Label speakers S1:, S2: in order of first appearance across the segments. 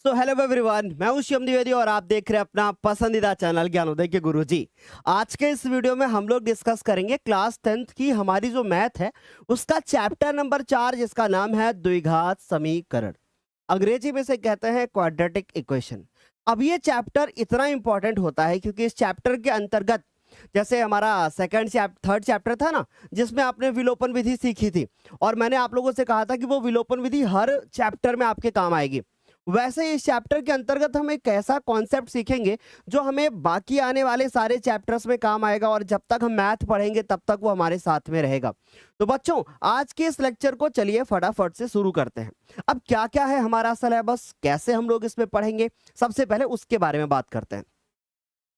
S1: So hello everyone, मैं हूं शिवम द्विवेदी और आप देख रहे हैं अपना पसंदीदा चैनल ज्ञानोदय के गुरुजी। आज के इस वीडियो में हम लोग डिस्कस करेंगे क्लास 10th की हमारी जो मैथ है उसका चैप्टर नंबर 4 जिसका नाम है द्विघात समीकरण। अंग्रेजी में से कहते हैं क्वाड्रेटिक इक्वेशन। अब ये चैप्टर इतना इंपॉर्टेंट होता है क्योंकि इस चैप्टर के अंतर्गत जैसे हमारा थर्ड चैप्टर था ना, जिसमें आपने विलोपन विधि सीखी थी और मैंने आप लोगों से कहा था कि वो विलोपन विधि हर चैप्टर में आपके काम आएगी। वैसे ही इस चैप्टर के अंतर्गत हम एक ऐसा कॉन्सेप्ट सीखेंगे जो हमें बाकी आने वाले सारे चैप्टर्स में काम आएगा और जब तक हम मैथ पढ़ेंगे तब तक वो हमारे साथ में रहेगा। तो बच्चों, आज के इस लेक्चर को चलिए फटाफट से शुरू करते हैं। अब क्या क्या है हमारा सिलेबस, कैसे हम लोग इसमें पढ़ेंगे, सबसे पहले उसके बारे में बात करते हैं।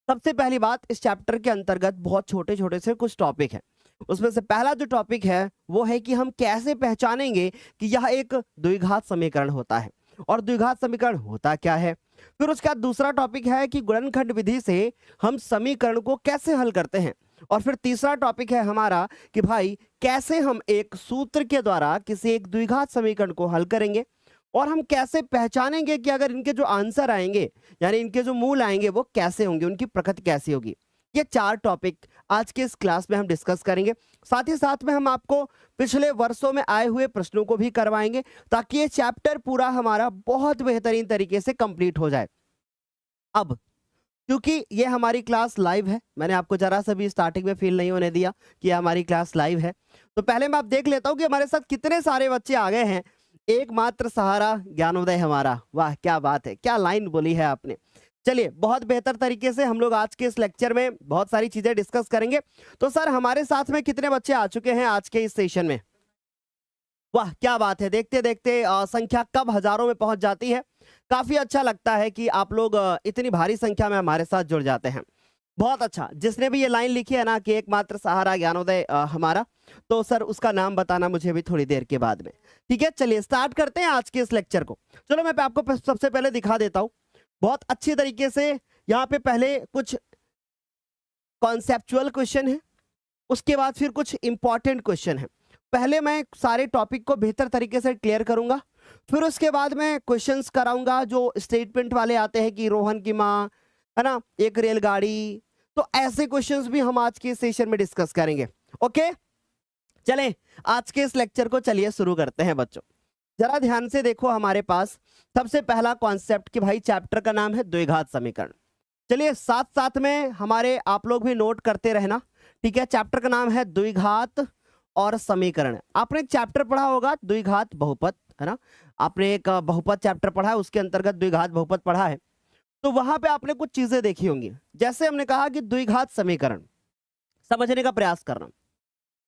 S1: सबसे पहली बात, इस चैप्टर के अंतर्गत बहुत छोटे छोटे से कुछ टॉपिक हैं। उसमें से पहला जो टॉपिक है वो है कि हम कैसे पहचानेंगे कि यह एक द्विघात समीकरण होता है और द्विघात समीकरण होता क्या है। फिर उसका दूसरा टॉपिक है कि गुणनखंड विधि से हम समीकरण को कैसे हल करते हैं। और फिर तीसरा टॉपिक है हमारा कि भाई कैसे हम एक सूत्र के द्वारा किसी एक द्विघात समीकरण को हल करेंगे और हम कैसे पहचानेंगे कि अगर इनके जो आंसर आएंगे यानी इनके जो मूल आएंगे वो कैसे होंगे, उनकी प्रकृति कैसी होगी। ये 4 टॉपिक आज के इस क्लास में हम डिस्कस करेंगे। साथ ही साथ में हम आपको पिछले वर्षों में आए हुए प्रश्नों को भी करवाएंगे ताकि ये चैप्टर पूरा हमारा बहुत बेहतरीन तरीके से कंप्लीट हो जाए। अब क्योंकि ये हमारी क्लास लाइव है, मैंने आपको जरा सा भी स्टार्टिंग में फील नहीं होने दिया कि हमारी क्लास लाइव है, तो पहले मैं आप देख लेता हूं कि हमारे साथ कितने सारे बच्चे आ गए हैं। एकमात्र सहारा ज्ञानोदय हमारा, वाह क्या बात है, क्या लाइन बोली है आपने। चलिए, बहुत बेहतर तरीके से हम लोग आज के इस लेक्चर में बहुत सारी चीजें डिस्कस करेंगे। तो सर, हमारे साथ में कितने बच्चे आ चुके हैं आज के इस सेशन में? वाह क्या बात है, देखते देखते संख्या कब हजारों में पहुंच जाती है। काफी अच्छा लगता है कि आप लोग इतनी भारी संख्या में हमारे साथ जुड़ जाते हैं। बहुत अच्छा। जिसने भी ये लाइन लिखी है ना कि एकमात्र सहारा ज्ञानोदय हमारा, तो सर उसका नाम बताना मुझे भी थोड़ी देर के बाद में। ठीक है, चलिए स्टार्ट करते हैं आज के इस लेक्चर को। चलो मैं आपको सबसे पहले दिखा देता हूं बहुत अच्छी तरीके से। यहाँ पे पहले कुछ कॉन्सेप्चुअल क्वेश्चन है, उसके बाद फिर कुछ इंपॉर्टेंट क्वेश्चन है। पहले मैं सारे टॉपिक को बेहतर तरीके से क्लियर करूंगा, फिर उसके बाद मैं क्वेश्चंस कराऊंगा जो स्टेटमेंट वाले आते हैं कि रोहन की माँ है ना, एक रेलगाड़ी। तो ऐसे क्वेश्चंस भी हम आज के सेशन में डिस्कस करेंगे। ओके, चलें आज के इस लेक्चर को चलिए शुरू करते हैं। बच्चों जरा ध्यान से देखो, हमारे पास सबसे पहला कॉन्सेप्ट कि भाई चैप्टर का नाम है द्विघात समीकरण। चलिए साथ साथ में हमारे आप लोग भी नोट करते रहना, ठीक है। चैप्टर का नाम है द्विघात और समीकरण। आपने एक चैप्टर पढ़ा होगा द्विघात बहुपद, है ना। आपने एक बहुपद चैप्टर पढ़ा है, उसके अंतर्गत द्विघात बहुपद पढ़ा है। तो वहां पे आपने कुछ चीजें देखी होंगी, जैसे हमने कहा कि द्विघात समीकरण समझने का प्रयास करना।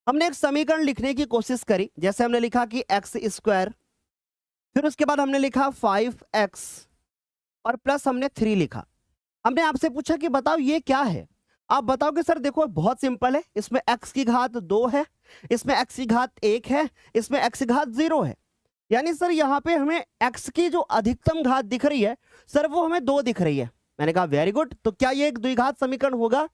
S1: हमने एक समीकरण लिखने की कोशिश करी, जैसे हमने लिखा कि एक्स स्क्वायर, फिर उसके बाद हमने लिखा 5x और प्लस हमने 3 लिखा। हमने आपसे पूछा कि बताओ ये क्या है। आप बताओ कि सर देखो बहुत सिंपल है, इसमें x की घात 2 है, इसमें x की घात 1 है, इसमें x की घात 0 है। यानी सर यहाँ पे हमें x की जो अधिकतम घात दिख रही है सर वो हमें 2 दिख रही है। मैंने कहा वेरी गुड, तो क्या ये एक द्विघात समीकरण होगा?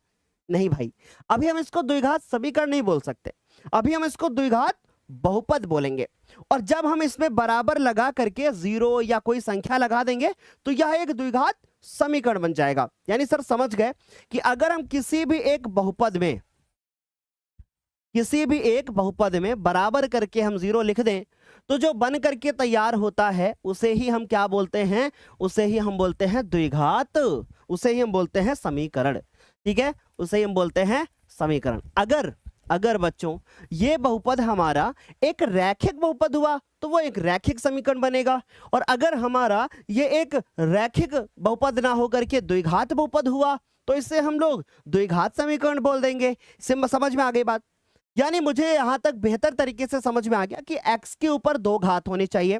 S1: नहीं भाई, अभी हम इसको द्विघात समीकरण नहीं बोल सकते, अभी हम इसको द्विघात बहुपद बोलेंगे। और जब हम इसमें बराबर लगा करके 0 या कोई संख्या लगा देंगे तो यह एक द्विघात समीकरण बन जाएगा। यानी सर समझ गए कि अगर हम किसी भी एक बहुपद में बराबर करके हम 0 लिख दें तो जो बन करके तैयार होता है उसे ही हम क्या बोलते हैं? उसे ही हम बोलते हैं द्विघात, उसे ही हम बोलते हैं समीकरण। ठीक है, उसे ही हम बोलते हैं समीकरण। अगर बच्चों ये बहुपद हमारा एक रैखिक बहुपद हुआ तो वो एक रैखिक समीकरण बनेगा, और अगर हमारा ये एक रैखिक बहुपद ना होकर के द्विघात बहुपद हुआ तो इसे हम लोग द्विघात समीकरण बोल देंगे। समझ में आ गई बात? यानी मुझे यहां तक बेहतर तरीके से समझ में आ गया कि x के ऊपर 2 घात होनी चाहिए,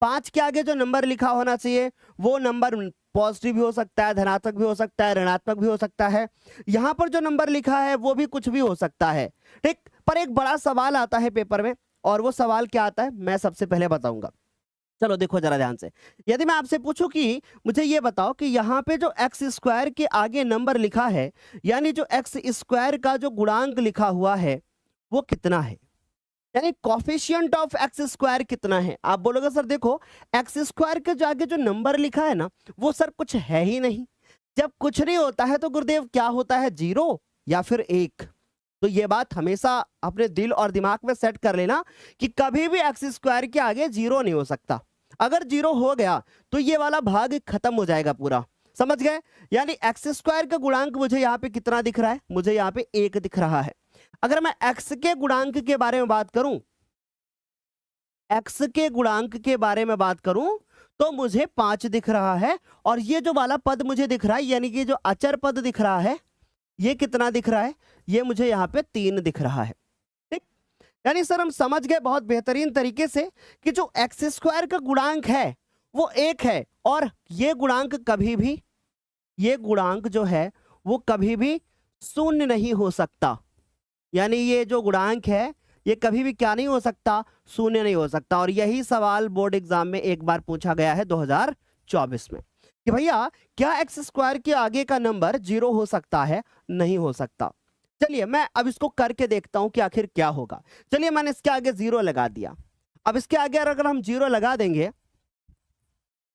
S1: 5 के आगे जो नंबर लिखा होना चाहिए वो नंबर पॉजिटिव भी हो सकता है, धनात्मक भी हो सकता है, ऋणात्मक भी हो सकता है। यहां पर जो नंबर लिखा है वो भी कुछ भी हो सकता है, ठीक। पर एक बड़ा सवाल आता है पेपर में, और वो सवाल क्या आता है मैं सबसे पहले बताऊंगा। चलो देखो जरा ध्यान से, यदि मैं आपसे पूछूं कि मुझे ये बताओ कि यहाँ पे जो एक्स स्क्वायर के आगे नंबर लिखा है, यानी जो एक्स स्क्वायर का जो गुणांक लिखा हुआ है वो कितना है? यानी कॉफिशिएंट ऑफ एक्स स्क्वायर कितना है। आप बोलोगे सर देखो एक्स स्क्वायर के जो आगे जो नंबर लिखा है ना वो सर कुछ है ही नहीं। जब कुछ नहीं होता है तो गुरुदेव क्या होता है, जीरो या फिर एक। तो ये बात हमेशा अपने दिल और दिमाग में सेट कर लेना कि कभी भी एक्स स्क्वायर के आगे जीरो नहीं हो सकता। अगर जीरो हो गया तो ये वाला भाग खत्म हो जाएगा पूरा, समझ गए। यानी एक्स स्क्वायर का गुणांक मुझे यहाँ पे कितना दिख रहा है, मुझे यहाँ पे एक दिख रहा है। अगर मैं एक्स के गुणांक के बारे में बात करूं, एक्स के गुणांक के बारे में बात करूं तो मुझे 5 दिख रहा है। और ये जो वाला पद मुझे दिख रहा है यानी कि जो अचर पद दिख रहा है ये कितना दिख रहा है, ये मुझे यहाँ पे 3 दिख रहा है। ठीक, यानी सर हम समझ गए बहुत बेहतरीन तरीके से कि जो एक्स स्क्वायर का गुणांक है वो 1 है और ये गुणांक कभी भी, ये गुणांक जो है वो कभी भी शून्य नहीं हो सकता। यानी ये जो गुणांक है ये कभी भी क्या नहीं हो सकता, शून्य नहीं हो सकता। और यही सवाल बोर्ड एग्जाम में एक बार पूछा गया है 2024 में कि भैया क्या एक्स स्क्वायर के आगे का नंबर जीरो हो सकता है, नहीं हो सकता। चलिए मैं अब इसको करके देखता हूं कि आखिर क्या होगा। चलिए मैंने इसके आगे जीरो लगा दिया। अब इसके आगे अगर हम जीरो लगा देंगे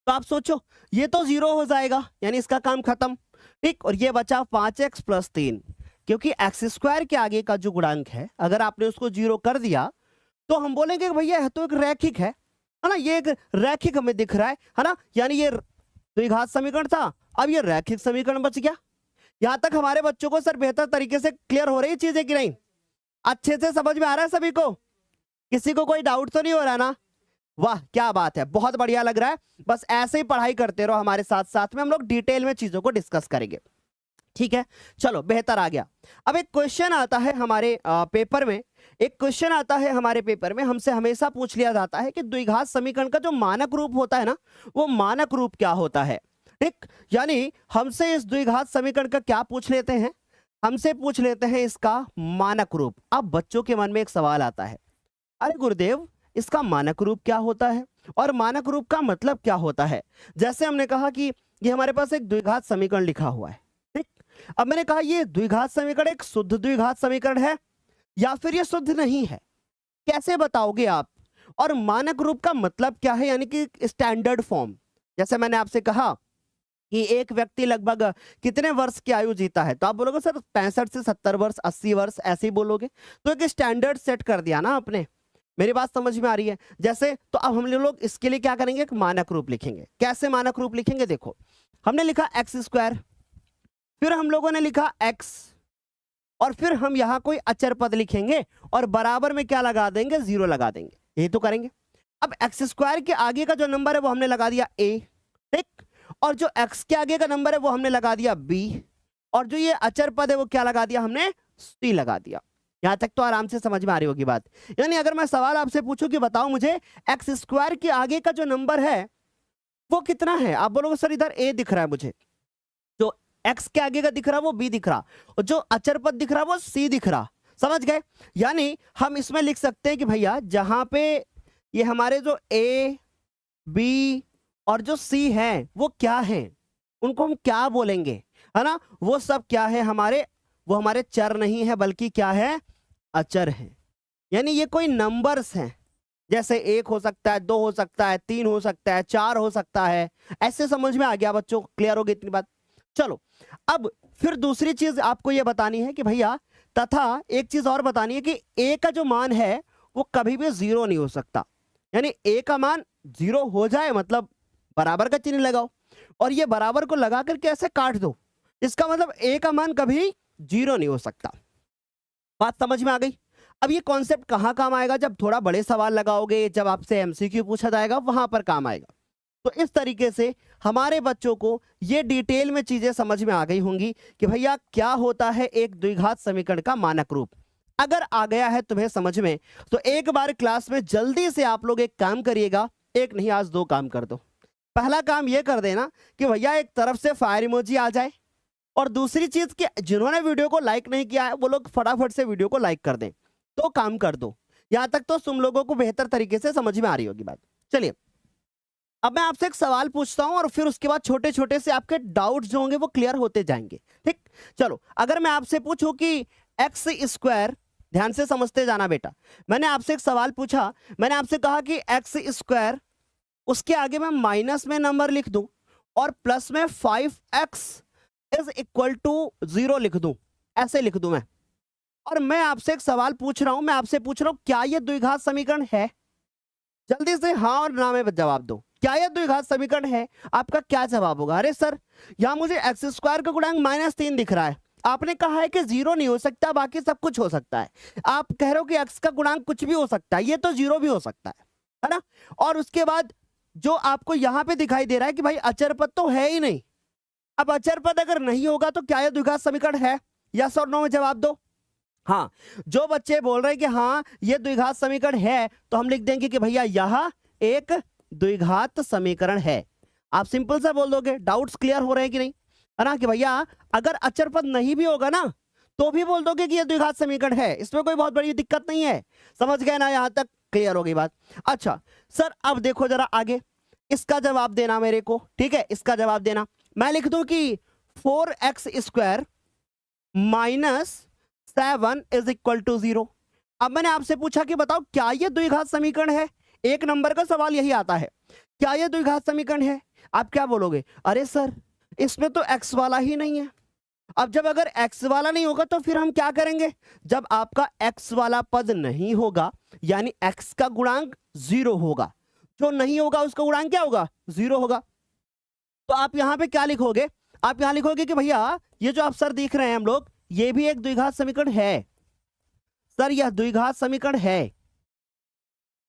S1: तो आप सोचो ये तो जीरो हो जाएगा यानी इसका काम खत्म। ठीक, और ये बचा 5x + 3, क्योंकि एक्स स्क्वायर के आगे का जो गुणांक है अगर आपने उसको जीरो कर दिया तो हम बोलेंगे कि भैया यह तो एक रैखिक है ना, ये एक रैखिक हमें दिख रहा है ना। यानी ये द्विघात समीकरण था, अब ये रैखिक समीकरण बच गया। यहां तक हमारे बच्चों को सर बेहतर तरीके से क्लियर हो रही चीजें कि नहीं, अच्छे से समझ में आ रहा है सभी को, किसी को कोई डाउट तो नहीं हो रहा ना। वाह क्या बात है, बहुत बढ़िया लग रहा है। बस ऐसे ही पढ़ाई करते रहो हमारे साथ साथ में, हम लोग डिटेल में चीजों को डिस्कस करेंगे। ठीक है, चलो बेहतर आ गया। अब एक क्वेश्चन आता है हमारे पेपर में, एक क्वेश्चन आता है हमारे पेपर में, हमसे हमेशा पूछ लिया जाता है कि द्विघात समीकरण का जो मानक रूप होता है ना वो मानक रूप क्या होता है। ठीक, यानी हमसे इस द्विघात समीकरण का क्या पूछ लेते हैं, हमसे पूछ लेते हैं इसका मानक रूप। अब बच्चों के मन में एक सवाल आता है, अरे गुरुदेव इसका मानक रूप क्या होता है और मानक रूप का मतलब क्या होता है। जैसे हमने कहा कि ये हमारे पास एक द्विघात समीकरण लिखा हुआ है। ठीक, अब मैंने कहा ये द्विघात समीकरण एक शुद्ध द्विघात समीकरण है या फिर ये शुद्ध नहीं है, कैसे बताओगे आप। और मानक रूप का मतलब क्या है, यानी कि स्टैंडर्ड फॉर्म। जैसे मैंने आपसे कहा कि एक व्यक्ति लगभग कितने वर्ष की आयु जीता है, तो आप बोलोगे सर 65 से 70 वर्ष, 80 वर्ष, ऐसे ही बोलोगे। तो एक स्टैंडर्ड सेट कर दिया ना आपने, मेरी बात समझ में आ रही है। जैसे तो अब हम लोग इसके लिए क्या करेंगे, एक मानक रूप लिखेंगे। कैसे मानक रूप लिखेंगे, देखो हमने लिखा एक्स स्क्वायर, फिर हम लोगों ने लिखा एक्स, और फिर हम यहां कोई अचर पद लिखेंगे और बराबर में क्या लगा देंगे, जीरो लगा देंगे। यही तो करेंगे। अब एक्स स्क्वायर के आगे का जो नंबर है वो हमने लगा दिया ए, ठीक, और जो एक्स के आगे का नंबर है वो हमने लगा दिया बी, और जो ये अचर पद है वो क्या लगा दिया हमने, सी लगा दिया। यहां तक तो आराम से समझ में आ रही होगी बात। यानी अगर मैं सवाल आपसे पूछूं कि बताओ मुझे एक्स स्क्वायर के आगे का जो नंबर है वो कितना है, आप बोलोगे सर इधर ए दिख रहा है मुझे, जो एक्स के आगे का दिख रहा वो बी दिख रहा, और जो अचर पद दिख रहा वो सी दिख रहा। समझ गए। यानी हम इसमें लिख सकते हैं कि भैया जहां पे ये हमारे जो ए बी और जो सी है वो क्या है, उनको हम क्या बोलेंगे, है ना, वो सब क्या है हमारे, वो हमारे चर नहीं है बल्कि क्या है, अचर है। यानी ये कोई नंबर्स हैं, जैसे 1 हो सकता है, 2 हो सकता है, 3 हो सकता है, 4 हो सकता है। ऐसे समझ में आ गया बच्चों, क्लियर हो गई इतनी बात। चलो अब फिर दूसरी चीज आपको यह बतानी है कि भैया, तथा एक चीज और बतानी है कि ए का जो मान है वो कभी भी जीरो नहीं हो सकता। यानी ए का मान जीरो हो जाए मतलब बराबर का चिन्ह लगाओ, और ये बराबर को लगा करके ऐसे काट दो, इसका मतलब ए का मान कभी जीरो नहीं हो सकता। बात समझ में आ गई। अब ये कॉन्सेप्ट कहाँ काम आएगा, जब थोड़ा बड़े सवाल लगाओगे, जब आपसे एमसीक्यू पूछा जाएगा वहां पर काम आएगा। तो इस तरीके से हमारे बच्चों को ये डिटेल में चीजें समझ में आ गई होंगी कि भैया क्या होता है एक द्विघात समीकरण का मानक रूप। अगर आ गया है तुम्हें समझ में तो एक बार क्लास में जल्दी से आप लोग एक काम करिएगा, एक नहीं आज 2 काम कर दो। पहला काम ये कर देना कि भैया एक तरफ से फायर इमोजी आ जाए, और दूसरी चीज कि जिन्होंने वीडियो को लाइक नहीं किया है वो लोग फटाफट से वीडियो को लाइक कर दें। तो काम कर दो। यहां तक तो तुम लोगों को बेहतर तरीके से समझ में आ रही होगी बात। चलिए अब मैं आपसे एक सवाल पूछता हूं और फिर उसके बाद छोटे छोटे से आपके डाउट्स जो होंगे वो क्लियर होते जाएंगे। ठीक, चलो अगर मैं आपसे पूछूं कि एक्स स्क्वायर ध्यान से समझते जाना बेटा। मैंने आपसे एक सवाल पूछा, मैंने आपसे कहा कि एक्स स्क्वायर, उसके आगे मैं माइनस में नंबर लिख दूं और प्लस में 5x इज इक्वल टू 0 लिख दूं, ऐसे लिख दूं मैं। और मैं आपसे एक सवाल पूछ रहा हूं, मैं आपसे पूछ रहा हूं क्या ये द्विघात समीकरण है? जल्दी से हाँ और ना में जवाब दो। क्या यह द्विघात समीकरण है? आपका क्या जवाब होगा? अरे सर, यहां मुझे एक्स स्क्वायर का गुणांक -3 दिख रहा है, आपने कहा है कि 0 नहीं हो सकता, बाकी सब कुछ हो सकता है। आप कह रहे हो कि एक्स का गुणांक कुछ भी हो सकता है, ये तो 0 भी हो सकता है ना? और उसके बाद जो आपको यहां पे दिखाई दे रहा है कि भाई अचर पद तो है ही नहीं। अब अचर पद अगर नहीं होगा तो क्या यह द्विघात समीकरण है? यस और नो में जवाब दो। हाँ, जो बच्चे बोल रहे हैं कि हाँ ये द्विघात समीकरण है, तो हम लिख देंगे कि भैया यह एक द्विघात समीकरण है। आप सिंपल सा बोल दोगे। डाउट्स क्लियर हो रहे हैं कि नहीं? है ना? कि भैया अगर अचर पद नहीं भी होगा ना तो भी बोल दोगे कि यह द्विघात समीकरण है, इसमें कोई बहुत बड़ी दिक्कत नहीं है। समझ गए ना? यहां तक क्लियर हो गई बात। अच्छा सर, अब देखो जरा आगे, इसका जवाब देना मेरे को, ठीक है? इसका जवाब देना। मैं लिख दूं कि 4x square -7 is equal to 0। अब मैंने आपसे पूछा कि बताओ क्या यह द्विघात समीकरण है? एक नंबर का सवाल यही आता है, क्या यह द्विघात समीकरण है? आप क्या बोलोगे? अरे सर, इसमें तो x वाला ही नहीं है। अब जब अगर x वाला नहीं होगा तो फिर हम क्या करेंगे? जब आपका x वाला पद नहीं होगा यानी x का गुणांक 0 होगा, जो नहीं होगा उसका गुणांक क्या होगा? 0 होगा। तो आप यहां पे क्या लिखोगे? आप यहां लिखोगे कि भैया ये जो आप सर देख रहे हैं हम लोग, ये भी एक द्विघात समीकरण है। सर यह द्विघात समीकरण है,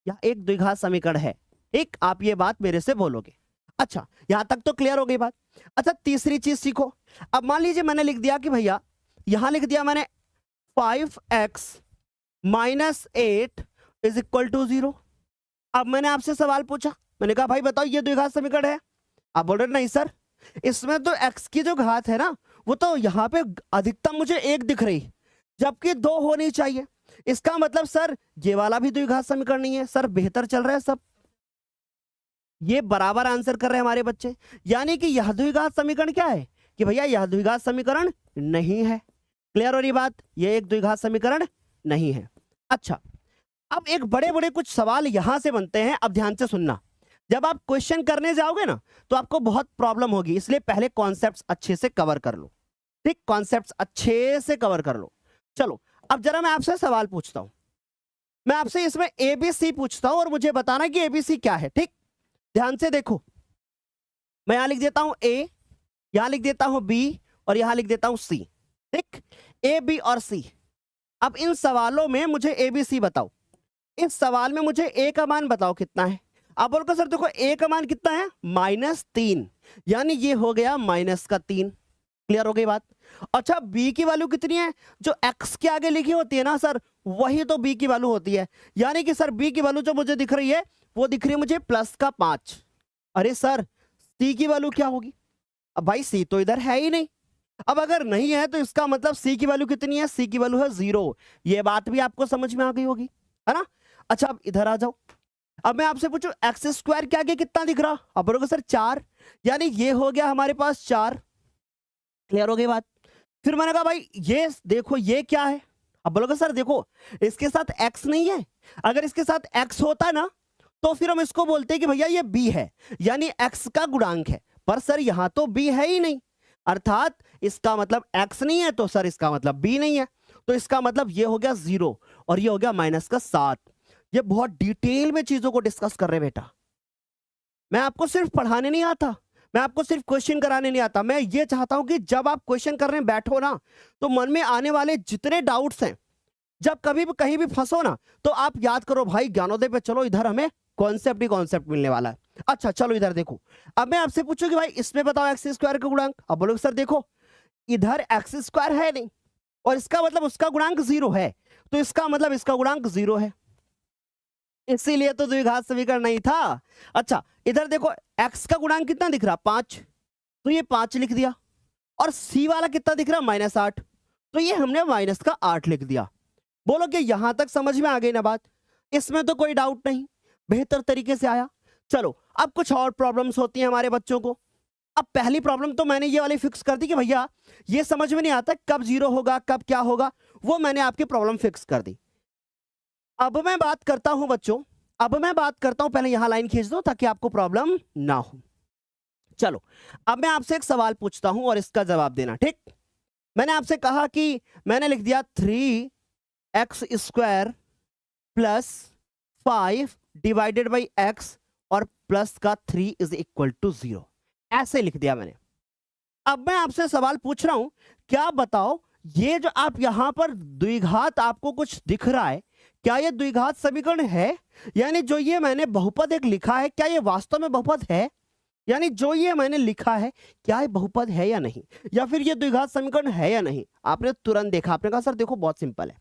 S1: यह एक द्विघात समीकरण है। एक आप ये बात मेरे से बोलोगे। अच्छा, यहां तक तो क्लियर हो गई बात। अच्छा, तीसरी चीज सीखो। अब मान लीजिए मैंने लिख दिया कि भैया, यहां लिख दिया मैंने 5x -8 इज इक्वल टू 0। अब मैंने आपसे सवाल पूछा, मैंने कहा भाई बताओ ये द्विघात समीकरण है? आप बोल रहे नहीं सर, इसमें तो x की जो घात है ना, वो तो यहाँ पे अधिकतम मुझे 1 दिख रही, जबकि 2 होनी चाहिए। इसका मतलब सर ये वाला भी द्विघात समीकरण नहीं है। सर बेहतर चल रहा है सब, ये बराबर आंसर कर रहे हैं हमारे बच्चे। यानी कि यह द्विघात समीकरण क्या है? कि भैया यह द्विघात समीकरण नहीं है। क्लियर हो रही बात? यह एक द्विघात समीकरण नहीं है। अच्छा, अब एक बड़े बड़े कुछ सवाल यहां से बनते हैं। अब ध्यान से सुनना, जब आप क्वेश्चन करने जाओगे ना तो आपको बहुत प्रॉब्लम होगी, इसलिए पहले कॉन्सेप्ट्स अच्छे से कवर कर लो। ठीक, कॉन्सेप्ट्स अच्छे से कवर कर लो। चलो अब जरा मैं आपसे सवाल पूछता हूं, मैं आपसे इसमें एबीसी पूछता हूं और मुझे बताना कि एबीसी क्या है। ठीक, ध्यान से देखो, मैं यहां लिख देता हूं ए, यहां लिख देता हूं बी और यहां लिख देता हूं सी। ठीक, ए बी और सी। अब इन सवालों में मुझे एबीसी बताओ। इस सवाल में मुझे ए का मान बताओ कितना है? आप बोलोगे सर देखो ए का मान कितना है? -3, यानी ये हो गया -3। क्लियर हो गई बात? अच्छा, बी की वैल्यू कितनी है? जो एक्स के आगे लिखी होती है ना सर, वही तो बी की वैल्यू होती है। यानी कि सर बी की वैल्यू जो मुझे दिख रही है वो दिख रही है मुझे +5। अरे सर, सी की वैल्यू क्या होगी? अब भाई सी तो इधर है ही नहीं। अब अगर नहीं है तो इसका मतलब सी की वैल्यू कितनी है? सी की वैल्यू है 0। ये बात भी आपको समझ में आ गई होगी, है ना? अच्छा, अब इधर आ जाओ। अब मैं आपसे पूछूं एक्स स्क्वायर के आगे कितना दिख रहा? अब बोलोगे सर 4, यानी ये हो गया हमारे पास 4। क्लियर हो गई बात? फिर मैंने कहा भाई ये देखो ये क्या है? अब बोलोगे सर देखो इसके साथ x नहीं है, अगर इसके साथ x होता ना तो फिर हम इसको बोलते हैं कि भैया ये b है, यानी x का गुणांक है। पर सर यहां तो b है ही नहीं, अर्थात इसका मतलब x नहीं है तो सर इसका मतलब b नहीं है। तो इसका मतलब ये हो गया 0 और ये हो गया -7। ये बहुत डिटेल में चीजों को डिस्कस कर रहे हैं बेटा। मैं आपको सिर्फ पढ़ाने नहीं आता, मैं आपको सिर्फ क्वेश्चन कराने नहीं आता। मैं ये चाहता हूं कि जब आप क्वेश्चन करने बैठो ना तो मन में आने वाले जितने डाउट्स हैं, जब कभी भी कहीं भी फंसो ना तो आप याद करो भाई ज्ञानोदय पे चलो, इधर हमें कॉन्सेप्ट ही कॉन्सेप्ट मिलने वाला है। अच्छा चलो इधर देखो, अब मैं आपसे पूछूं कि भाई इसमें बताओ एक्स स्क्वायर का गुणांक। अब बोलोगे सर देखो इधर एक्स स्क्वायर है नहीं और इसका मतलब उसका गुणांक 0 है, तो इसका मतलब इसका गुणांक 0 है, इसीलिए तो द्विघात समीकरण नहीं था। अच्छा इधर देखो x का गुणांक कितना दिख रहा? 5, तो ये 5 लिख दिया। और c वाला कितना दिख रहा? -8, तो ये हमने -8 लिख दिया। बोलो कि यहां तक समझ में आ गई ना बात? इसमें तो कोई डाउट नहीं, बेहतर तरीके से आया। चलो अब कुछ और प्रॉब्लम्स होती हैं हमारे बच्चों को। अब पहली प्रॉब्लम तो मैंने ये वाली फिक्स कर दी कि भैया ये समझ में नहीं आता कब 0 होगा कब क्या होगा, वो मैंने आपकी प्रॉब्लम फिक्स कर दी। अब मैं बात करता हूं बच्चों, अब मैं बात करता हूं, पहले यहां लाइन खींच दो ताकि आपको प्रॉब्लम ना हो। चलो अब मैं आपसे एक सवाल पूछता हूं और इसका जवाब देना, ठीक। मैंने आपसे कहा कि मैंने लिख दिया 3x² plus 5 divided by x और प्लस का 3 इज इक्वल टू 0, ऐसे लिख दिया मैंने। अब मैं आपसे सवाल पूछ रहा हूं, क्या बताओ ये जो आप यहां पर द्विघात आपको कुछ दिख रहा है, क्या ये द्विघात समीकरण है? यानी जो ये मैंने बहुपद एक लिखा है, क्या ये वास्तव में बहुपद है? यानी जो ये मैंने लिखा है क्या ये बहुपद है या नहीं, या फिर ये द्विघात समीकरण है या नहीं? आपने तुरंत देखा, आपने कहा सर देखो बहुत सिंपल है,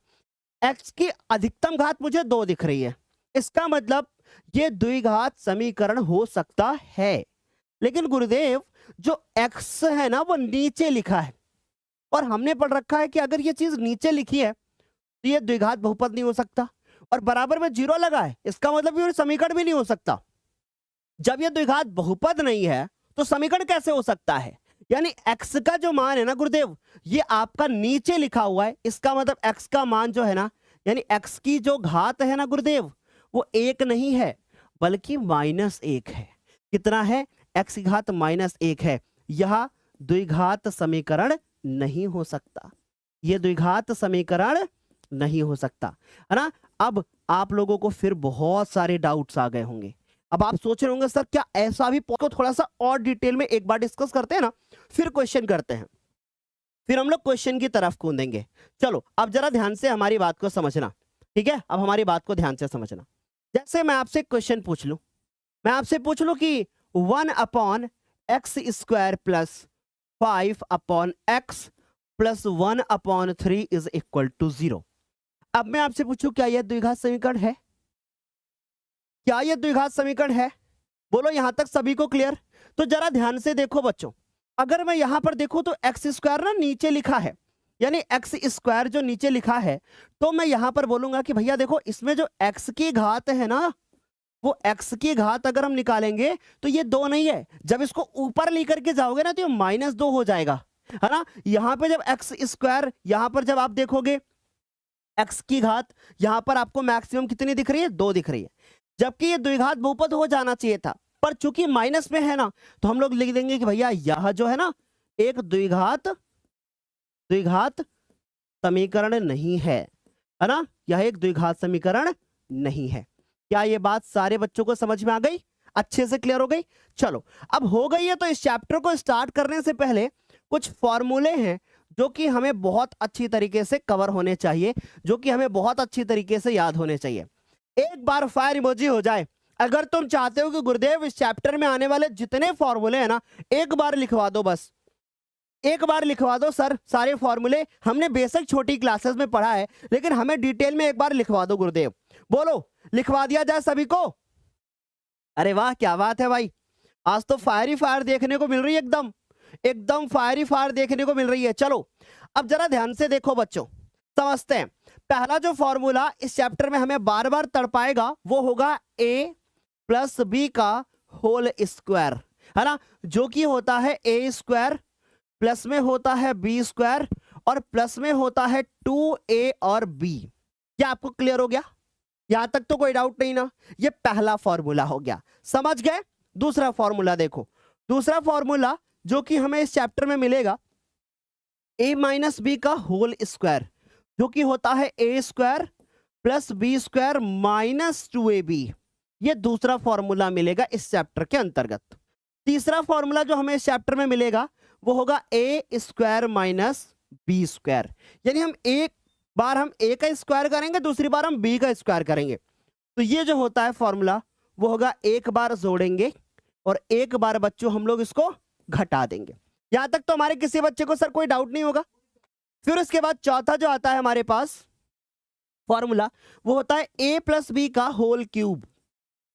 S1: x की अधिकतम घात मुझे 2 दिख रही है, इसका मतलब ये द्विघात समीकरण हो सकता है। लेकिन गुरुदेव जो x है ना वो नीचे लिखा है, और हमने पढ़ रखा है कि अगर ये चीज नीचे लिखी है तो ये द्विघात बहुपद नहीं हो सकता, और बराबर में 0 लगा है, इसका मतलब ये समीकरण भी नहीं हो सकता। जब ये द्विघात बहुपद नहीं है तो समीकरण कैसे हो सकता है? यानी x का जो मान है ना गुरुदेव, ये आपका नीचे लिखा हुआ है, इसका मतलब x का मान जो है ना, यानी x की जो घात है ना गुरुदेव, वो 1 नहीं है बल्कि -1 है। कितना है? x की घात -1 है। यह द्विघात समीकरण नहीं हो सकता, यह द्विघात समीकरण नहीं हो सकता, है ना। अब आप लोगों को फिर बहुत सारे डाउट्स आ गए होंगे, अब आप सोच रहे होंगे सर क्या ऐसा भी को थोड़ा सा और डिटेल में एक बार डिस्कस करते हैं ना, फिर क्वेश्चन करते हैं, फिर हम लोग क्वेश्चन की तरफ कूदेंगे। चलो अब जरा ध्यान से हमारी बात को समझना, ठीक है। अब हमारी बात को ध्यान से समझना। जैसे मैं आपसे क्वेश्चन पूछ लूं, मैं आपसे पूछ लूं कि 1/x² plus 5/x plus 1/3 is equal to 0। अब मैं आपसे पूछूं क्या यह द्विघात समीकरण है? क्या यह द्विघात समीकरण है? बोलो यहां तक सभी को क्लियर? तो जरा ध्यान से देखो बच्चों, अगर मैं यहां पर देखूं तो x² ना नीचे लिखा है, यानी x² जो नीचे लिखा है, तो मैं यहां पर बोलूंगा कि भैया देखो इसमें जो x की घात है ना, वो x की घात अगर हम निकालेंगे तो ये 2 नहीं है, जब इसको ऊपर लेकर के जाओगे ना तो ये -2 हो जाएगा, है ना। यहां पे जब x², यहां पर जब आप देखोगे x की घात, यहां पर आपको मैक्सिमम कितनी दिख रही है? 2 दिख रही है, जबकि ये द्विघात बहुपद हो जाना चाहिए था, पर चूंकि माइनस में है ना तो हम लोग लिख देंगे कि भैया यह जो है ना एक द्विघात समीकरण नहीं है ना, यह एक द्विघात समीकरण नहीं है। क्या ये बात सारे बच्चों को समझ में आ गई? अच्छे से क्लियर हो गई? चलो अब हो गई है तो इस चैप्टर को स्टार्ट करने से पहले कुछ फॉर्मूले हैं जो कि हमें बहुत अच्छी तरीके से कवर होने चाहिए, जो कि हमें बहुत अच्छी तरीके से याद होने चाहिए। एक बार फायर इमोजी हो जाए अगर तुम चाहते हो कि गुरुदेव इस चैप्टर में आने वाले जितने फॉर्मूले हैं ना एक बार लिखवा दो, बस एक बार लिखवा दो सर सारे फॉर्मूले, हमने बेसिक छोटी क्लासेस में पढ़ा है लेकिन हमें डिटेल में एक बार लिखवा दो गुरुदेव। बोलो लिखवा दिया जाए सभी को? अरे वाह क्या बात है भाई, आज तो फायर ही फायर देखने को मिल रही है, एकदम एकदम फायर ही फायर देखने को मिल रही है। चलो अब जरा ध्यान से देखो बच्चों, समझते हैं। पहला जो फॉर्मूला इस चैप्टर में हमें बार बार तड़पाएगा वो होगा a प्लस बी का होल स्क्वायर, है ना, जो कि होता है a² प्लस में होता है b² और प्लस में होता है 2a और b। क्या आपको क्लियर हो गया? यहां तक तो कोई डाउट नहीं ना? ये पहला फॉर्मूला हो गया, समझ गए। दूसरा फॉर्मूला देखो, दूसरा फॉर्मूला जो कि हमें इस चैप्टर में मिलेगा a माइनस बी का होल स्क्वायर, जो कि होता है a² plus b² minus 2ab। ये दूसरा फॉर्मूला मिलेगा इस चैप्टर के अंतर्गत। तीसरा फॉर्मूला जो हमें इस चैप्टर में मिलेगा वो होगा a² माइनस b², यानी हम एक बार हम a का स्क्वायर करेंगे, दूसरी बार हम b का स्क्वायर करेंगे, तो ये जो होता है फॉर्मूला वो होगा एक बार जोड़ेंगे और एक बार बच्चों हम लोग इसको घटा देंगे। यहां तक तो हमारे किसी बच्चे को सर कोई डाउट नहीं होगा। फिर उसके बाद चौथा जो आता है हमारे पास फॉर्मूला वो होता है a प्लस बी का होल क्यूब,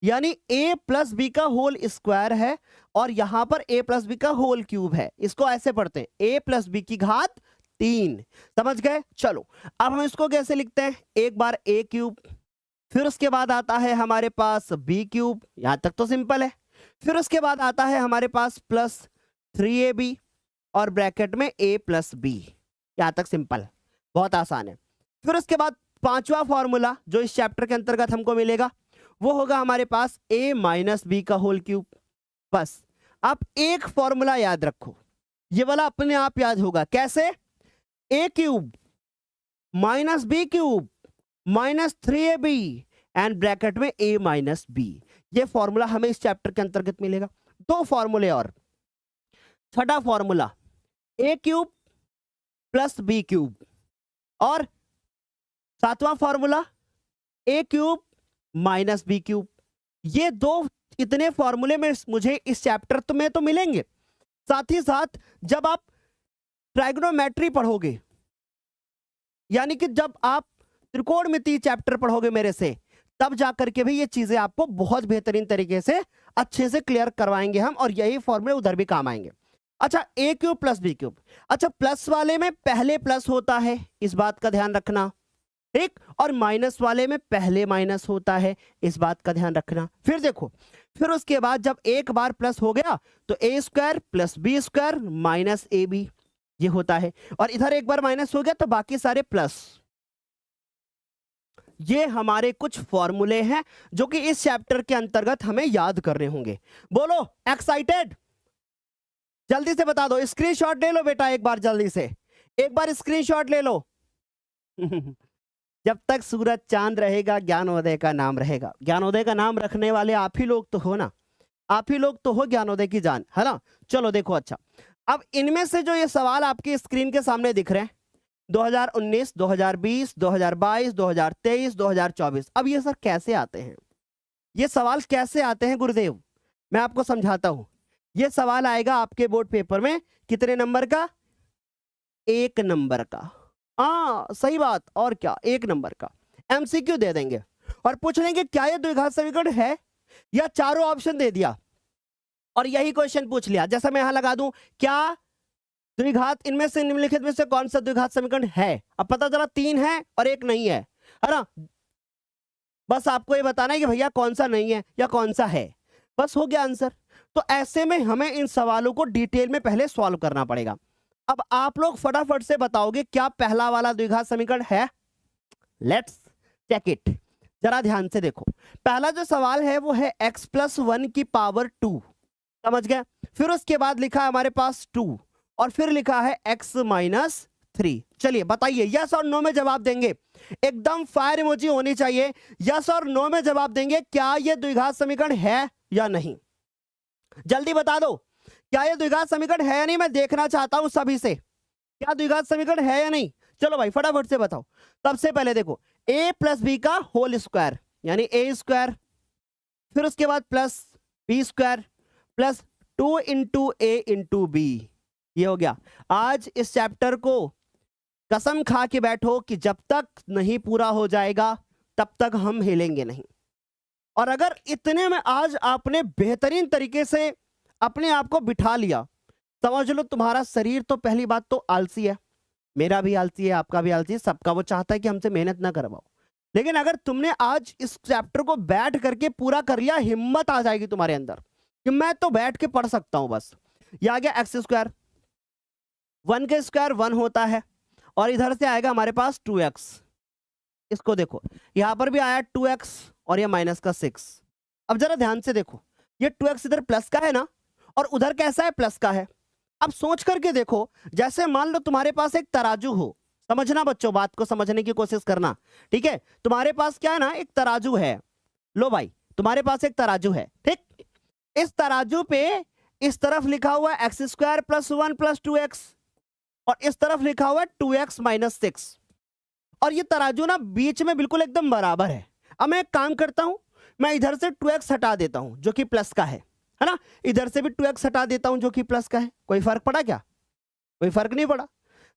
S1: यानी a प्लस बी का होल स्क्वायर है और यहां पर a प्लस बी का होल क्यूब है। इसको ऐसे पढ़ते हैं a प्लस बी की घात 3, समझ गए। चलो अब हम इसको कैसे लिखते हैं, एक बार a क्यूब, फिर उसके बाद आता है हमारे पास b क्यूब, यहां तक तो सिंपल है। फिर उसके बाद आता है हमारे पास प्लस 3ab और ब्रैकेट में a प्लस बी। यहां तक सिंपल, बहुत आसान है। फिर उसके बाद पांचवा फॉर्मूला जो इस चैप्टर के अंतर्गत हमको मिलेगा वो होगा हमारे पास a माइनस बी का होल क्यूब। बस आप एक फॉर्मूला याद रखो, ये वाला अपने आप याद होगा। कैसे? a cube minus B cube minus 3ab and bracket में a माइनस बी। ये फॉर्मूला हमें इस चैप्टर के अंतर्गत मिलेगा। दो फॉर्मूले और, छठा formula a cube plus B cube और सातवां formula a cube minus B cube. ये दो इतने फॉर्मूले में मुझे इस चैप्टर में तो मिलेंगे। साथ ही साथ जब आप ट्राइगोनोमेट्री पढ़ोगे, यानी कि जब आप त्रिकोणमिति चैप्टर पढ़ोगे मेरे से, तब जाकर के भी ये चीजें आपको बहुत बेहतरीन तरीके से अच्छे से क्लियर करवाएंगे हम, और यही फॉर्मूले उधर भी काम आएंगे। अच्छा, a cube plus B cube. अच्छा, प्लस वाले में पहले प्लस होता है, इस बात का ध्यान रखना, ठीक, और माइनस वाले में पहले माइनस होता है, इस बात का ध्यान रखना। फिर देखो, फिर उसके बाद जब एक बार प्लस हो गया तो a square plus B square minus A B, ये होता है, और इधर एक बार माइनस हो गया तो बाकी सारे प्लस। ये हमारे कुछ फॉर्मूले हैं जो कि इस चैप्टर के अंतर्गत हमें याद करने होंगे। बोलो एक्साइटेड? जल्दी से बता दो, स्क्रीनशॉट ले लो बेटा, एक बार जल्दी से, एक बार स्क्रीनशॉट ले लो। जब तक सूरज चांद रहेगा ज्ञानोदय का नाम रहेगा। ज्ञानोदय का नाम रखने वाले आप ही लोग तो हो ना, आप ही लोग तो हो ज्ञानोदय की जान, है ना। चलो देखो, अच्छा, अब इनमें से जो ये सवाल आपकी स्क्रीन के सामने दिख रहे हैं, 2019, 2020, 2022, 2023, 2024, अब ये सर कैसे आते हैं? ये सवाल कैसे आते हैं गुरुदेव? मैं आपको समझाता हूं। ये सवाल आएगा आपके बोर्ड पेपर में कितने नंबर का? 1 नंबर का। हाँ सही बात, और क्या, 1 नंबर का एमसीक्यू दे देंगे और पूछ लेंगे क्या ये द्विघात समीकरण है, या चारों ऑप्शन दे दिया और यही क्वेश्चन पूछ लिया। जैसा मैं यहां लगा दूं, क्या द्विघात इनमें से निम्नलिखित में से कौन सा द्विघात समीकरण है? अब पता चला 3 है और 1 नहीं है ना। बस आपको ये बताना है कि भैया कौन सा नहीं है या कौन सा है, बस हो गया आंसर। तो ऐसे में हमें इन सवालों को डिटेल में पहले सॉल्व करना पड़ेगा। अब आप लोग फटाफट से बताओगे क्या पहला वाला द्विघात समीकरण है? Let's check it. जरा ध्यान से देखो, पहला जो सवाल है वो है x प्लस 1 की पावर 2, समझ गए। फिर उसके बाद लिखा है हमारे पास 2 और फिर लिखा है x माइनस 3। चलिए बताइए, यस और नो में जवाब देंगे, एकदम फायर इमोजी होनी चाहिए। यस और नो में जवाब देंगे, क्या ये द्विघात समीकरण है या नहीं? जल्दी बता दो, क्या ये द्विघात समीकरण है या नहीं? मैं देखना चाहता हूं सभी से, क्या द्विघात समीकरण है या नहीं? चलो भाई फटाफट से बताओ। सबसे पहले देखो, a प्लस बी का होल स्क्वायर यानी a स्क्वायर, फिर उसके बाद plus B square plus 2 into a into B, ये हो गया। आज इस चैप्टर को कसम खा के बैठो कि जब तक नहीं पूरा हो जाएगा तब तक हम हिलेंगे नहीं। और अगर इतने में आज आपने बेहतरीन तरीके से अपने आप को बिठा लिया, समझ लो तुम्हारा शरीर तो पहली बात तो आलसी है, मेरा भी आलसी है, आपका भी आलसी है, सबका वो चाहता है कि हमसे मेहनत ना करवाओ। लेकिन अगर तुमने आज इस चैप्टर को बैठ करके पूरा कर लिया, हिम्मत आ जाएगी तुम्हारे अंदर कि मैं तो बैठ के पढ़ सकता हूं। बस ये आ गया एक्स स्क्वायर, 1 का स्क्वायर 1 होता है, और इधर से आएगा हमारे पास 2x। इसको देखो, यहां पर भी आया 2x और ये माइनस का 6। अब जरा ध्यान से देखो, ये 2x इधर प्लस का है ना, और उधर कैसा है? प्लस का है। अब सोच करके देखो, जैसे मान लो तुम्हारे पास एक तराजू हो, समझना बच्चों, बात को समझने की कोशिश करना, ठीक है। तुम्हारे पास क्या है ना, एक तराजू है, लो भाई तुम्हारे पास एक तराजू है, ठीक। इस तराजू पे इस तरफ लिखा हुआ है x square plus 1 plus 2x, और इस तरफ लिखा हुआ है 2x माइनस 6, और ये तराजू ना बीच में बिल्कुल एकदम बराबर है। अब मैं एक काम करता हूं, मैं इधर से 2x हटा देता हूं जो कि प्लस का है ना, इधर से भी 2x हटा देता हूं जो कि प्लस का है। कोई फर्क पड़ा क्या? कोई फर्क नहीं पड़ा।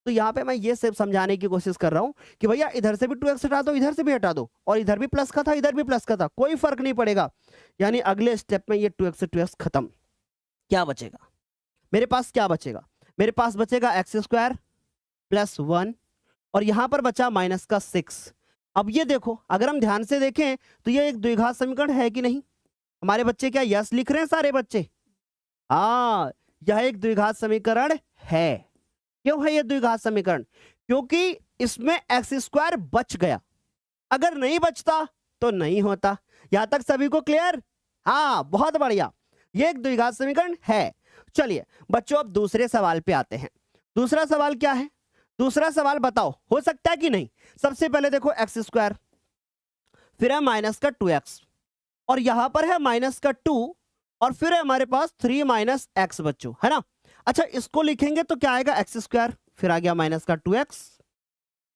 S1: तो यहां पे मैं ये सिर्फ समझाने की कोशिश कर रहा हूं कि भैया इधर से भी 2x हटा दो, इधर से भी हटा दो, और इधर भी प्लस का था इधर भी प्लस का था, कोई फर्क नहीं पड़ेगा। यानी अगले स्टेप में ये 2x से 2x खत्म। क्या बचेगा मेरे पास? क्या बचेगा मेरे पास? बचेगा एक्स स्क्वायर प्लस 1, और यहां पर बचा माइनस का 6। अब ये देखो, अगर हम ध्यान से देखें तो ये एक द्विघात समीकरण है कि नहीं? हमारे बच्चे क्या यस लिख रहे हैं? सारे बच्चे हाँ, यह एक द्विघात समीकरण है। क्यों है यह द्विघात समीकरण? क्योंकि इसमें एक्स स्क्वायर बच गया, अगर नहीं बचता तो नहीं होता। यहां तक सभी को क्लियर? हाँ, बहुत बढ़िया, ये एक द्विघात समीकरण है। चलिए बच्चों, अब दूसरे सवाल पे आते हैं। दूसरा सवाल क्या है? दूसरा सवाल बताओ, हो सकता है कि नहीं? सबसे पहले देखो एक्स स्क्वायर, फिर है माइनस का 2x, और यहां पर है माइनस का 2, और फिर है हमारे पास 3 माइनस एक्स बच्चों, है ना। अच्छा, इसको लिखेंगे तो क्या आएगा? एक्स स्क्वायर, फिर आ गया माइनस का 2x,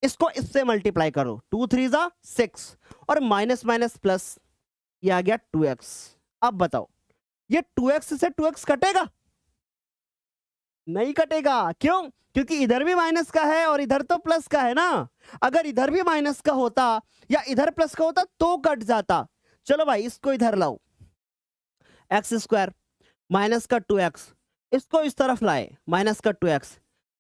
S1: इसको इससे मल्टीप्लाई करो, 2 3 जा 6, और माइनस माइनस प्लस, ये आ गया 2x। अब बताओ, ये 2x से 2x कटेगा? नहीं कटेगा। क्यों? क्योंकि इधर भी माइनस का है और इधर तो प्लस का है ना। अगर इधर भी माइनस का होता या इधर प्लस का होता तो कट जाता। चलो भाई, इसको इधर लाओ, एक्स स्क्वायर माइनस का 2x, इसको इस तरफ लाए माइनस का 2x,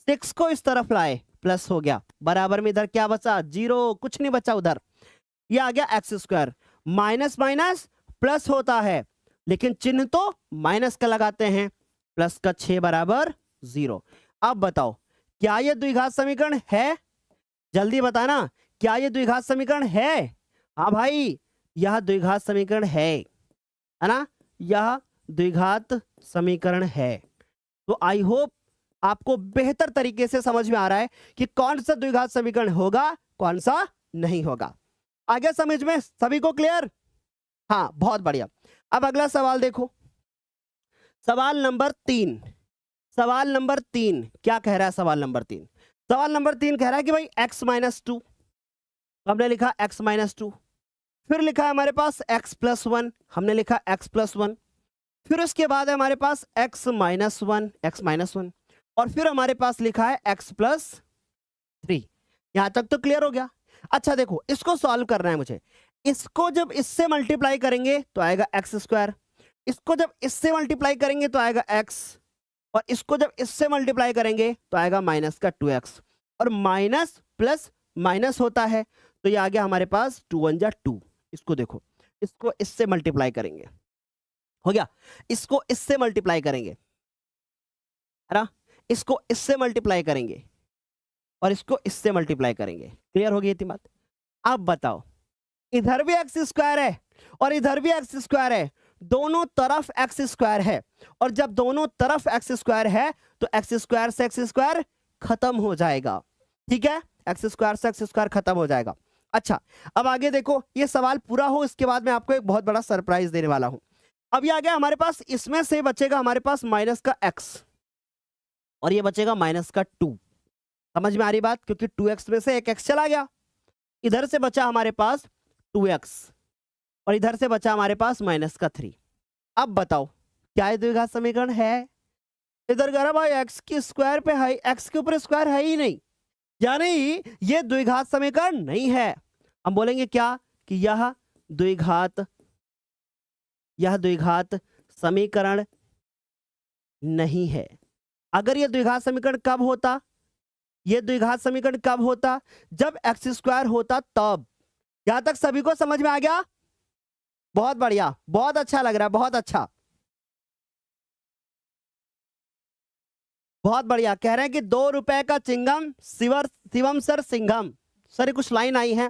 S1: 6 को इस तरफ लाए प्लस हो गया, बराबर में इधर क्या बचा? 0, कुछ नहीं बचा उधर। ये आ गया x square. Minus minus plus होता है, लेकिन चिन्ह तो माइनस का लगाते हैं, प्लस का 6 बराबर 0। अब बताओ, क्या यह द्विघात समीकरण है? जल्दी बताना, क्या यह द्विघात समीकरण है? हाँ भाई, यह द्विघात समीकरण है ना, यह द्विघात समीकरण है। तो आई होप आपको बेहतर तरीके से समझ में आ रहा है कि कौन सा द्विघात समीकरण होगा, कौन सा नहीं होगा। आगे समझ में सभी को क्लियर? हाँ, बहुत बढ़िया। अब अगला सवाल देखो, सवाल नंबर 3। सवाल नंबर 3 क्या कह रहा है? सवाल नंबर 3, सवाल नंबर 3 कह रहा है कि भाई x माइनस 2, हमने लिखा x माइनस 2, फिर लिखा है हमारे पास x प्लस 1, हमने लिखा x प्लस 1, फिर उसके बाद है हमारे पास x माइनस 1, x माइनस 1, और फिर हमारे पास लिखा है x प्लस 3। यहां तक तो क्लियर हो गया। अच्छा देखो, इसको सॉल्व करना है मुझे। इसको जब इससे मल्टीप्लाई करेंगे तो आएगा एक्स स्क्वायर, इसको जब इससे मल्टीप्लाई करेंगे तो आएगा x, और इसको जब इससे मल्टीप्लाई करेंगे तो आएगा माइनस का 2x, और माइनस प्लस माइनस होता है, तो ये आ गया हमारे पास 2 1 जा 2। इसको देखो, इसको इससे मल्टीप्लाई करेंगे, हो गया, इसको इससे मल्टीप्लाई करेंगे, है ना, इसको इससे मल्टीप्लाई करेंगे और इसको इससे मल्टीप्लाई करेंगे। क्लियर हो गई इतनी बात? अब बताओ, इधर भी एक्स स्क्वायर है और इधर भी एक्स स्क्वायर है, दोनों तरफ एक्स स्क्वायर है, और जब दोनों तरफ एक्स स्क्वायर है तो एक्स स्क्वायर से एक्स स्क्वायर खत्म हो जाएगा। ठीक है, एक्स स्क्वायर से एक्स स्क्वायर खत्म हो जाएगा। अच्छा, अब आगे देखो, ये सवाल पूरा हो इसके बाद मैं आपको एक बहुत बड़ा सरप्राइज देने वाला हूं। अब ये आ गया हमारे पास, इसमें से बचेगा हमारे पास माइनस का x, और ये बचेगा माइनस का 2। समझ में आ रही बात? क्योंकि 2x में से एक x चला गया, इधर से बचा हमारे पास 2x, और इधर से बचा हमारे पास माइनस का 3। अब बताओ, क्या ये द्विघात समीकरण है? इधर कह रहा भाई x की स्क्वायर पे है, x के ऊपर स्क्वायर है ही नहीं, यानी ये द्विघात समीकरण नहीं है। हम बोलेंगे क्या कि यह द्विघात समीकरण नहीं है। अगर यह द्विघात समीकरण कब होता? यह द्विघात समीकरण कब होता? जब एक्स स्क्वायर होता तब। यहां तक सभी को समझ में आ गया? बहुत बढ़िया, बहुत अच्छा लग रहा है, बहुत अच्छा, बहुत बढ़िया। कह रहे हैं कि 2 रुपए का चिंगम शिवम सर सिंघम। सर ये कुछ लाइन आई है,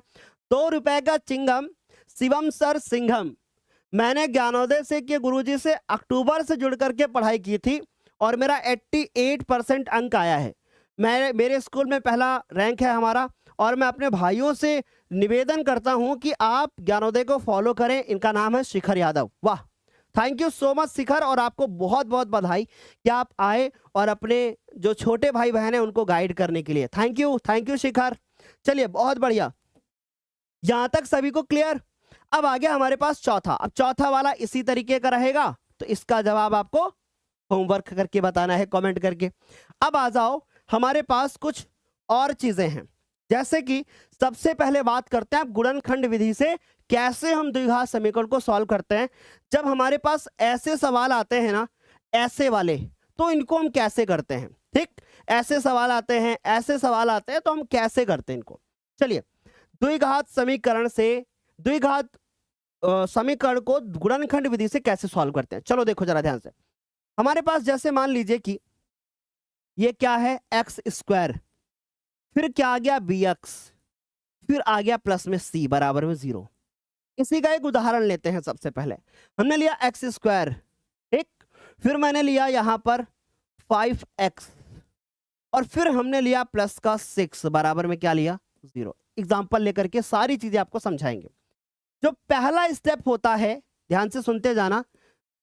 S1: 2 रुपए का चिंगम शिवम सर सिंघम। मैंने ज्ञानोदय से के गुरुजी से अक्टूबर से जुड़ करके पढ़ाई की थी और मेरा 88% अंक आया है। मेरे स्कूल में पहला रैंक है हमारा, और मैं अपने भाइयों से निवेदन करता हूं कि आप ज्ञानोदय को फॉलो करें। इनका नाम है शिखर यादव। वाह, थैंक यू सो मच शिखर, और आपको बहुत बहुत बधाई कि आप आए और अपने जो छोटे भाई बहन हैं उनको गाइड करने के लिए। थैंक यू शिखर। चलिए, बहुत बढ़िया, यहां तक सभी को क्लियर? अब आ गया हमारे पास चौथा। अब चौथा वाला इसी तरीके का रहेगा, तो इसका जवाब आपको होमवर्क करके बताना है, कमेंट करके। अब आ जाओ, हमारे पास कुछ और चीजें हैं, जैसे कि सबसे पहले बात करते हैं गुणनखंड विधि से कैसे हम द्विघात समीकरण को सॉल्व करते हैं। जब हमारे पास ऐसे सवाल आते हैं ना, ऐसे वाले, तो इनको हम कैसे करते हैं। ठीक, ऐसे सवाल आते हैं, ऐसे सवाल आते हैं, तो हम कैसे करते हैं इनको। चलिए, द्विघात समीकरण से द्विघात समीकरण को गुणनखंड विधि से कैसे सॉल्व करते हैं, चलो देखो जरा ध्यान से। हमारे पास जैसे मान लीजिए कि ये क्या है एक्स स्क्वायर, फिर क्या आ गया बी एक्स, फिर आ गया प्लस में सी बराबर में 0। इसी का एक उदाहरण लेते हैं। सबसे पहले हमने लिया एक्स स्क्वायर, ठीक, फिर मैंने लिया यहां पर 5x और फिर हमने लिया प्लस का 6 बराबर में क्या लिया 0। एग्जाम्पल लेकर के सारी चीजें आपको समझाएंगे। जो पहला स्टेप होता है, ध्यान से सुनते जाना,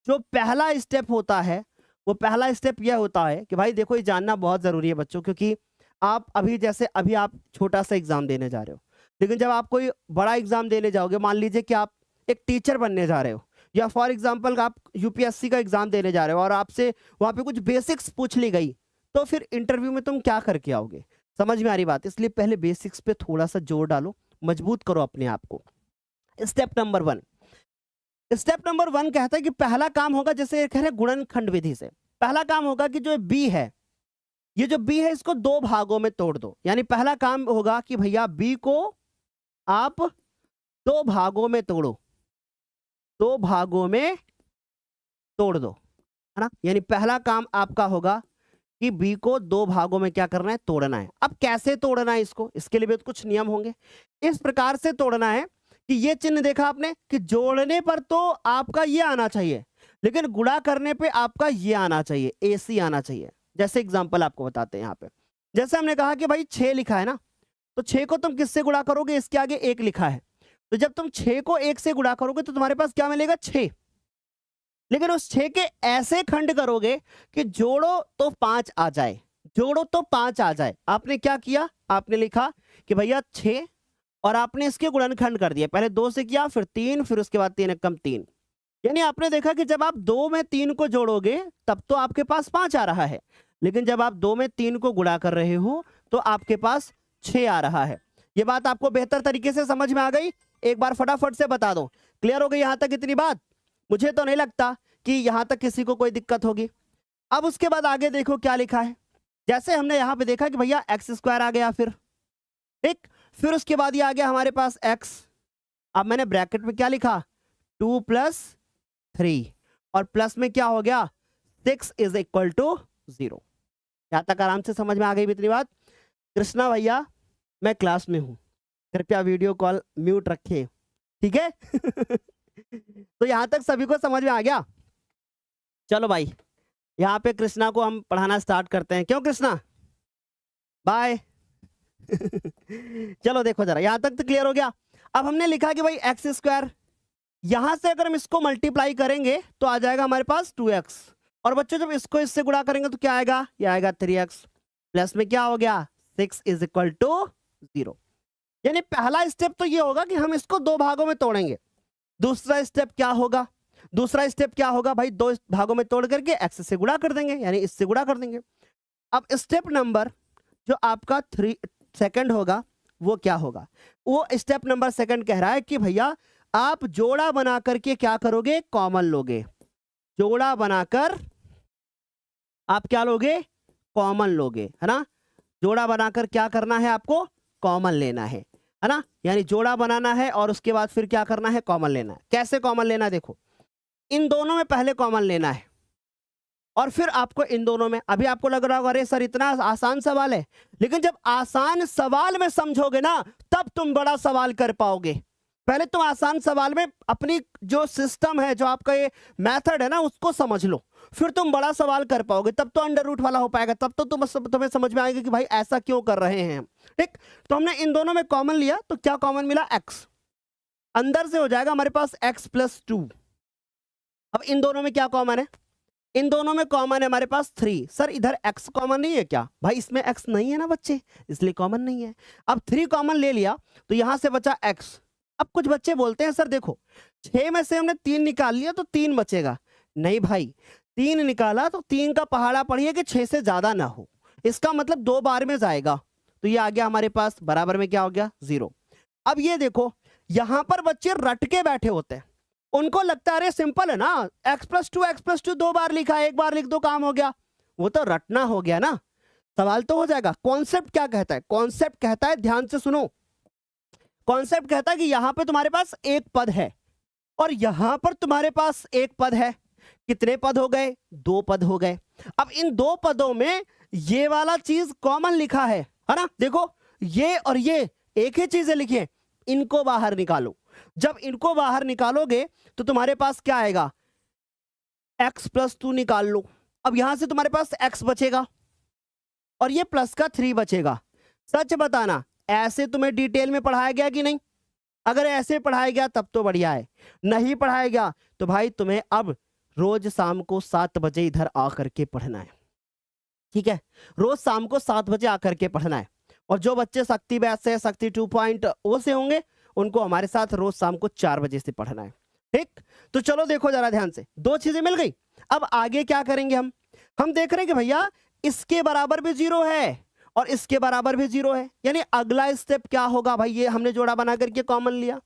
S1: जो पहला स्टेप होता है वो पहला स्टेप यह होता है कि भाई देखो, ये जानना बहुत जरूरी है बच्चों, क्योंकि आप अभी आप छोटा सा एग्जाम देने जा रहे हो, लेकिन जब आप कोई बड़ा एग्जाम देने जाओगे, मान लीजिए कि आप एक टीचर बनने जा रहे हो, या फॉर एग्जांपल आप यूपीएससी का एग्जाम देने जा रहे हो और आपसे वहां पे कुछ बेसिक्स पूछ ली गई, तो फिर इंटरव्यू में तुम क्या करके आओगे? समझ में आ रही बात? इसलिए पहले बेसिक्स पे थोड़ा सा जोर डालो, मजबूत करो अपने आप को। स्टेप नंबर 1, स्टेप नंबर 1 कहता है कि पहला काम होगा, जैसे कह रहे गुणनखंड विधि से, पहला काम होगा कि जो बी है, ये जो बी है इसको 2 भागों में तोड़ दो। यानी पहला काम होगा कि भैया बी को आप 2 भागों में तोड़ो, 2 भागों में तोड़ दो, है ना। यानी पहला काम आपका होगा कि बी को 2 भागों में क्या करना है, तोड़ना है। अब कैसे तोड़ना है इसको, इसके लिए भी कुछ नियम होंगे। इस प्रकार से तोड़ना है कि ये चिन्ह देखा आपने कि जोड़ने पर तो आपका ये आना चाहिए, लेकिन गुणा करने पे आपका ये आना चाहिए, AC आना चाहिए। जैसे एग्जांपल आपको बताते हैं यहाँ पे, जैसे हमने कहा कि भाई 6 लिखा है ना, तो 6 को तुम किससे गुणा करोगे, इसके आगे 1 लिखा है, तो जब तुम 6 को 1 से गुणा करोगे तो तुम्हारे पास क्या मिलेगा 6। लेकिन उस 6 के ऐसे खंड करोगे कि जोड़ो तो 5 आ जाए, जोड़ो तो 5 आ जाए। आपने क्या किया, आपने लिखा कि भैया 6 और आपने इसके गुणनखंड कर दिया, पहले 2 से किया, फिर 3, फिर उसके बाद 3 एकम 3। यानी आपने देखा कि जब आप 2 में 3 को जोड़ोगे तब तो आपके पास 5 आ रहा है, लेकिन जब आप 2 में 3 को गुणा कर रहे हो तो आपके पास 6 आ रहा है। ये बात आपको बेहतर तरीके से समझ में आ गई? एक बार फटाफट से बता दो, क्लियर हो गई यहां तक इतनी बात? मुझे तो नहीं लगता कि यहां तक किसी को कोई दिक्कत होगी। अब उसके बाद आगे देखो क्या लिखा है। जैसे हमने यहां पे देखा कि भैया एक्स स्क्वायर आ गया, फिर ठीक, फिर उसके बाद ये आ गया हमारे पास एक्स। अब मैंने ब्रैकेट में क्या लिखा, 2 + 3 और प्लस में क्या हो गया 6 = 0। यहां तक आराम से समझ में आ गई इतनी बात? कृष्णा भैया मैं क्लास में हूं, कृपया वीडियो कॉल म्यूट रखें, ठीक है? तो यहां तक सभी को समझ में आ गया? चलो भाई, यहाँ पे कृष्णा को हम पढ़ाना स्टार्ट करते हैं। क्यों कृष्णा, बाय। चलो देखो जरा, यहां तक तो क्लियर हो गया। अब हमने लिखा कि भाई एक्स स्क्वायर, यहां से अगर हम इसको मल्टीप्लाई करेंगे तो आ जाएगा हमारे पास 2x, और बच्चों जब इसको इससे गुणा करेंगे तो क्या आएगा, ये आएगा 3x, प्लस में क्या हो गया 6 = 0। यानी पहला स्टेप तो ये होगा कि हम इसको 2 भागों में तोड़ेंगे। दूसरा स्टेप क्या होगा, दूसरा स्टेप क्या होगा भाई, 2 भागों में तोड़ करके x से गुणा कर देंगे, यानी इससे गुणा कर देंगे। अब स्टेप नंबर जो आपका 3 सेकंड होगा वो क्या होगा, वो स्टेप नंबर 2 कह रहा है कि भैया आप जोड़ा बना करके क्या करोगे, कॉमन लोगे। जोड़ा बनाकर आप क्या लोगे, कॉमन लोगे, है ना। जोड़ा बनाकर क्या करना है आपको, कॉमन लेना है ना। यानी जोड़ा बनाना है और उसके बाद फिर क्या करना है, कॉमन लेना है। कैसे कॉमन लेना है, देखो इन दोनों में पहले कॉमन लेना है और फिर आपको इन दोनों में, अभी आपको लग रहा होगा अरे सर इतना आसान सवाल है, लेकिन जब आसान सवाल में समझोगे ना तब तुम बड़ा सवाल कर पाओगे। पहले तुम आसान सवाल में अपनी जो सिस्टम है, जो आपका ये मेथड है ना, उसको समझ लो, फिर तुम बड़ा सवाल कर पाओगे, तब तो अंडर रूट वाला हो पाएगा, तब तो तुम्हें समझ में आएगा कि भाई ऐसा क्यों कर रहे हैं। ठीक, तो हमने इन दोनों में कॉमन लिया तो क्या कॉमन मिला, x। अंदर से हो जाएगा हमारे पास x + 2। अब इन दोनों में क्या कॉमन है, इन दोनों में कॉमन है हमारे पास 3। सर इधर x कॉमन नहीं है क्या, भाई इसमें x नहीं है ना बच्चे, इसलिए कॉमन नहीं है। अब 3 कॉमन ले लिया तो यहां से बचा x। अब कुछ बच्चे बोलते हैं सर देखो 6 में से हमने 3 निकाल लिया तो 3 बचेगा। नहीं भाई, 3 निकाला तो 3 का पहाड़ा पढ़िए कि 6 से ज्यादा ना हो, इसका मतलब 2 बार में जाएगा, तो ये आ गया हमारे पास बराबर में क्या हो गया 0। अब ये देखो यहां पर बच्चे रट के बैठे होते हैं, उनको लगता है अरे सिंपल है ना, x + 2 2 बार लिखा है, 1 बार लिख दो काम हो गया। वो तो रटना हो गया ना, सवाल तो हो जाएगा। कॉन्सेप्ट क्या कहता है, कॉन्सेप्ट कहता है, ध्यान से सुनो, कॉन्सेप्ट कहता है कि यहां पे तुम्हारे पास एक पद है और यहां पर तुम्हारे पास एक पद है, कितने पद हो गए? 2 पद हो गए। अब इन 2 पदों में ये वाला चीज कॉमन लिखा है ना? देखो ये और ये एक ही चीजें लिखी है, इनको बाहर निकालो। जब इनको बाहर निकालोगे तो तुम्हारे पास क्या आएगा? x प्लस 2 निकाल लो। अब यहां से तुम्हारे पास x बचेगा और ये प्लस का 3 बचेगा। सच बताना, ऐसे तुम्हें डिटेल में पढ़ाया गया कि नहीं? अगर ऐसे पढ़ाया गया तब तो बढ़िया है, नहीं पढ़ाया गया तो भाई तुम्हें अब रोज शाम को 7 बजे इधर आकर के पढ़ना है। ठीक है, रोज शाम को 7 बजे आकर के पढ़ना है। और जो बच्चे शक्ति बैच से, शक्ति 2.0 से होंगे, उनको हमारे साथ रोज शाम को 4 बजे से पढ़ना है। ठीक, तो चलो देखो जरा ध्यान से, 2 चीजें मिल गई। अब आगे क्या करेंगे हम देख रहे हैं कि भैया इसके बराबर भी 0 है और इसके बराबर भी 0 है, यानी अगला स्टेप क्या होगा भाई? ये हमने जोड़ा बना करके कॉमन लिया,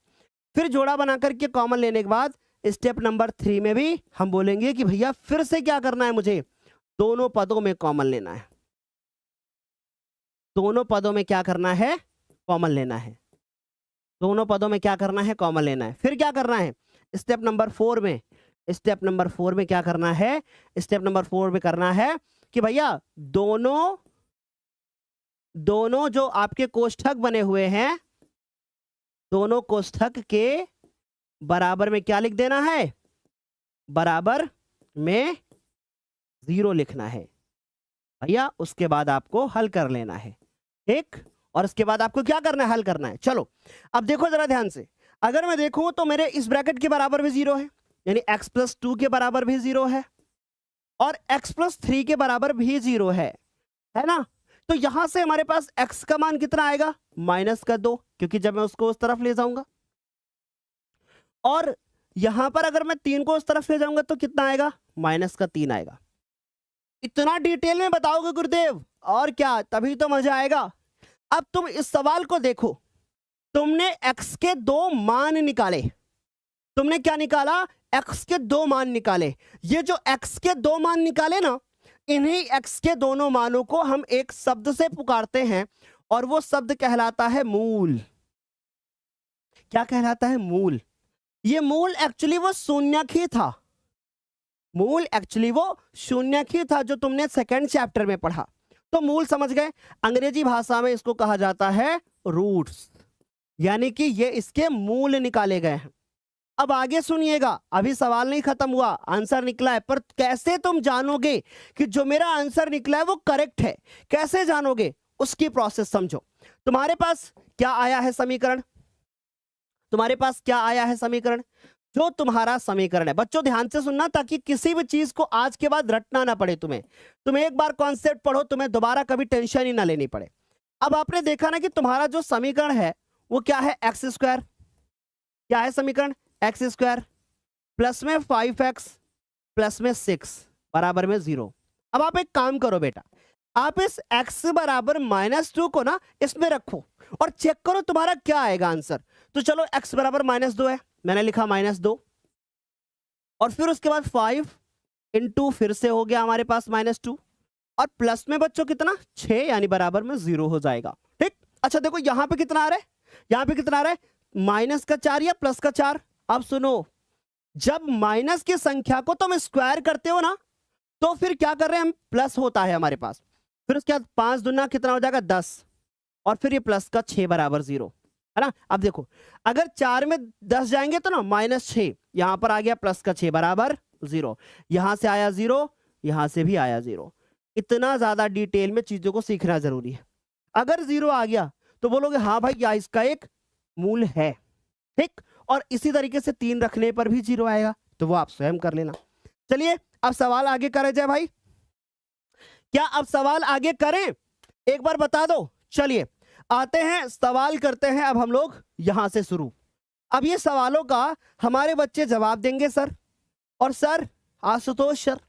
S1: फिर जोड़ा बना करके कॉमन लेने के बाद स्टेप नंबर 3 में भी हम बोलेंगे कि भैया फिर से क्या करना है, मुझे दोनों पदों में कॉमन लेना है। दोनों पदों में क्या करना है? कॉमन लेना है। दोनों पदों में क्या करना है? कॉमन लेना है। फिर क्या करना है? स्टेप नंबर 4 में, स्टेप नंबर 4 में क्या करना है? स्टेप नंबर 4 में करना है कि भैया दोनों जो आपके कोष्ठक बने हुए हैं, दोनों कोष्ठक के बराबर में क्या लिख देना है? बराबर में 0 लिखना है भैया। उसके बाद आपको हल कर लेना है। ठीक, और उसके बाद आपको क्या करना है? हल करना है। चलो अब देखो जरा ध्यान से, अगर मैं देखूं तो मेरे इस ब्रैकेट के बराबर भी 0 है, यानी x प्लस 2 के बराबर भी 0 है और x प्लस 3 के बराबर भी 0 है ना? तो यहां से हमारे पास x का मान कितना आएगा? -2, क्योंकि जब मैं उसको उस तरफ ले जाऊंगा। और यहां पर अगर मैं 3 को उस तरफ ले जाऊंगा तो कितना आएगा? -3 आएगा। इतना डिटेल में बताओगे गुरुदेव? और क्या, तभी तो मजा आएगा। अब तुम इस सवाल को देखो, तुमने x के 2 मान निकाले। तुमने क्या निकाला? x के 2 मान निकाले। ये जो x के 2 मान निकाले ना, इन्हीं x के दोनों मानों को हम एक शब्द से पुकारते हैं और वो शब्द कहलाता है मूल। क्या कहलाता है? मूल। ये मूल एक्चुअली वो शून्यक ही था। मूल एक्चुअली वो शून्यक ही था जो तुमने सेकंड चैप्टर में पढ़ा। तो मूल समझ गए? अंग्रेजी भाषा में इसको कहा जाता है रूट्स, यानी कि ये इसके मूल निकाले गए हैं। अब आगे सुनिएगा, अभी सवाल नहीं खत्म हुआ, आंसर निकला है, पर कैसे तुम जानोगे कि जो मेरा आंसर निकला है वो करेक्ट है? कैसे जानोगे? उसकी प्रोसेस समझो। तुम्हारे पास क्या आया है समीकरण? तुम्हारे पास क्या आया है समीकरण? जो तुम्हारा समीकरण है, बच्चों ध्यान से सुनना ताकि किसी भी चीज को आज के बाद रटना ना पड़े तुम्हें। तुम एक बार कॉन्सेप्ट पढ़ो, तुम्हें दोबारा कभी टेंशन ही ना लेनी पड़े। अब आपने देखा ना कि तुम्हारा जो समीकरण है वो क्या है? X square. क्या है समीकरण? एक्स स्क्वायर प्लस में 5x प्लस में 6 बराबर में 0। अब आप एक काम करो बेटा, आप इस x बराबर -2 को ना इसमें रखो और चेक करो तुम्हारा क्या आएगा आंसर। तो चलो x बराबर -2 है, मैंने लिखा -2 और फिर उसके बाद 5 इंटू फिर से हो गया हमारे पास -2 और प्लस में बच्चों कितना? 6, यानी बराबर में 0 हो जाएगा। ठीक, अच्छा देखो यहां पे कितना आ रहा है? यहां पे कितना आ रहा है? -4 या +4? अब सुनो, जब माइनस की संख्या को तुम स्क्वायर करते हो ना, तो फिर क्या कर रहे हैं हम? प्लस होता है हमारे पास। फिर उसके बाद 5 दूना कितना हो जाएगा? 10 और फिर ये प्लस का 6 बराबर 0 है ना? अब देखो, अगर 4 में 10 जाएंगे तो ना -6, यहां पर आ गया प्लस का 6 बराबर 0, यहां से आया 0, यहां से भी आया 0। इतना ज्यादा डिटेल में चीजों को सीखना जरूरी है। अगर 0 आ गया तो बोलोगे हाँ भाई या इसका एक मूल है। ठीक, और इसी तरीके से 3 रखने पर भी 0 आएगा, तो वो आप स्वयं कर लेना। चलिए अब सवाल आगे करें जाए भाई, क्या अब सवाल आगे करें? एक बार बता दो। चलिए आते हैं, सवाल करते हैं अब हम लोग यहां से शुरू। अब ये सवालों का हमारे बच्चे जवाब देंगे सर, और सर आशुतोष सर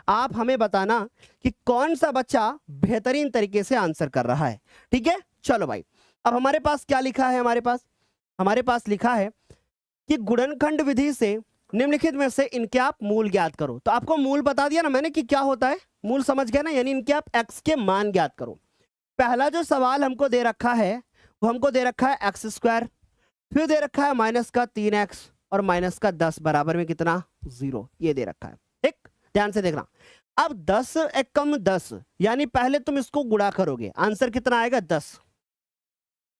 S1: आप हमें बताना कि कौन सा बच्चा बेहतरीन तरीके से आंसर कर रहा है। ठीक है, चलो भाई अब हमारे पास क्या लिखा है? हमारे पास लिखा है कि गुणनखंड विधि से निम्नलिखित में से इनके आप मूल ज्ञात करो। तो आपको मूल बता दिया ना मैंने कि क्या होता है, मूल समझ गए ना, यानी इनके आप x के मान ज्ञात करो। पहला जो सवाल हमको दे रखा है वो हमको दे रखा है x², फिर दे रखा है -3x और -10 बराबर में कितना? 0, ये दे रखा है। ध्यान से देखना। अब 10 एकम 10, यानी पहले तुम इसको गुणा करोगे, आंसर कितना आएगा 10।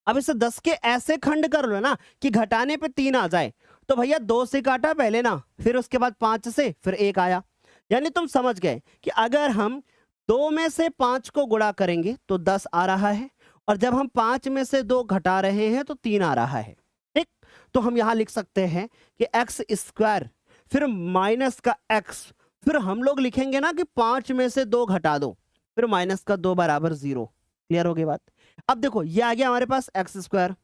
S1: अब इसे 10 के ऐसे खंड कर लो ना कि घटाने पे 3 आ जाए, तो भैया 2 से काटा पहले ना, फिर उसके बाद 5 से, फिर 1 आया। यानी तुम समझ गए कि अगर हम 2 में से 5 को गुणा करेंगे तो 10 आ रहा है, और जब हम 5 में से 2 घटा रहे हैं तो 3 आ रहा है। ठीक, तो हम यहां लिख सकते हैं कि एक्स स्क्वायर, फिर माइनस का एक्स, फिर हम लोग लिखेंगे ना कि 5 में से 2 घटा दो, फिर माइनस का 2 बराबर 0। क्लियर हो गई बात। अब देखो ये आ गया हमारे पास एक्स स्क्वायर,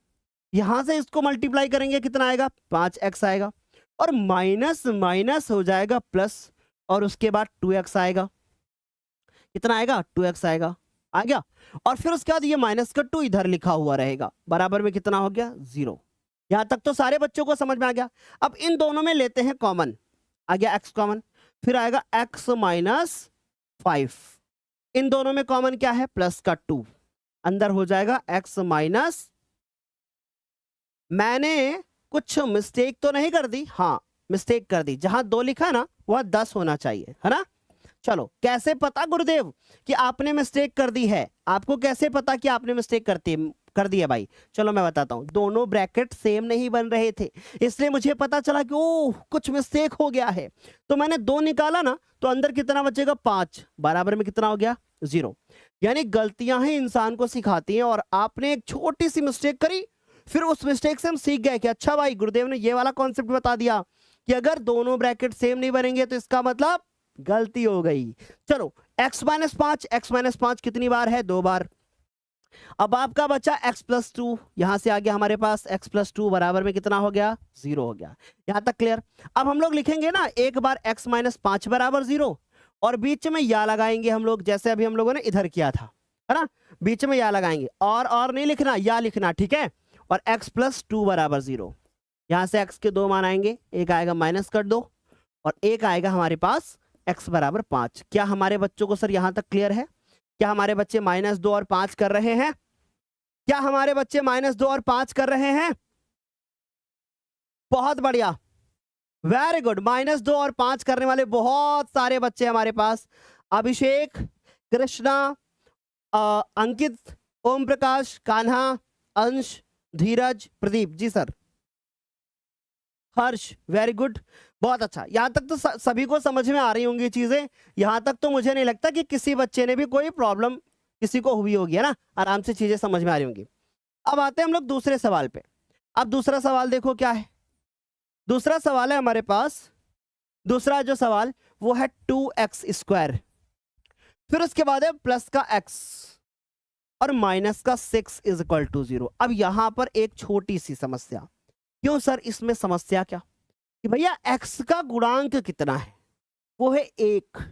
S1: यहां से इसको मल्टीप्लाई करेंगे कितना आएगा 5x आएगा, और माइनस माइनस हो जाएगा प्लस, और उसके बाद 2x आएगा। कितना आएगा 2x आएगा, आ गया। और फिर उसके बाद ये माइनस का 2 इधर लिखा हुआ रहेगा, बराबर में कितना हो गया 0। यहां तक तो सारे बच्चों को समझ में आ गया। अब इन दोनों में लेते हैं कॉमन, आ गया x कॉमन, फिर आएगा x माइनस 5, इन दोनों में कॉमन क्या है प्लस का 2, अंदर हो जाएगा x माइनस, मैंने कुछ मिस्टेक तो नहीं कर दी, हाँ मिस्टेक कर दी, जहां 2 लिखा ना वह 10 होना चाहिए, है ना। चलो कैसे पता गुरुदेव कि आपने मिस्टेक कर दी है, आपको कैसे पता कि आपने मिस्टेक कर दी है भाई, चलो मैं बताता हूं। दोनों ब्रैकेट सेम नहीं बन रहे थे, इसलिए मुझे पता चला कि ओह कुछ मिस्टेक हो गया है, तो मैंने 2 निकाला ना, तो अंदर कितना बचेगा 5, बराबर में कितना हो गया 0। यानी गलतियां ही इंसान को सिखाती हैं, और आपने एक छोटी सी मिस्टेक करी, फिर उस मिस्टेक से हम सीख गए कि अच्छा भाई गुरुदेव ने ये वाला कॉन्सेप्ट बता दिया कि अगर दोनों ब्रैकेट सेम नहीं बनेंगे तो इसका मतलब गलती हो गई। चलो x माइनस 5 कितनी बार है 2 बार। अब आपका बचा x प्लस 2, यहां से आ गया हमारे पास x प्लस 2 बराबर में कितना हो गया 0 हो गया। यहां तक क्लियर। अब हम लोग लिखेंगे ना एक बार x माइनस 5 बराबर 0, और बीच में या लगाएंगे हम लोग, जैसे अभी हम लोगों ने इधर किया था, है ना, बीच में या लगाएंगे, और नहीं लिखना, या लिखना, ठीक है। और x प्लस 2 बराबर 0, यहां से x के 2 मान आएंगे, एक आएगा माइनस कर दो, और एक आएगा हमारे पास x बराबर 5। क्या हमारे बच्चों को सर यहां तक क्लियर है? क्या हमारे बच्चे -2 और 5 कर रहे हैं? क्या हमारे बच्चे -2 और 5 कर रहे हैं? बहुत बढ़िया, वेरी गुड। -2 और 5 करने वाले बहुत सारे बच्चे हमारे पास। अभिषेक, कृष्णा, अंकित, ओम प्रकाश, कान्हा, अंश, धीरज, प्रदीप जी सर, हर्ष, वेरी गुड, बहुत अच्छा। यहां तक तो सभी को समझ में आ रही होंगी चीजें। यहां तक तो मुझे नहीं लगता कि किसी बच्चे ने भी कोई प्रॉब्लम किसी को हुई होगी, है ना, आराम से चीजें समझ में आ रही होंगी। अब आते हैं हम लोग दूसरे सवाल पे। अब दूसरा सवाल देखो क्या है। दूसरा सवाल है हमारे पास, दूसरा जो सवाल वो है 2x स्क्वायर, फिर उसके बाद है प्लस का x और माइनस का 6 इज इक्वल टू 0। अब यहां पर एक छोटी सी समस्या। क्यों सर इसमें समस्या क्या? कि भैया x का गुणांक कितना है, वो है 1,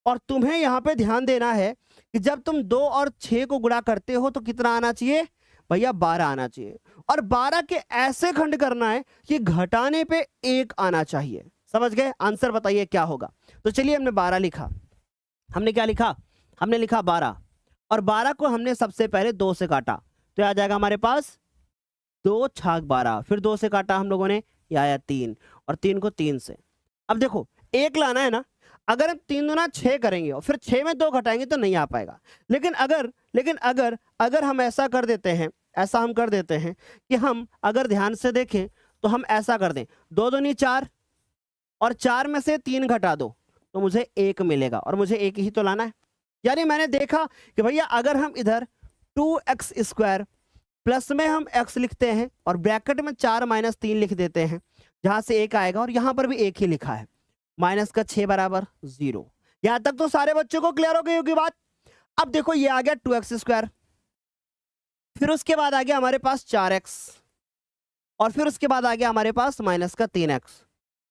S1: और तुम्हें यहां पे ध्यान देना है कि जब तुम 2 और 6 को गुणा करते हो तो कितना आना चाहिए भैया 12 आना चाहिए, और 12 के ऐसे खंड करना है कि घटाने पे 1 आना चाहिए। समझ गए? आंसर बताइए क्या होगा। तो चलिए हमने 12 लिखा, हमने क्या लिखा, हमने लिखा 12, और 12 को हमने सबसे पहले 2 से काटा, तो आ जाएगा हमारे पास 2 छाक 12, फिर 2 से काटा हम लोगों ने, ये आया 3, और 3 को 3 से। अब देखो 1 लाना है ना, अगर हम 3 दूना 6 करेंगे और फिर 6 में 2 घटाएंगे तो नहीं आ पाएगा। लेकिन अगर हम ऐसा कर देते हैं, ऐसा हम कर देते हैं कि हम अगर ध्यान से देखें तो हम ऐसा कर दें, 2 दूनी 4, और 4 में से 3 घटा दो तो मुझे 1 मिलेगा, और मुझे 1 ही तो लाना है। यानी मैंने देखा कि भैया अगर हम इधर 2x स्क्वायर प्लस में हम x लिखते हैं और ब्रैकेट में 4 माइनस 3 लिख देते हैं, जहां से 1 आएगा, और यहां पर भी 1 ही लिखा है, माइनस का 6 बराबर 0। यहां तक तो सारे बच्चों को क्लियर हो गई होगी बात। अब देखो ये आ गया 2x स्क्वायर, फिर उसके बाद आ गया हमारे पास 4x, और फिर उसके बाद आ गया हमारे पास माइनस का 3x,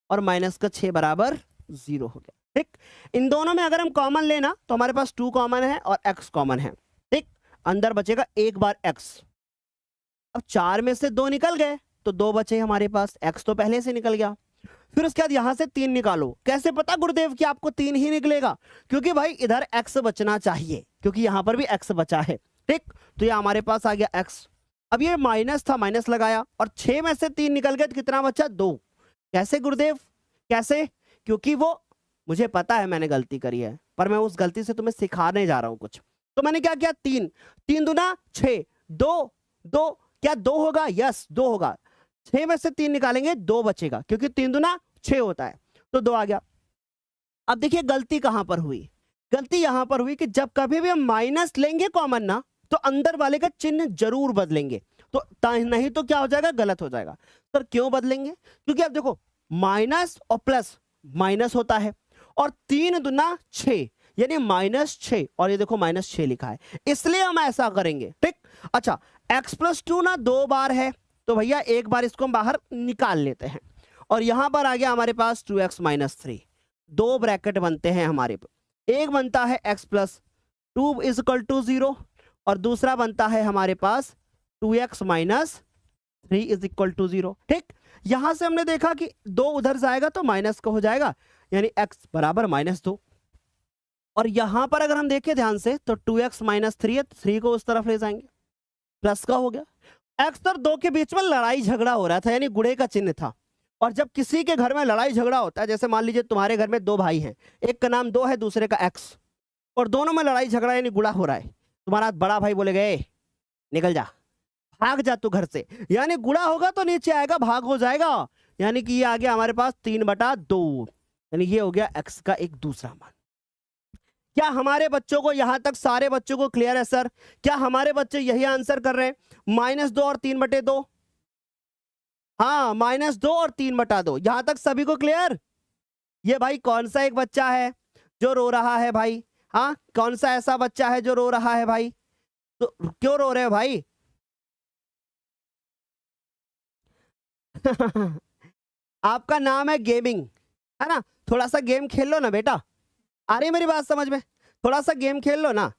S1: और माइनस का 6 बराबर 0 हो गया। ठीक, इन दोनों में अगर हम कॉमन लेना तो हमारे पास 2 कॉमन है और x कॉमन है। ठीक, अंदर बचेगा एक बार x। अब 4 में से 2 निकल गए तो 2 बचे हमारे पास, x तो पहले से निकल गया। फिर उसके बाद यहां से 3 निकालो। कैसे पता गुरुदेव कि आपको 3 ही निकलेगा? क्योंकि भाई इधर x बचना चाहिए, क्योंकि यहां पर भी x बचा है। ठीक, तो ये हमारे पास आ गया x। अब ये माइनस था, माइनस लगाया, और 6 में से 3 निकल गए तो कितना बचा 2। कैसे गुरुदेव, कैसे? क्योंकि वो मुझे पता है मैंने गलती करी है, पर मैं उस गलती से तुम्हें सिखाने जा रहा हूं कुछ। तो मैंने क्या किया, 3 3 दूना 6, 2 2 क्या 2 होगा, यस 2 होगा। 6 में से 3 निकालेंगे 2 बचेगा, क्योंकि 3 दूना 6 होता है, तो 2 आ गया। अब देखिए गलती कहां पर हुई, गलती यहां पर हुई कि जब कभी भी हम माइनस लेंगे कॉमन ना, तो अंदर वाले का चिन्ह जरूर बदलेंगे, तो नहीं तो क्या हो जाएगा, गलत हो जाएगा। सर क्यों बदलेंगे, क्योंकि अब देखो माइनस और प्लस माइनस होता है, और 3 दूना 6 यानी -6, और ये देखो -6 लिखा है, इसलिए हम ऐसा करेंगे, ठीक। अच्छा x+2 ना 2 बार है, तो भैया एक बार इसको हम बाहर निकाल लेते हैं, और यहां पर आ गया हमारे पास 2x - 3, 2 ब्रैकेट बनते हैं हमारे पर, एक बनता है x+2 = 0, और दूसरा बनता है हमारे पास 2x - 3 = 0, ठीक। यहां से हमने देखा कि 2 उधर जाएगा तो माइनस का हो जाएगा, यानी x बराबर -2, और यहां पर अगर हम देखें ध्यान से तो 2x - 3 है, 3 को उस तरफ ले जाएंगे, प्लस का हो गया। x और 2 के बीच में लड़ाई झगड़ा हो रहा था, यानी गुणे का चिन्ह था, और जब किसी के घर में लड़ाई झगड़ा होता है, जैसे मान लीजिए तुम्हारे घर में 2 भाई हैं, एक का नाम 2 है दूसरे का x, और दोनों में लड़ाई झगड़ा यानी गुणा हो रहा है, तुम्हारा बड़ा भाई बोले गए निकल जा, भाग जा तू घर से, यानी गुणा होगा तो नीचे आएगा, भाग हो जाएगा, यानी कि ये आ गया हमारे पास 3/2, यानी ये हो गया x का एक दूसरा मान। क्या हमारे बच्चों को यहां तक सारे बच्चों को क्लियर है सर, क्या हमारे बच्चे यही आंसर कर रहे हैं, -2 और 3/2, हाँ -2 और 3/2, यहां तक सभी को क्लियर। ये भाई कौन सा एक बच्चा है जो रो रहा है भाई, हाँ कौन सा ऐसा बच्चा है जो रो रहा है भाई, तो क्यों रो रहे हो भाई आपका नाम है गेमिंग, है ना, थोड़ा सा गेम खेल लो ना बेटा, आ रही मेरी बात समझ में, थोड़ा सा गेम खेल लो ना,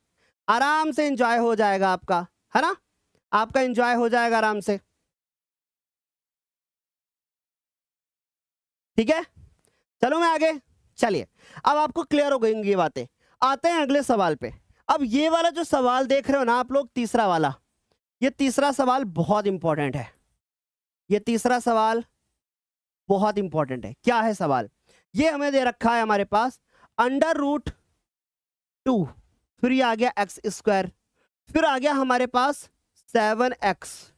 S1: आराम से एंजॉय हो जाएगा आपका, है ना, आपका एंजॉय हो जाएगा आराम से, ठीक है। चलो मैं आगे, चलिए अब आपको क्लियर हो गई ये बातें, आते हैं अगले सवाल पे। अब ये वाला जो सवाल देख रहे हो ना आप लोग, तीसरा वाला, ये तीसरा सवाल बहुत इंपॉर्टेंट है, ये तीसरा सवाल बहुत इंपॉर्टेंट है। क्या है सवाल, ये हमें दे रखा है हमारे पास √2, फिर ये आ गया x², फिर आ गया हमारे पास 7x,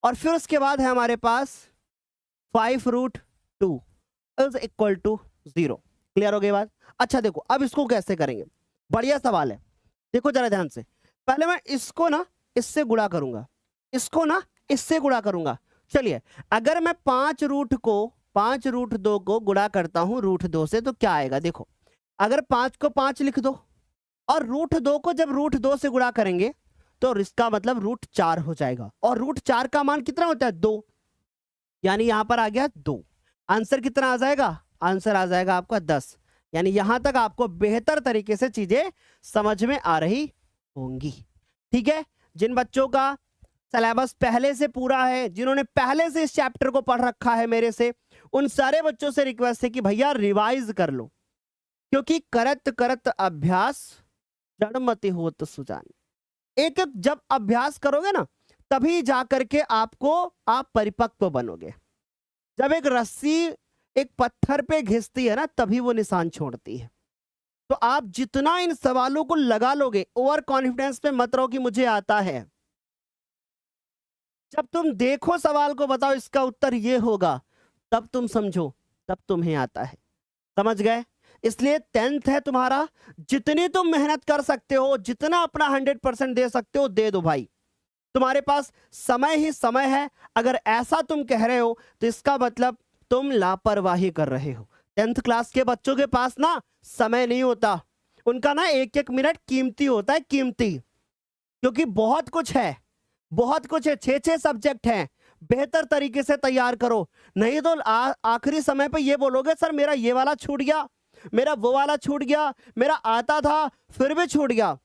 S1: और फिर उसके बाद है हमारे पास 5√2 = 0। क्लियर हो गई बात। अच्छा देखो अब इसको कैसे करेंगे, बढ़िया सवाल है, देखो जरा ध्यान से, पहले मैं इसको ना इससे गुणा करूंगा, इसको ना इससे गुणा करूंगा। चलिए अगर मैं 5√2 को गुणा करता हूं √2 से तो क्या आएगा, देखो अगर 5 को 5 लिख दो, और √2 को जब √2 से गुणा करेंगे तो इसका मतलब √4 हो जाएगा, और √4 का मान कितना होता है 2, यानी यहां पर आ गया 2, आंसर कितना आ जाएगा, आंसर आ जाएगा आपका 10। यानी यहां तक आपको बेहतर तरीके से चीजें समझ में आ रही होंगी, ठीक है। जिन बच्चों का सिलेबस पहले से पूरा है, जिन्होंने पहले से इस चैप्टर को पढ़ रखा है मेरे से, उन सारे बच्चों से रिक्वेस्ट है कि भैया रिवाइज कर लो, क्योंकि करत करत अभ्यास जड़मति होत सुजान, एक एक जब अभ्यास करोगे ना तभी जाकर के आप परिपक्व बनोगे। जब एक रस्सी एक पत्थर पे घिसती है ना तभी वो निशान छोड़ती है। तो आप जितना इन सवालों को लगा लोगे, ओवर कॉन्फिडेंस में मत रहो कि मुझे आता है, जब तुम देखो सवाल को बताओ इसका उत्तर ये होगा, तब तुम समझो तब तुम्हें आता है, समझ गए। इसलिए 10th है तुम्हारा, जितनी तुम मेहनत कर सकते हो, जितना अपना 100% दे सकते हो दे दो भाई, तुम्हारे पास समय ही समय है। अगर ऐसा तुम कह रहे हो तो इसका मतलब तुम लापरवाही कर रहे हो। 10th क्लास के बच्चों के पास ना समय नहीं होता, उनका ना एक एक मिनट कीमती होता है, कीमती, क्योंकि बहुत कुछ है, बहुत कुछ है, 6 सब्जेक्ट हैं, बेहतर तरीके से तैयार करो, नहीं तो आखिरी समय पे ये बोलोगे सर मेरा ये वाला छूट गया, मेरा वो वाला छूट गया, मेरा आता था फिर भी छूट गया।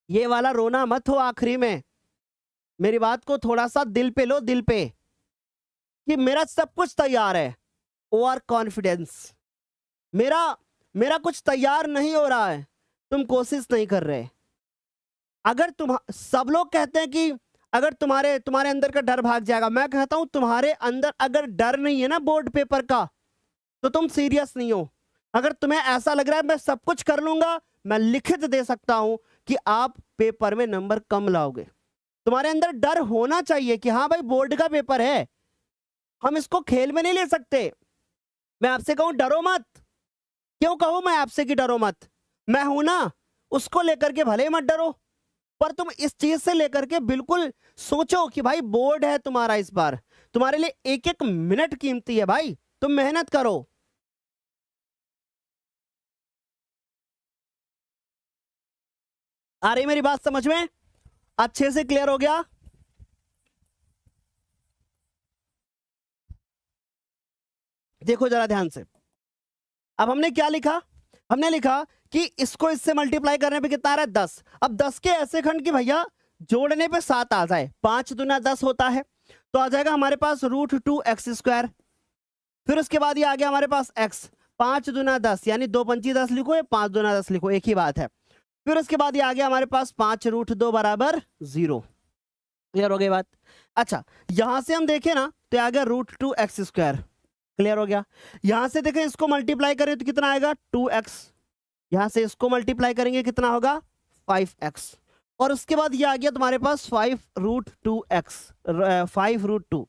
S1: ये वाला रोना मत हो आखिरी में, मेरी बात को थोड़ा सा दिल पे लो, दिल पे, कि मेरा सब कुछ तैयार है, ओवर कॉन्फिडेंस, मेरा कुछ तैयार नहीं हो रहा है, तुम कोशिश नहीं कर रहे। अगर सब लोग कहते हैं कि अगर तुम्हारे अंदर का डर भाग जाएगा, मैं कहता हूं तुम्हारे अंदर अगर डर नहीं है ना बोर्ड पेपर का तो तुम सीरियस नहीं हो, अगर तुम्हें ऐसा लग रहा है मैं सब कुछ कर लूंगा, मैं लिखित दे सकता हूं कि आप पेपर में नंबर कम लाओगे। तुम्हारे अंदर डर होना चाहिए कि हाँ भाई बोर्ड का पेपर है, हम इसको खेल में नहीं ले सकते। मैं आपसे कहूं डरो मत। क्यों कहूं मैं आपसे कि डरो मत? मैं हूं ना, उसको लेकर के भले मत डरो, पर तुम इस चीज से लेकर के बिल्कुल सोचो कि भाई बोर्ड है तुम्हारा, इस बार तुम्हारे लिए एक एक मिनट कीमती है भाई, तुम मेहनत करो। आ रही मेरी बात समझ में? अच्छे से क्लियर हो गया? देखो जरा ध्यान से, अब हमने क्या लिखा? हमने लिखा कि इसको इससे मल्टीप्लाई करने पे कितना आ रहा है? 10। अब 10 के ऐसे खंड की भैया जोड़ने पे 7 आ जाए, 5 दूना 10 होता है, तो आ जाएगा हमारे पास √2x²। फिर उसके बाद ये आ गया हमारे पास x, 5 दूना 10 यानी 2 पंची 10 लिखो या 5 दूना 10 लिखो, एक ही बात है। फिर उसके बाद ये आ गया हमारे पास 5√2 बराबर 0। क्लियर हो गई बात? अच्छा, यहां से हम देखें ना तो आ गया √2x²। क्लियर हो गया? यहां से देखें इसको मल्टीप्लाई करें तो कितना आएगा? 2x। यहां से इसको मल्टीप्लाई करेंगे कितना होगा? 5x। और उसके बाद ये आ गया तुम्हारे पास 5√2x, 5√2।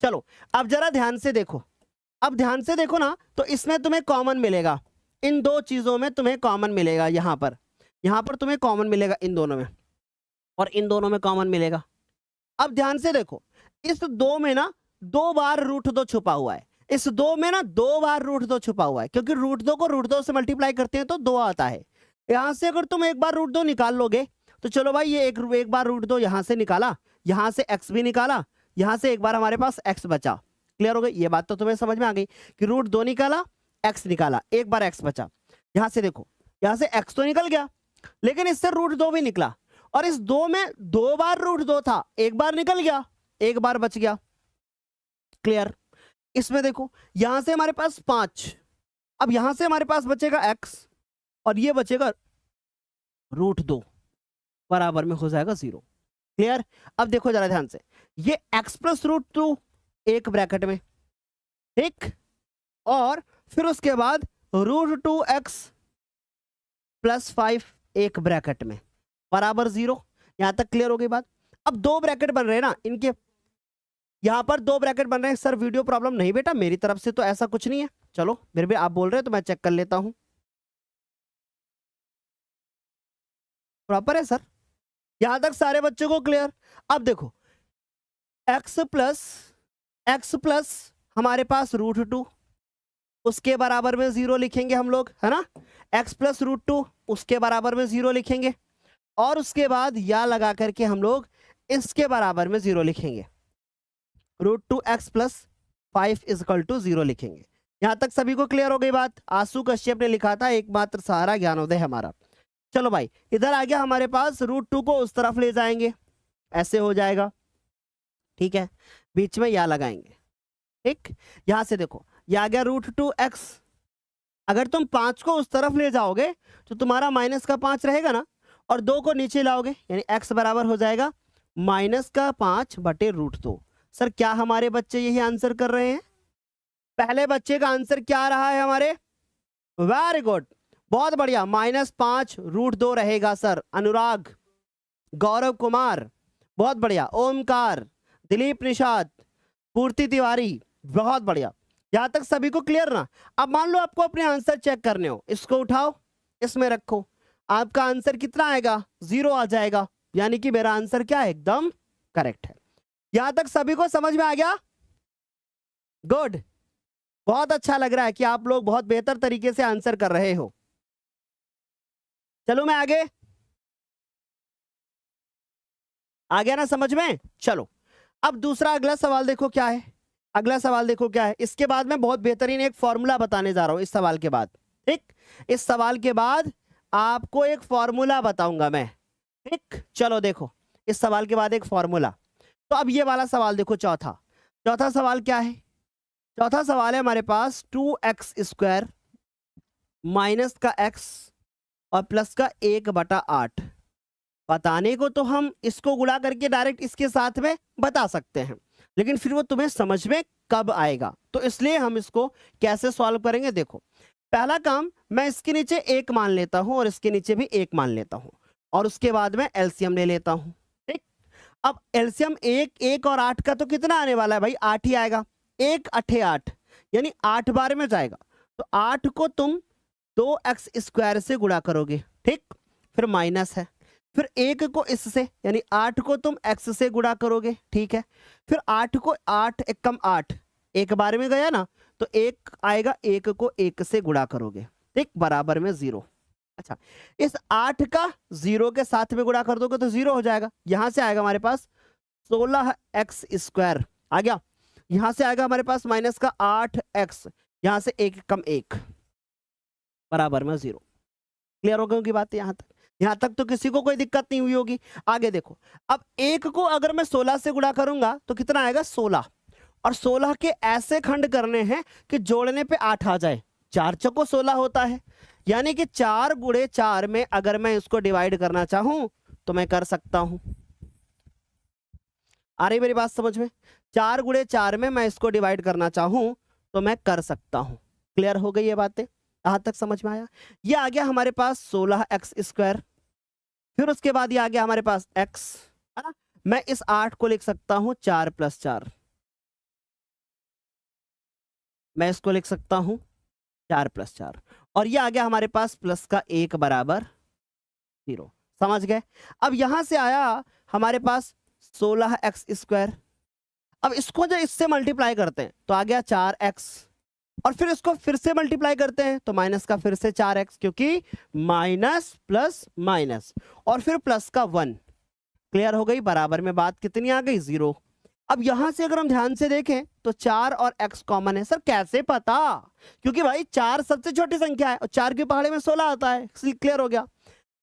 S1: चलो अब जरा ध्यान से देखो, अब ध्यान से देखो ना, तो इसमें तुम्हें कॉमन मिलेगा, इन दो चीजों में तुम्हें कॉमन मिलेगा। यहां पर तुम्हें कॉमन मिलेगा इन दोनों में, और इन दोनों में कॉमन मिलेगा। अब ध्यान से देखो, इस 2 में ना 2 बार √2 छुपा हुआ है, इस 2 में ना 2 बार √2 छुपा हुआ है, क्योंकि √2 को √2 से मल्टीप्लाई करते हैं तो 2 आता है। यहां से अगर तुम एक बार √2 निकाल लोगे तो चलो भाई, ये एक बार √2 यहां से निकाला, यहां से x भी निकाला, यहां से एक बार हमारे पास x बचा। क्लियर हो गई? ये बात तो तुम्हें समझ में आ गई कि √2 निकाला, x निकाला, एक बार x बचा। यहां से देखो, यहां से x तो निकल गया, लेकिन इससे √2 भी निकला, और इस 2 में 2 बार √2 था, एक बार निकल गया, एक बार बच गया। क्लियर? इसमें देखो, यहां से हमारे पास 5, अब यहां से हमारे पास बचेगा x, और ये बचेगा √2 बराबर में हो जाएगा 0। क्लियर? अब देखो जरा ध्यान से, ये x प्लस √2 एक ब्रैकेट में, ठीक, और फिर उसके बाद √2x प्लस 5 एक ब्रैकेट में बराबर 0। यहां तक क्लियर हो गई बात? अब 2 ब्रैकेट बन रहे हैं ना इनके, यहां पर 2 ब्रैकेट बन रहे हैं। सर वीडियो प्रॉब्लम नहीं बेटा, मेरी तरफ से तो ऐसा कुछ नहीं है। चलो फिर भी आप बोल रहे हैं तो मैं चेक कर लेता हूं, प्रॉपर है सर? यहां तक सारे बच्चों को क्लियर? अब देखो, x प्लस हमारे पास √2, उसके बराबर में 0 लिखेंगे हम लोग, है ना? x प्लस √2 उसके बराबर में 0 लिखेंगे, और उसके बाद या लगा करके हम लोग इसके बराबर में 0 लिखेंगे, √2x प्लस 5 इजकल टू 0 लिखेंगे। यहां तक सभी को क्लियर हो गई बात? आशु कश्यप ने लिखा था एकमात्र सहारा ज्ञानोदय हमारा। चलो भाई, इधर आ गया हमारे पास, √2 को उस तरफ ले जाएंगे, ऐसे हो जाएगा, ठीक है, बीच में या लगाएंगे, ठीक। यहां से देखो, यह आ गया √2x, अगर तुम 5 को उस तरफ ले जाओगे तो तुम्हारा माइनस का 5 रहेगा ना, और 2 को नीचे लाओगे यानी x बराबर हो जाएगा माइनस का 5 बटे √2। सर क्या हमारे बच्चे यही आंसर कर रहे हैं? पहले बच्चे का आंसर क्या रहा है हमारे? वेरी गुड, बहुत बढ़िया, -5 √2 रहेगा सर। अनुराग, गौरव कुमार, बहुत बढ़िया, ओमकार, दिलीप निषाद, पूर्ति तिवारी, बहुत बढ़िया। यहां तक सभी को क्लियर ना? अब मान लो आपको अपने आंसर चेक करने हो, इसको उठाओ, इसमें रखो, आपका आंसर कितना आएगा? 0 आ जाएगा, यानी कि मेरा आंसर क्या है? एकदम करेक्ट है। यहां तक सभी को समझ में आ गया? गुड, बहुत अच्छा लग रहा है कि आप लोग बहुत बेहतर तरीके से आंसर कर रहे हो। चलो मैं आगे, आ गया ना समझ में? चलो अब दूसरा अगला सवाल देखो क्या है। अगला सवाल देखो क्या है, इसके बाद मैं बहुत बेहतरीन एक फॉर्मूला बताने जा रहा हूं इस सवाल के बाद, ठीक। इस सवाल के बाद आपको एक फॉर्मूला बताऊंगा मैं, ठीक। चलो देखो, इस सवाल के बाद एक फॉर्मूला। तो अब ये वाला सवाल देखो, चौथा सवाल क्या है? चौथा सवाल है हमारे पास 2x² माइनस का x और प्लस का 1/8। बताने को तो हम इसको गुणा करके डायरेक्ट इसके साथ में बता सकते हैं, लेकिन फिर वो तुम्हें समझ में कब आएगा, तो इसलिए हम इसको कैसे सॉल्व करेंगे। देखो, पहला काम, मैं इसके नीचे 1 मान लेता हूं और इसके नीचे भी 1 मान लेता हूं और उसके बाद में एलसीएम ले लेता हूं। ठीक, अब एलसीएम 1 और 8 का तो कितना आने वाला है भाई, 8 ही आएगा। 1 8 8 यानी 8 बार में जाएगा, तो 8 को तुम 2x² से गुणा करोगे। ठीक, फिर माइनस है, फिर 1 को इससे यानी 8 को तुम x से गुणा करोगे। ठीक है, फिर 8 को 8 एकम 8 एक बार में गया ना, तो 1 आएगा, 1 को 1 से गुणा करोगे। ठीक, बराबर में 0। अच्छा, इस 8 का 0 के साथ में गुणा कर दोगे तो 0 हो जाएगा। यहां से आएगा हमारे पास 16x² आ गया। यहां से आएगा हमारे पास माइनस का 8x, यहां से 1 कम 1 बराबर में 0। क्लियर हो गई होगी बात यहां तक तो किसी को कोई दिक्कत नहीं हुई होगी। आगे देखो, अब 1 को अगर मैं 16 से गुणा करूंगा तो कितना आएगा, 16, और 16 के ऐसे खंड करने हैं कि जोड़ने पे 8 आ जाए। 4 चौको 16 होता है, यानी कि 4 गुणे 4 में अगर मैं इसको डिवाइड करना चाहूं तो मैं कर सकता हूं। आ रही मेरी बात समझ में? 4 गुणे 4 में मैं इसको डिवाइड करना चाहूं तो मैं कर सकता हूं। क्लियर हो गई ये बातें? यहां तक समझ में आया? ये आ गया हमारे पास 16x², फिर उसके बाद ये आ गया हमारे पास x, है ना। मैं इस 8 को लिख सकता हूं 4 + 4, मैं इसको लिख सकता हूं 4 + 4, और ये आ गया हमारे पास प्लस का 1 बराबर 0। समझ गए? अब यहां से आया हमारे पास 16x², अब इसको जो इससे मल्टीप्लाई करते हैं तो आ गया 4x, और फिर इसको फिर से मल्टीप्लाई करते हैं तो माइनस का फिर से 4x, क्योंकि माइनस प्लस माइनस, और फिर प्लस का 1। क्लियर हो गई? बराबर में बात कितनी आ गई, 0। अब यहां से अगर हम ध्यान से देखें तो 4 और x कॉमन है। सर कैसे पता? क्योंकि भाई 4 सबसे छोटी संख्या है और 4 की पहाड़ी में 16 आता है। क्लियर हो गया?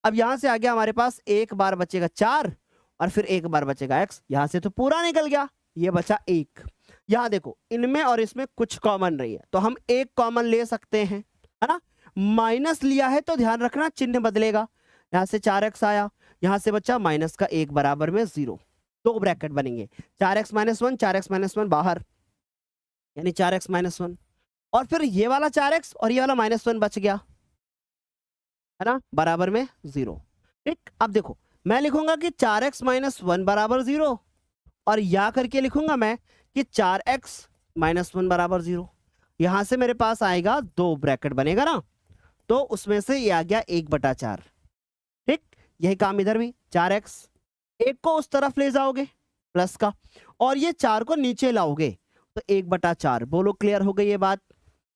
S1: अब यहां से आ गया हमारे पास, एक बार बचेगा 4 और फिर एक बार बचेगा x, यहां से तो पूरा निकल गया, ये बचा 1। यहां देखो, इनमें और इसमें कुछ कॉमन नहीं है तो हम 1 कॉमन ले सकते हैं, है ना। माइनस लिया है तो ध्यान रखना चिन्ह बदलेगा। यहां से 4x आया, यहां से बचा माइनस का 1 बराबर में 0। 2 ब्रैकेट बनेंगे, 4x - 1, 4x - 1 बाहर, यानी 4x - 1, और फिर ये वाला 4x और ये वाला -1 बच गया, है ना, बराबर में 0। ठीक, अब देखो मैं लिखूंगा कि 4x - 1 बराबर 0, और या करके लिखूंगा मैं कि 4x - 1 बराबर 0। यहां से मेरे पास आएगा 2 ब्रैकेट बनेगा ना, तो उसमें से ये आ गया 1/4। ठीक, यही काम इधर भी, 4x, 1 को उस तरफ ले जाओगे प्लस का, और ये 4 को नीचे लाओगे तो 1/4। बोलो क्लियर हो गई ये बात?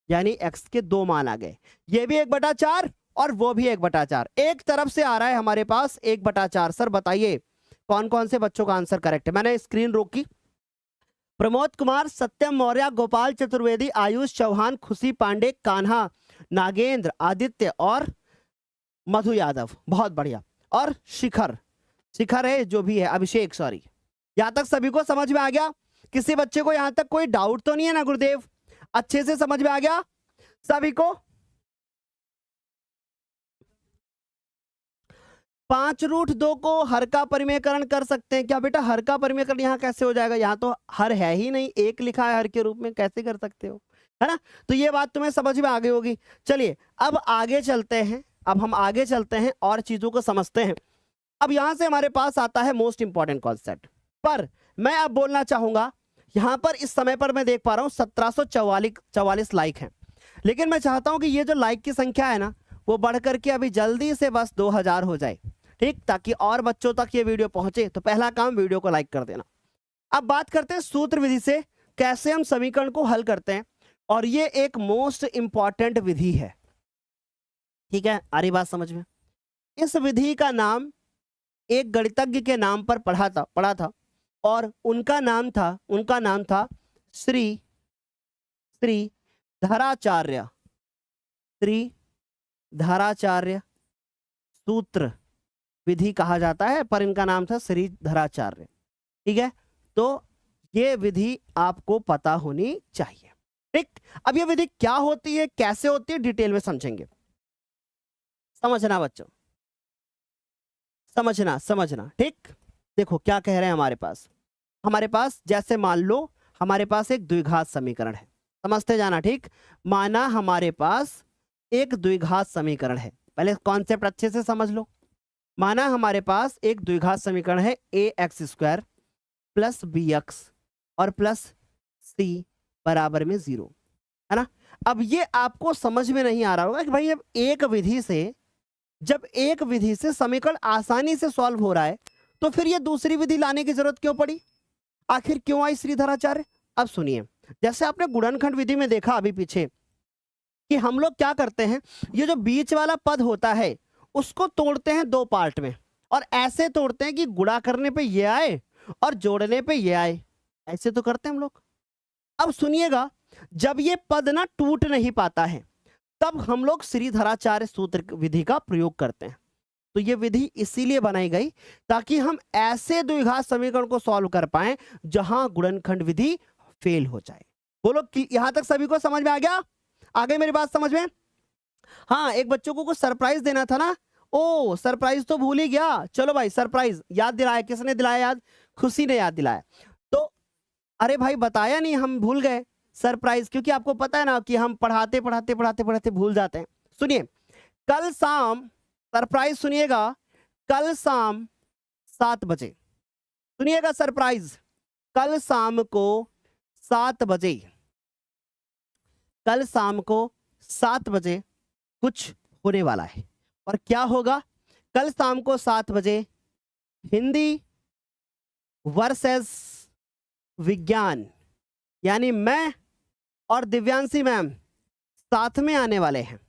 S1: यानी x के 2 मान आ गए, ये भी 1/4 और वो भी 1/4। एक तरफ से आ रहा है हमारे पास 1/4। सर बताइए कौन कौन से बच्चों का आंसर करेक्ट है? मैंने स्क्रीन रोकी। प्रमोद कुमार, सत्यम मौर्य, गोपाल चतुर्वेदी, आयुष चौहान, खुशी पांडे, कान्हा, नागेंद्र, आदित्य और मधु यादव। बहुत बढ़िया। और शिखर, शिखर है जो भी है, अभिषेक, सॉरी। यहां तक सभी को समझ में आ गया? किसी बच्चे को यहां तक कोई डाउट तो नहीं है ना गुरुदेव? अच्छे से समझ में आ गया सभी को? 5√2 को हर का परिमेयकरण कर सकते हैं क्या बेटा? हर का परिमेयकरण यहाँ कैसे हो जाएगा? यहाँ तो हर है ही नहीं, 1 लिखा है हर के रूप में, कैसे कर सकते हो, है ना। तो ये बात तुम्हें समझ में आ गई होगी। चलिए अब आगे चलते हैं, अब हम आगे चलते हैं और चीजों को समझते हैं। अब यहां से हमारे पास आता है मोस्ट इंपॉर्टेंट कॉन्सेप्ट, पर मैं अब बोलना चाहूंगा, यहां पर इस समय पर मैं देख पा रहा हूं 1744 लाइक हैं, लेकिन मैं चाहता हूं कि ये जो लाइक की संख्या है ना, वो बढ़ करके अभी जल्दी से बस 2000 हो जाए। ठीक, ताकि और बच्चों तक ये वीडियो पहुंचे। तो पहला काम वीडियो को लाइक कर देना। अब बात करते हैं सूत्र विधि से कैसे हम समीकरण को हल करते हैं, और ये एक मोस्ट इंपॉर्टेंट विधि है। ठीक है, आ रही बात समझ में? इस विधि का नाम एक गणितज्ञ के नाम पर पढ़ा था और उनका नाम था श्री धराचार्य, श्री धराचार्य। सूत्र विधि कहा जाता है, पर इनका नाम था श्री धराचार्य। ठीक है, तो ये विधि आपको पता होनी चाहिए। ठीक, अब ये विधि क्या होती है, कैसे होती है, डिटेल में समझेंगे। समझना बच्चों, समझना। ठीक, देखो क्या कह रहे हैं हमारे पास जैसे मान लो हमारे पास एक द्विघात समीकरण है, समझते जाना। ठीक, माना हमारे पास एक द्विघात समीकरण है। पहले कॉन्सेप्ट अच्छे से समझ लो। माना हमारे पास एक द्विघात समीकरण है A X square plus B X और प्लस सी बराबर में 0, है ना। अब ये आपको समझ में नहीं आ रहा होगा कि भाई अब जब एक विधि से समीकरण आसानी से सॉल्व हो रहा है तो फिर ये दूसरी विधि लाने की जरूरत क्यों पड़ी, आखिर क्यों आई श्रीधराचार्य। अब सुनिए, जैसे आपने गुणनखंड विधि में देखा अभी पीछे कि हम लोग क्या करते हैं, ये जो बीच वाला पद होता है उसको तोड़ते हैं 2 पार्ट में, और ऐसे तोड़ते हैं कि गुणा करने पे ये आए और जोड़ने पे ये आए, ऐसे तो करते हैं हम लोग। अब सुनिएगा, जब ये पद ना टूट नहीं पाता है तब हम लोग श्रीधराचार्य सूत्र विधि का प्रयोग करते हैं। तो ये विधि इसीलिए बनाई गई ताकि हम ऐसे द्विघात समीकरण को सॉल्व कर पाए जहां गुणनखंड विधि फेल हो जाए। बोलो कि यहां तक सभी को समझ में आ गया, आ गई मेरी बात समझ में। हाँ, एक बच्चों को कुछ सरप्राइज देना था ना, ओ सरप्राइज तो भूल ही गया। चलो भाई, सरप्राइज याद दिलाया, किसने दिलाया याद, खुशी ने याद दिलाया। तो अरे भाई बताया नहीं, हम भूल गए सरप्राइज, क्योंकि आपको पता है ना कि हम पढ़ाते पढ़ाते पढ़ाते पढ़ाते भूल जाते हैं। सुनिए, कल शाम सरप्राइज सुनिएगा, कल शाम 7 बजे सुनिएगा सरप्राइज, कल शाम को 7 बजे, कल शाम को 7 बजे कुछ होने वाला है। और क्या होगा, कल शाम को 7 बजे हिंदी वर्सेस विज्ञान, यानी मैं और दिव्यांशी मैम साथ में आने वाले हैं।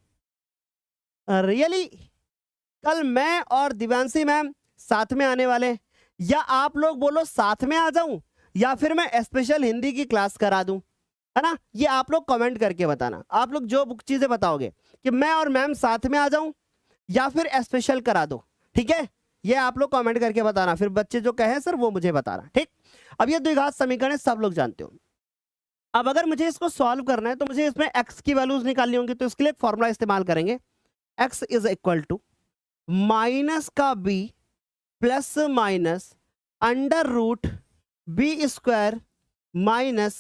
S1: रियली कल मैं और दिव्यांशी मैम साथ में आने वाले हैं, या आप लोग बोलो साथ में आ जाऊं या फिर मैं स्पेशल हिंदी की क्लास करा दूं, है ना। ये आप लोग कमेंट करके बताना, आप लोग जो चीजें बताओगे कि मैं और मैम साथ में आ जाऊं या फिर स्पेशल करा दो, ठीक है। ये आप लोग कमेंट करके बताना, फिर बच्चे जो कहें सर वो मुझे बताना, ठीक। अब ये द्विघात समीकरण सब लोग जानते हो। अब अगर मुझे इसको सॉल्व करना है तो मुझे इसमें x की वैल्यूज निकालनी होंगी, तो इसके लिए एक फॉर्मूला इस्तेमाल करेंगे, x is equal to minus का b plus minus under root B square minus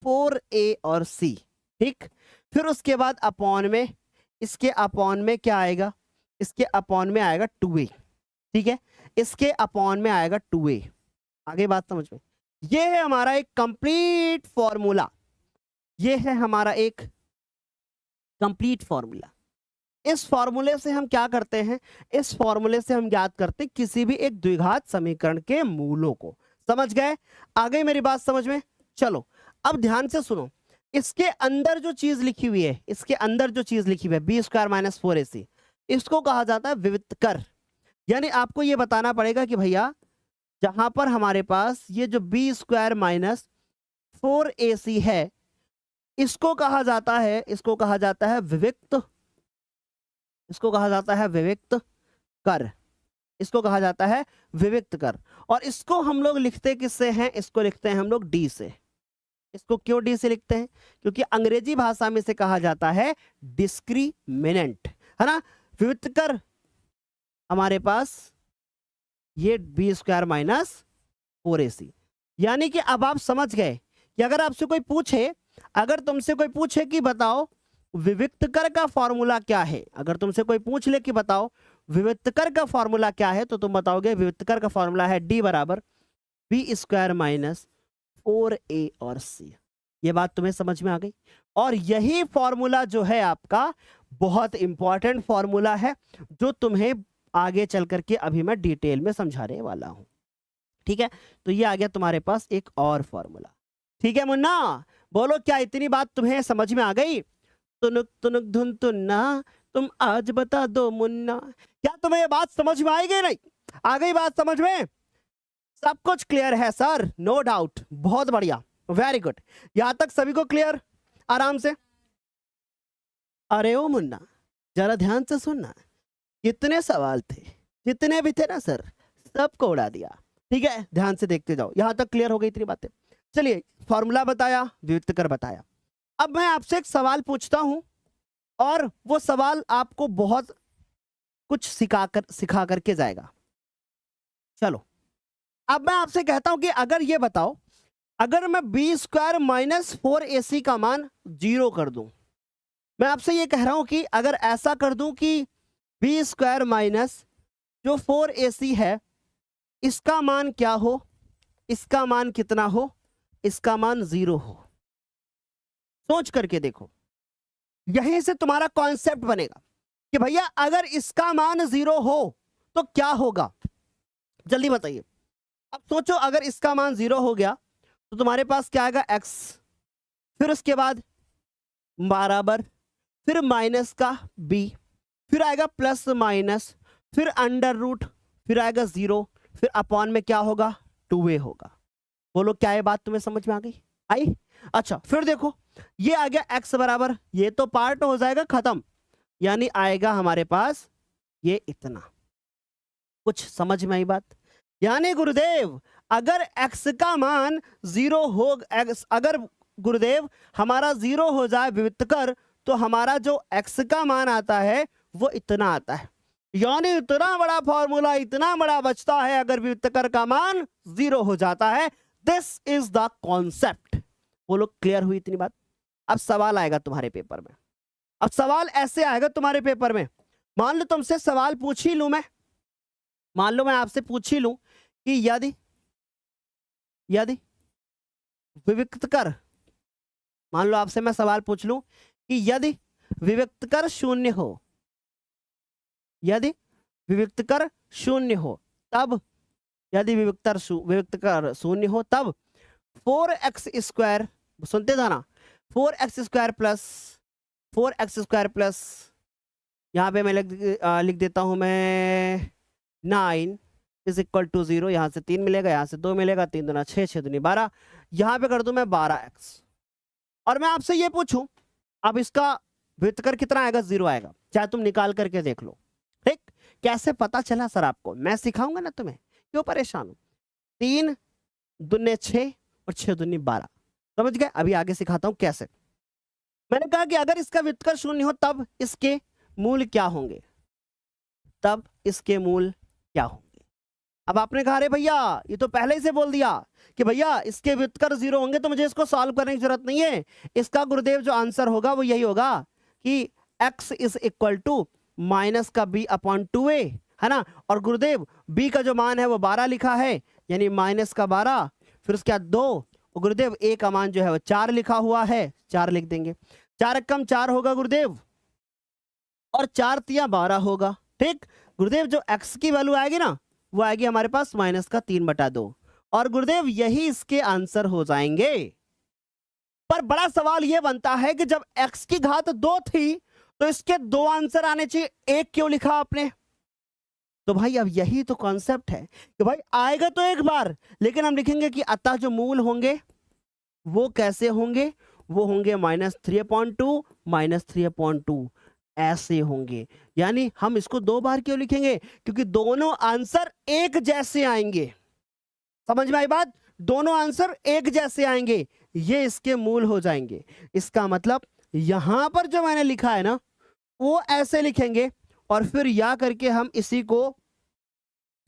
S1: 4a और c, ठीक। फिर उसके बाद अपॉन में, इसके अपॉन में क्या आएगा, इसके अपॉन में आएगा 2a, ठीक है, इसके अपॉन में आएगा 2a। आगे बात समझ में। ये है हमारा एक कंप्लीट फॉर्मूला, ये है हमारा एक कंप्लीट फॉर्मूला। इस फॉर्मूले से हम क्या करते हैं, इस फॉर्मूले से हम ज्ञात करते हैं किसी भी एक द्विघात समीकरण के मूलों को। समझ गए, आ गई मेरी बात समझ में। चलो अब ध्यान से सुनो, इसके अंदर जो चीज लिखी हुई है, इसके अंदर जो चीज लिखी हुई है बी स्क्वायर माइनस 4ac, इसको कहा जाता है विविक्तकर। यानी आपको ये बताना पड़ेगा कि भैया जहां पर हमारे पास ये जो बी स्क्वायर माइनस 4ac है, इसको कहा जाता है, इसको कहा जाता है विविक्त, इसको कहा जाता है विविक्त कर, इसको कहा जाता है विविक्त कर। और इसको हम लोग लिखते किससे हैं, इसको लिखते हैं हम लोग डी से। इसको क्यों डी से लिखते हैं, क्योंकि अंग्रेजी भाषा में से कहा जाता है डिस्क्रिमिनेंट, है ना। विविक्त कर हमारे पास ये बी स्क्वायर माइनस 4ac, यानी कि अब आप समझ गए कि अगर आपसे कोई पूछे, अगर तुमसे कोई पूछे कि बताओ विविक्तकर का फॉर्मूला क्या है, अगर तुमसे कोई पूछ ले कि बताओ विविक्तकर का फॉर्मूला क्या है, तो तुम बताओगे विविक्तकर का फॉर्मूला है डी बराबर बी स्क्वायर माइनस 4a और c। ये बात तुम्हें समझ में आ गई। और यही फॉर्मूला जो है आपका बहुत इंपॉर्टेंट फॉर्मूला है, जो तुम्हें आगे चल करके अभी मैं डिटेल में समझाने वाला हूं, ठीक है। तो ये आ गया तुम्हारे पास एक और फॉर्मूला, ठीक है मुन्ना। बोलो क्या इतनी बात तुम्हें समझ में आ गई। तुनुक तुनुक धुन तुन्ना, तुम आज बता दो मुन्ना, क्या तुम्हें ये बात समझ में आएगी नहीं, आ गई बात समझ में, सब कुछ क्लियर है सर, नो डाउट, बहुत बढ़िया, वेरी गुड। यहां तक सभी को क्लियर, आराम से। अरे ओ मुन्ना जरा ध्यान से सुनना, कितने सवाल थे, जितने भी थे ना सर सबको उड़ा दिया, ठीक है। ध्यान से देखते जाओ, यहां तक क्लियर हो गई इतनी बातें। चलिए फॉर्मूला बताया, विविक्तकर बताया। अब मैं आपसे एक सवाल पूछता हूं और वो सवाल आपको बहुत कुछ सिखा करके जाएगा। चलो अब मैं आपसे कहता हूं कि अगर ये बताओ, अगर मैं बी स्क्वायर माइनस 4ac का मान 0 कर दूं, मैं आपसे ये कह रहा हूं कि अगर ऐसा कर दूं कि बी स्क्वायर माइनस जो 4ac है इसका मान क्या हो, इसका मान कितना हो, इसका मान 0 हो। सोच करके देखो, यहीं से तुम्हारा कॉन्सेप्ट बनेगा कि भैया अगर इसका मान 0 हो तो क्या होगा। जल्दी बताइए। अब सोचो अगर इसका मान 0 हो गया तो तुम्हारे पास क्या आएगा, x, फिर उसके बाद बराबर, फिर माइनस का b, फिर आएगा प्लस माइनस, फिर अंडर रूट, फिर आएगा 0, फिर अपॉन में क्या होगा, 2a होगा। बोलो क्या ये बात तुम्हें समझ में आ गई? आई? अच्छा फिर देखो, ये आ गया x बराबर, ये तो पार्ट हो जाएगा खत्म, यानी आएगा हमारे पास ये इतना। कुछ समझ में आई बात? यानी गुरुदेव अगर x का मान 0 हो, अगर गुरुदेव हमारा 0 हो जाए विविक्त कर, तो हमारा जो x का मान आता है वो इतना आता है। यानी इतना बड़ा फॉर्मूला, इतना बड़ा बचता है अगर विविक्त कर का मान 0 हो जाता है। This is the concept. बोलो क्लियर हुई इतनी बात? अब सवाल आएगा तुम्हारे पेपर में। अब सवाल ऐसे आएगा तुम्हारे पेपर में, मान लो तुमसे सवाल पूछ ही लूं मैं, मान लो मैं आपसे पूछ ही लूं कि यदि विविक्त कर, मान लो आपसे मैं सवाल पूछ लूं कि यदि विविक्त कर शून्य हो, यदि विविक्त कर शून्य हो तब, यदि विविक्त कर शून्य हो तब 4x स्क्वायर, सुनते था ना, 4x स्क्वायर प्लस यहाँ पे मैं लिख देता हूं मैं 9 इज इक्वल टू 0, यहाँ से 3 मिलेगा, यहाँ से 2 मिलेगा, 3 दूना 6, 6 दूनी 12, यहाँ पे कर दूं मैं 12x। और मैं आपसे ये पूछूं अब इसका विविक्त कितना आएगा, 0 आएगा, चाहे तुम निकाल करके देख लो। ठीक, कैसे पता चला सर आपको? मैं सिखाऊंगा ना तुम्हें, क्यों परेशान हो। 3 दूने 6 और 6 दूनी 12, समझ गए? अभी आगे सिखाता हूं कैसे। मैंने कहा कि अगर इसका व्युत्कर शून्य हो तब इसके मूल क्या होंगे, तब इसके मूल क्या होंगे। अब आपने कहा अरे भैया ये तो पहले ही से बोल दिया कि भैया इसके व्युत्कर 0 होंगे तो मुझे इसको सॉल्व करने की जरूरत नहीं है। इसका गुरुदेव जो आंसर होगा वो यही होगा कि x is equal to minus का b अपॉन 2a, है ना। और गुरुदेव b का जो मान है वो 12 लिखा है, यानी माइनस का 12, फिर उसके बाद 2, और गुरुदेव a का मान जो है वो 4 लिखा हुआ है, 4 लिख देंगे। 4 कम 4 होगा गुरुदेव, और 4 तिया 12 होगा। ठीक, गुरुदेव जो x की वैल्यू आएगी ना वो आएगी हमारे पास माइनस का 3/2, और गुरुदेव यही इसके आंसर हो जाएंगे। पर बड़ा सवाल यह बनता है कि जब x की घात 2 थी तो इसके 2 आंसर आने चाहिए, 1 क्यों लिखा आपने? तो भाई अब यही तो कॉन्सेप्ट है कि भाई आएगा तो एक बार, लेकिन हम लिखेंगे कि अतः जो मूल होंगे वो कैसे होंगे, वो होंगे -3/2 -3/2 ऐसे होंगे। यानी हम इसको 2 बार क्यों लिखेंगे? क्योंकि दोनों आंसर एक जैसे आएंगे। समझ में आई बात? दोनों आंसर एक जैसे आएंगे, ये इसके मूल हो जाएंगे। इसका मतलब यहां पर जो मैंने लिखा है ना वो ऐसे लिखेंगे, और फिर या करके हम इसी को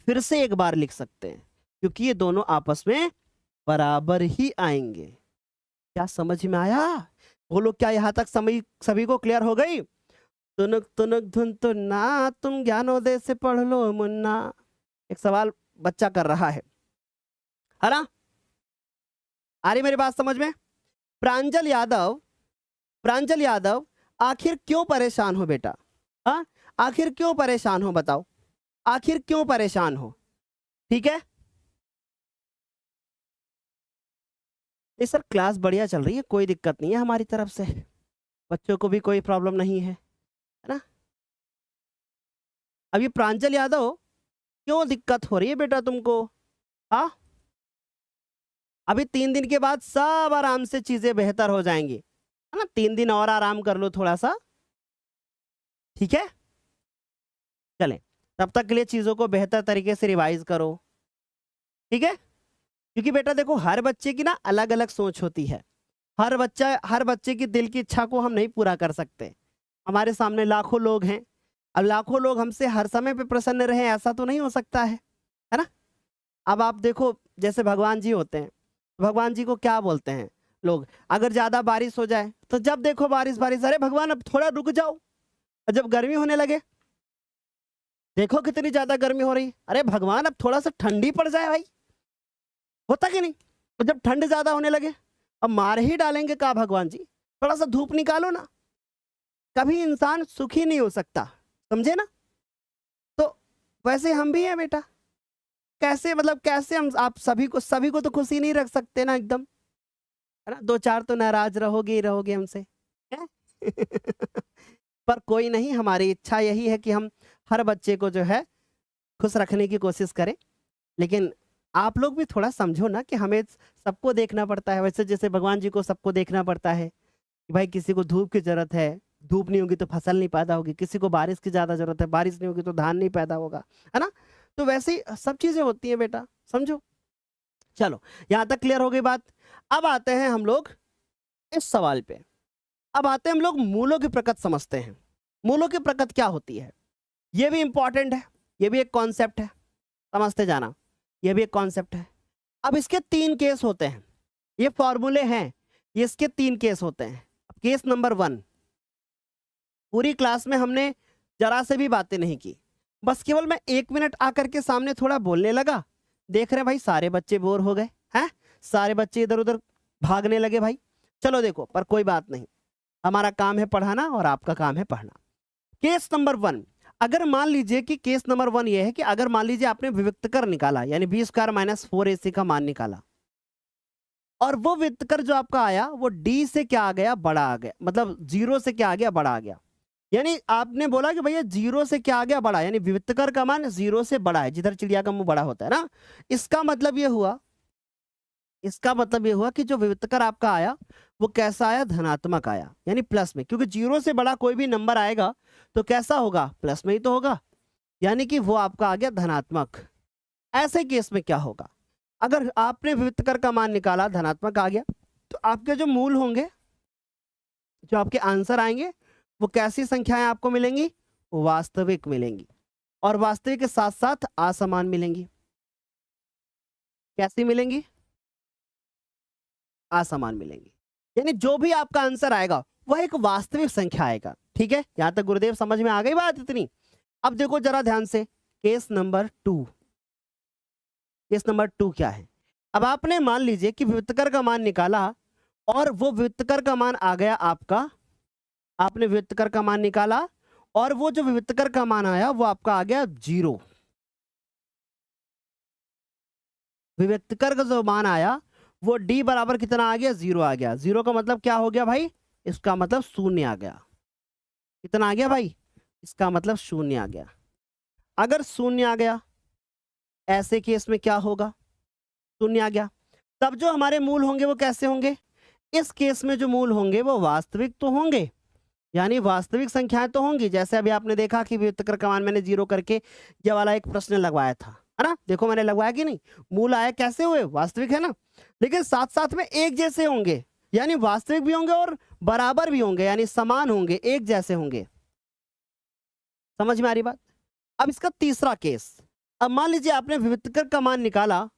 S1: फिर से एक बार लिख सकते हैं, क्योंकि ये दोनों आपस में बराबर ही आएंगे। क्या समझ में आया? बोलो क्या यहां तक सभी को क्लियर हो गई? तुनक तुनक धुन तो ना, तुम ज्ञानोदय से पढ़ लो मुन्ना। एक सवाल बच्चा कर रहा है ना? आ रही मेरी बात समझ में? प्रांजल यादव आखिर क्यों परेशान हो बेटा? हाँ, आखिर क्यों परेशान हो, बताओ आखिर क्यों परेशान हो? ठीक है, सर क्लास बढ़िया चल रही है, कोई दिक्कत नहीं है हमारी तरफ से, बच्चों को भी कोई प्रॉब्लम नहीं है ना। अब ये प्रांजल यादव क्यों दिक्कत हो रही है बेटा तुमको? हाँ, अभी 3 दिन के बाद सब आराम से चीजें बेहतर हो जाएंगी, है ना। 3 दिन और आराम कर लो थोड़ा सा, ठीक है। चलें, तब तक के लिए चीजों को बेहतर तरीके से रिवाइज करो, ठीक है। क्योंकि बेटा देखो हर बच्चे की ना अलग अलग सोच होती है, हर बच्चे की दिल की इच्छा को हम नहीं पूरा कर सकते। हमारे सामने लाखों लोग हैं, अब लाखों लोग हमसे हर समय पे प्रसन्न रहें ऐसा तो नहीं हो सकता है ना। अब आप देखो जैसे भगवान जी होते हैं, भगवान जी को क्या बोलते हैं? लोग। अगर ज्यादा बारिश हो जाए तो जब देखो बारिश बारिश, अरे भगवान अब थोड़ा रुक जाओ। और जब गर्मी होने लगे, देखो कितनी ज्यादा गर्मी हो रही, अरे भगवान अब थोड़ा सा ठंडी पड़ जाए भाई। होता कि नहीं? तो जब ठंड ज्यादा होने लगे, अब मार ही डालेंगे का भगवान जी, थोड़ा सा धूप निकालो ना। कभी इंसान सुखी नहीं हो सकता, समझे ना? तो वैसे हम भी हैं बेटा। कैसे मतलब कैसे हम आप सभी को तो खुशी नहीं रख सकते ना एकदम, है ना? दो चार तो नाराज रहोगे ही रहोगे हमसे, हैं? पर कोई नहीं, हमारी इच्छा यही है कि हम हर बच्चे को जो है खुश रखने की कोशिश करें। लेकिन आप लोग भी थोड़ा समझो ना कि हमें सबको देखना पड़ता है, वैसे जैसे भगवान जी को सबको देखना पड़ता है कि भाई किसी को धूप की जरूरत है, धूप नहीं होगी तो फसल नहीं पैदा होगी, किसी को बारिश की ज्यादा जरूरत है, बारिश नहीं होगी तो धान नहीं पैदा होगा, है ना? तो वैसे ही सब चीजें होती हैं बेटा, समझो। चलो, यहां तक क्लियर हो गई बात। अब आते हैं हम लोग इस सवाल पे। अब आते हैं हम लोग मूलों की प्रकृत समझते हैं। मूलों की प्रकृत क्या होती है, ये भी इंपॉर्टेंट है, ये भी एक कॉन्सेप्ट है, समझते जाना। ये भी एक कॉन्सेप्ट है। अब इसके तीन केस होते हैं, ये फॉर्मूले हैं, ये इसके तीन केस होते हैं। केस नंबर 1, पूरी क्लास में हमने जरा से भी बातें नहीं की, बस केवल मैं 1 मिनट आकर के सामने थोड़ा बोलने लगा, देख रहे भाई सारे बच्चे बोर हो गए हैं, सारे बच्चे इधर उधर भागने लगे भाई। चलो देखो, पर कोई बात नहीं, हमारा काम है पढ़ाना और आपका काम है पढ़ना। केस नंबर 1, अगर मान लीजिए कि केस नंबर 1 ये है कि अगर मान लीजिए आपने विविक्तकर निकाला, यानी बी स्क्वायर माइनस 4ac का मान निकाला, और वो विविक्तकर जो आपका आया वो डी से क्या आ गया, बड़ा आ गया, मतलब 0 से क्या आ गया, बड़ा आ गया। यानी आपने बोला कि भैया 0 से क्या आ गया, बड़ा, यानी विविक्तकर का मान 0 से बड़ा है, जिधर चिड़िया का मुंह बड़ा होता है ना। इसका मतलब ये हुआ, इसका मतलब ये हुआ कि जो विविक्तकर आपका आया वो कैसा आया, धनात्मक आया, यानी प्लस में, क्योंकि 0 से बड़ा कोई भी नंबर आएगा तो कैसा होगा, प्लस में ही तो होगा, यानी कि वो आपका आ गया धनात्मक। ऐसे केस में क्या होगा, अगर आपने विविक्तकर का मान निकाला, धनात्मक आ गया, तो आपके जो मूल होंगे, जो आपके आंसर आएंगे, वो कैसी संख्याएं आपको मिलेंगी, वास्तविक मिलेंगी, और वास्तविक के साथ साथ असमान मिलेंगी। कैसी मिलेंगी, असमान मिलेंगी, यानी जो भी आपका आंसर आएगा वह एक वास्तविक संख्या आएगा। ठीक है, यहां तक गुरुदेव समझ में आ गई बात इतनी? अब देखो जरा ध्यान से, केस नंबर 2। केस नंबर 2 क्या है, अब आपने मान लीजिए कि विविक्तकर का मान निकाला, और वो विविक्तकर का मान आ गया आपका, आपने विविक्तकर का मान निकाला, और वो जो विविक्तकर का मान आया वो आपका आ गया 0। विविक्तकर का जो मान आया वो d बराबर कितना आ गया, 0 आ गया। 0 का मतलब क्या हो गया भाई, इसका मतलब शून्य आ गया। कितना आ गया भाई, इसका मतलब शून्य आ गया। अगर शून्य आ गया, ऐसे केस में क्या होगा, शून्य आ गया, तब जो हमारे मूल होंगे वो कैसे होंगे, इस केस में जो मूल होंगे वो वास्तविक तो होंगे, यानी वास्तविक संख्याएं तो होंगी। जैसे अभी आपने देखा कि विविक्तकर का मान मैंने 0 करके ये वाला एक प्रश्न लगवाया था, है ना? देखो मैंने लगवाया कि नहीं, मूल आया कैसे हुए, वास्तविक, है ना? लेकिन साथ साथ में एक जैसे होंगे, यानी वास्तविक भी होंगे और बराबर भी होंगे, यानी समान होंगे, एक जैसे होंगे। समझ में आ रही बात? अब इसका तीसरा केस, अब मान लीजिए आपने विविक्तकर का मान निकाला,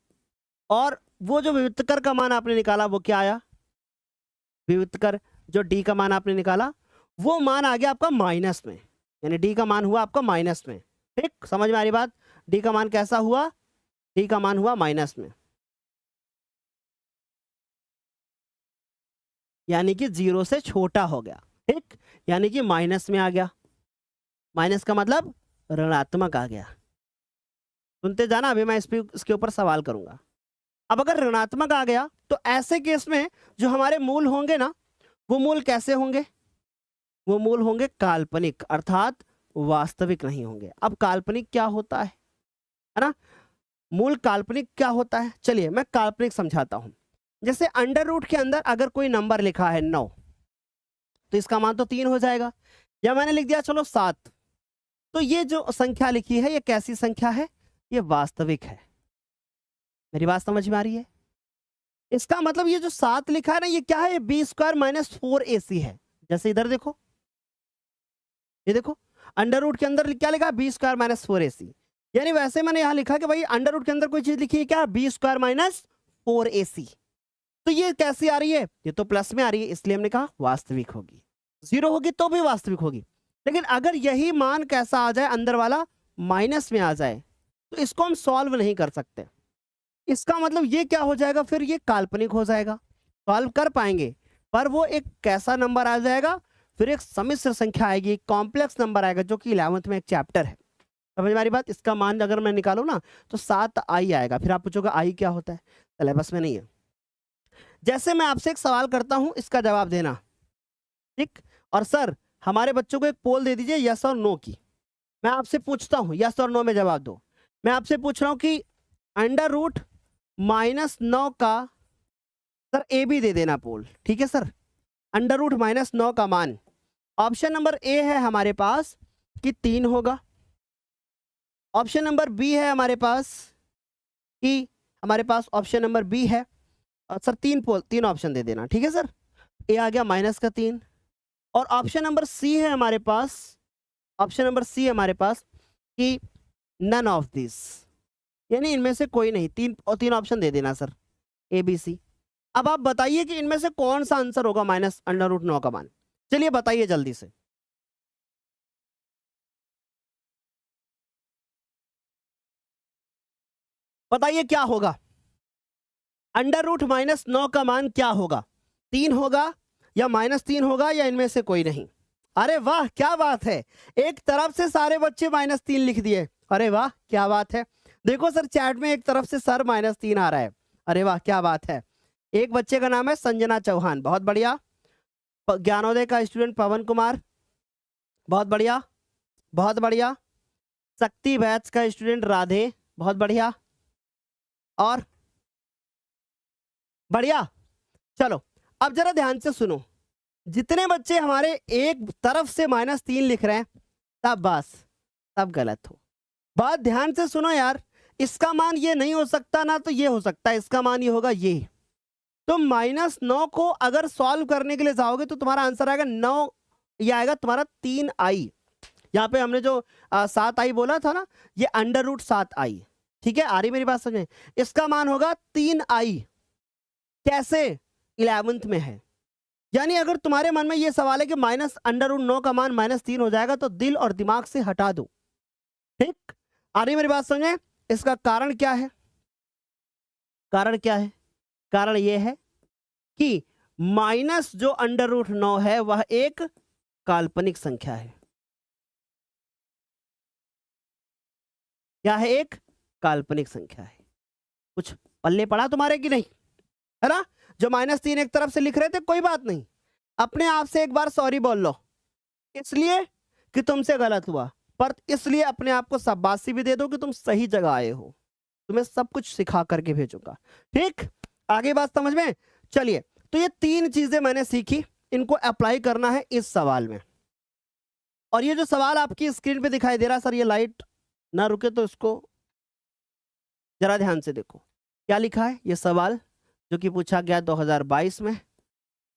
S1: और वो जो विविक्तकर का मान आपने निकाला वो क्या आया, विविक्तकर जो डी का मान आपने निकाला वो मान आ गया आपका माइनस में, यानी डी का मान हुआ आपका माइनस में। ठीक, समझ में आ रही बात? डी का मान कैसा हुआ, डी का मान हुआ माइनस में, यानी कि 0 से छोटा हो गया। ठीक, यानी कि माइनस में आ गया। माइनस का मतलब ऋणात्मक आ गया। सुनते जाना, अभी मैं इसके ऊपर सवाल करूंगा। अब अगर ऋणात्मक आ गया तो ऐसे केस में जो हमारे मूल होंगे ना, वो मूल कैसे होंगे, वो मूल होंगे काल्पनिक, अर्थात वास्तविक नहीं होंगे। अब काल्पनिक क्या होता है ना? मूल काल्पनिक क्या होता है, चलिए मैं काल्पनिक समझाता हूं। जैसे अंडर रूट के अंदर अगर कोई नंबर लिखा है 9, तो इसका मान तो 3 हो जाएगा, या मैंने लिख दिया चलो 7, तो ये जो संख्या लिखी है ये कैसी संख्या है, ये वास्तविक है। मेरी बात समझ में आ रही है? इसका मतलब ये जो 7 लिखा है ना, ये क्या है, बी स्क्वायर माइनस 4ac है। जैसे इधर देखो, ये देखो अंडर रूट के अंदर क्या लिखा, बी स्क्वायर माइनस 4ac, यानी वैसे मैंने यहां लिखा कि भाई अंडर रूट के अंदर कोई चीज लिखी है क्या, बी स्क्वायर माइनस 4ac। तो ये कैसी आ रही है, ये तो प्लस में आ रही है, इसलिए हमने कहा वास्तविक होगी। 0 होगी तो भी वास्तविक होगी। लेकिन अगर यही मान कैसा आ जाए, अंदर वाला माइनस में आ जाए, तो इसको हम सॉल्व नहीं कर सकते। इसका मतलब ये क्या हो जाएगा, फिर ये काल्पनिक हो जाएगा। सॉल्व कर पाएंगे पर वो एक कैसा नंबर आ जाएगा, फिर एक सम्मिश्र संख्या आएगी, कॉम्प्लेक्स नंबर आएगा, जो कि 11th में एक चैप्टर है। समझ में आ रही बात। इसका मान अगर मैं निकालूं ना तो 7i आएगा। फिर आप पूछोगे आई क्या होता है, सिलेबस में नहीं है। जैसे मैं आपसे एक सवाल करता हूं, इसका जवाब देना, ठीक। और सर हमारे बच्चों को एक पोल दे दीजिए यस और नो की। मैं आपसे पूछता हूं, यस और नो में जवाब दो। मैं आपसे पूछ रहा हूं कि √-9 का सर ए भी दे देना पोल, ठीक है सर। √-9 का मान, ऑप्शन नंबर ए है हमारे पास कि 3 होगा। ऑप्शन नंबर बी है हमारे पास कि ऑप्शन नंबर बी है सर 3 ऑप्शन दे देना, ठीक है सर। ए आ गया -3। और ऑप्शन नंबर सी है हमारे पास, कि नन ऑफ दिस, यानी इनमें से कोई नहीं। 3 ऑप्शन दे देना सर, ए बी सी। अब आप बताइए कि इनमें से कौन सा आंसर होगा -√9 का मान। चलिए बताइए जल्दी से। बताइए क्या होगा, √-9 का मान क्या होगा, 3 होगा या -3 होगा या इनमें से कोई नहीं। अरे वाह क्या बात है, एक तरफ से सारे बच्चे -3 लिख दिए। अरे वाह क्या बात है। देखो सर चैट में एक तरफ से सर -3 आ रहा है। अरे वाह क्या बात है। एक बच्चे का नाम है संजना चौहान, बहुत बढ़िया। ज्ञानोदय का स्टूडेंट पवन कुमार, बहुत बढ़िया बहुत बढ़िया। शक्ति बैच का स्टूडेंट राधे, बहुत बढ़िया। और बढ़िया। चलो अब जरा ध्यान से सुनो, जितने बच्चे हमारे एक तरफ से -3 लिख रहे हैं सब गलत हो। बात ध्यान से सुनो यार, इसका मान ये नहीं हो सकता ना, तो ये हो सकता है, इसका मान ये होगा ये। तो -9 को अगर सॉल्व करने के लिए जाओगे तो तुम्हारा आंसर आएगा 9, ये आएगा तुम्हारा 3i। यहाँ पे हमने जो 7i बोला था ना, ये √7i, ठीक है। आ रही मेरी बात समझ में। इसका मान होगा 3i। कैसे, 11th में है। यानी अगर तुम्हारे मन में ये सवाल है कि -√9 का मान -3 हो जाएगा, तो दिल और दिमाग से हटा दो, ठीक। आ रही मेरी बात समझ में। इसका कारण क्या है, कारण ये है कि माइनस जो √9 है वह एक काल्पनिक संख्या है। क्या है, एक काल्पनिक संख्या है। कुछ पल्ले पड़ा तुम्हारे कि नहीं, है ना। जो -3 एक तरफ से लिख रहे थे, कोई बात नहीं, अपने आप से एक बार सॉरी बोल लो, इसलिए कि तुमसे गलत हुआ, पर इसलिए अपने आप को शाबाशी भी दे दो कि तुम सही जगह आए हो। तुम्हें सब कुछ सिखा करके भेजूंगा, ठीक। आगे बात समझ में। चलिए, तो ये 3 चीजें मैंने सीखी, इनको अप्लाई करना है इस सवाल में। और ये जो सवाल आपकी स्क्रीन पे दिखाई दे रहा है सर, ये लाइट ना रुके तो इसको जरा ध्यान से देखो क्या लिखा है। ये सवाल जो कि पूछा गया 2022 में,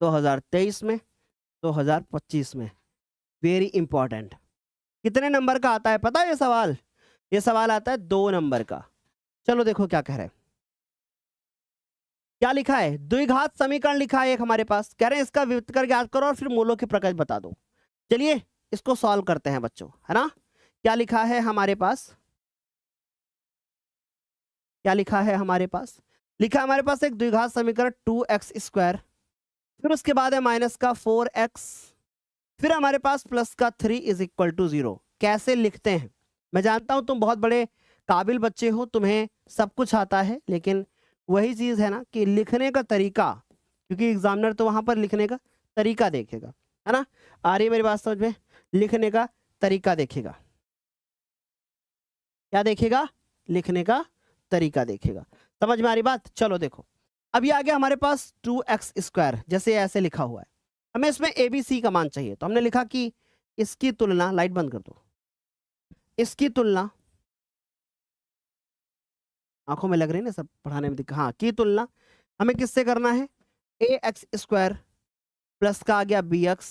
S1: 2023 में, 2025 में, वेरी इंपॉर्टेंट। कितने नंबर का आता है पता है ये सवाल? ये सवाल आता है 2 नंबर का। चलो देखो क्या कह रहे हैं। क्या लिखा है, द्विघात समीकरण लिखा है एक हमारे पास, कह रहे हैं इसका व्युत्क्रम ज्ञात करो और फिर मूलों के प्रकार बता दो। चलिए इसको सॉल्व करते हैं बच्चों, है ना। क्या लिखा है हमारे पास, क्या लिखा है हमारे पास, लिखा है हमारे पास एक द्विघात समीकरण 2x², फिर उसके बाद है माइनस का 4x, फिर हमारे पास प्लस का 3 = 0। कैसे लिखते हैं, मैं जानता हूं तुम बहुत बड़े काबिल बच्चे हो, तुम्हें सब कुछ आता है, लेकिन वही चीज है ना कि लिखने का तरीका, क्योंकि एग्जामिनर तो वहां पर लिखने का तरीका देखेगा, है ना। आ रही है मेरी बात समझ में, लिखने का तरीका देखेगा। क्या देखेगा, लिखने का तरीका देखेगा। समझ में आ रही बात। चलो देखो, अब ये आ गया हमारे पास 2x², जैसे ऐसे लिखा हुआ है, हमें इसमें ABC का मान चाहिए, तो हमने लिखा कि इसकी तुलना, लाइट बंद कर दो, इसकी तुलना, आंखों में लग रही है ना सब पढ़ाने में हाँ, की तुलना हमें किससे करना है, ax² प्लस का आ गया bx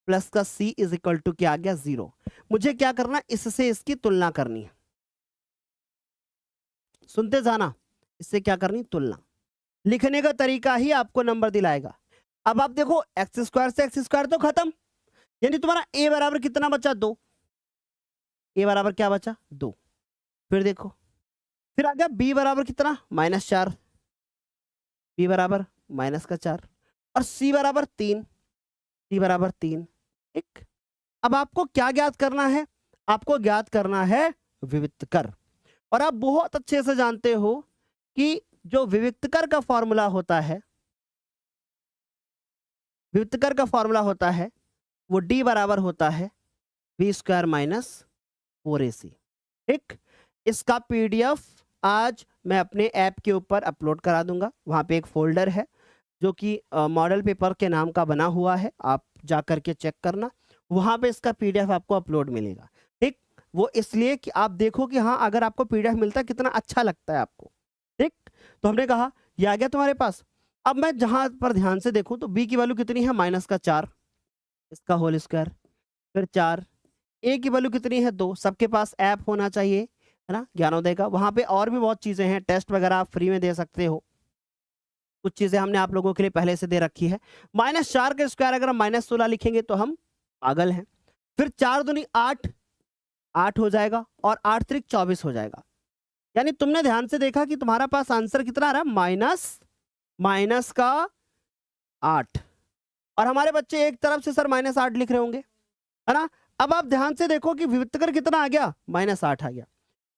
S1: प्लस का c = क्या आ गया 0। मुझे क्या करना, इससे इसकी तुलना करनी है। सुनते जाना, इससे क्या करनी, तुलना। लिखने का तरीका ही आपको नंबर दिलाएगा। अब आप देखो एक्स स्क्वायर से एक्स स्क्वायर तो खत्म, यानी तुम्हारा ए बराबर कितना बचा? 2। ए बराबर क्या बचा? 2। फिर देखो, फिर आ गया बी बराबर कितना? -4। बी बराबर माइनस का 4 और सी बराबर 3। सी बराबर 3। ठीक, अब आपको क्या ज्ञात करना है? आपको ज्ञात करना है विविक्तकर। और आप बहुत अच्छे से जानते हो कि जो विविक्तकर का फॉर्मूला होता है, विविक्तकर का फॉर्मूला होता है वो डी बराबर होता है बी स्क्वायर माइनस 4ac। ठीक, इसका पीडीएफ आज मैं अपने ऐप के ऊपर अपलोड करा दूंगा। वहां पे एक फोल्डर है जो कि मॉडल पेपर के नाम का बना हुआ है, आप जा करके चेक करना, वहां पे इसका पीडीएफ आपको अपलोड मिलेगा। ठीक, वो इसलिए कि आप देखो कि हाँ अगर आपको पीडीएफ मिलता है कितना अच्छा लगता है आपको। ठीक, तो हमने कहा ये आ गया तुम्हारे पास। अब मैं जहां पर ध्यान से देखूं तो b की वैल्यू कितनी है? -4, इसका होल स्क्वायर, फिर 4। ए की वैल्यू कितनी है? 2। सबके पास ऐप होना चाहिए, है ना, ज्ञानोदय का। वहां पे और भी बहुत चीजें हैं, टेस्ट वगैरह आप फ्री में दे सकते हो, कुछ चीजें हमने आप लोगों के लिए पहले से दे रखी है। -4 का स्क्वायर अगर हम -16 लिखेंगे तो हम पागल हैं। फिर 4 दूनी 8, 8 हो जाएगा और 8 त्रिक 24 हो जाएगा। यानी तुमने ध्यान से देखा कि तुम्हारा पास आंसर कितना आ रहा है? माइनस का 8। और हमारे बच्चे एक तरफ से सर -8 लिख रहे होंगे, है ना। अब आप ध्यान से देखो कि विविक्तकर कितना आ गया? -8 आ गया।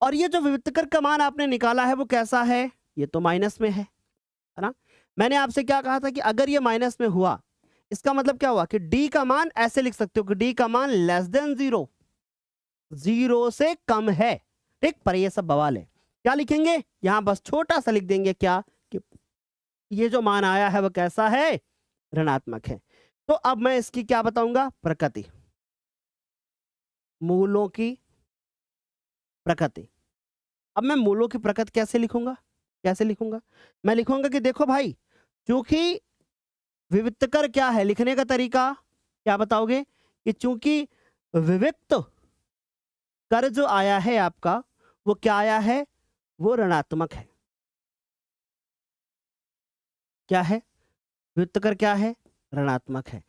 S1: और ये जो विविक्तकर का मान आपने निकाला है वो कैसा है? ये तो माइनस में है ना। मैंने आपसे क्या कहा था कि अगर ये माइनस में हुआ इसका मतलब क्या हुआ कि डी का मान ऐसे लिख सकते हो कि डी का मान <0, 0 से कम है। ठीक, पर ये सब बवाल है। क्या लिखेंगे? यहां बस छोटा सा लिख देंगे क्या कि ये जो मान आया है वो कैसा है? ऋणात्मक है। तो अब मैं इसकी क्या बताऊंगा? प्रकृति, मूलों की प्रकृति। अब मैं मूलों की प्रकृति कैसे लिखूंगा? कैसे लिखूंगा? मैं लिखूंगा कि देखो भाई, चूंकि विविक्तकर क्या है, लिखने का तरीका क्या बताओगे कि चूंकि विविक्त कर जो आया है आपका वो क्या आया है? वो ऋणात्मक है। क्या है? विविक्तकर क्या है? ऋणात्मक है।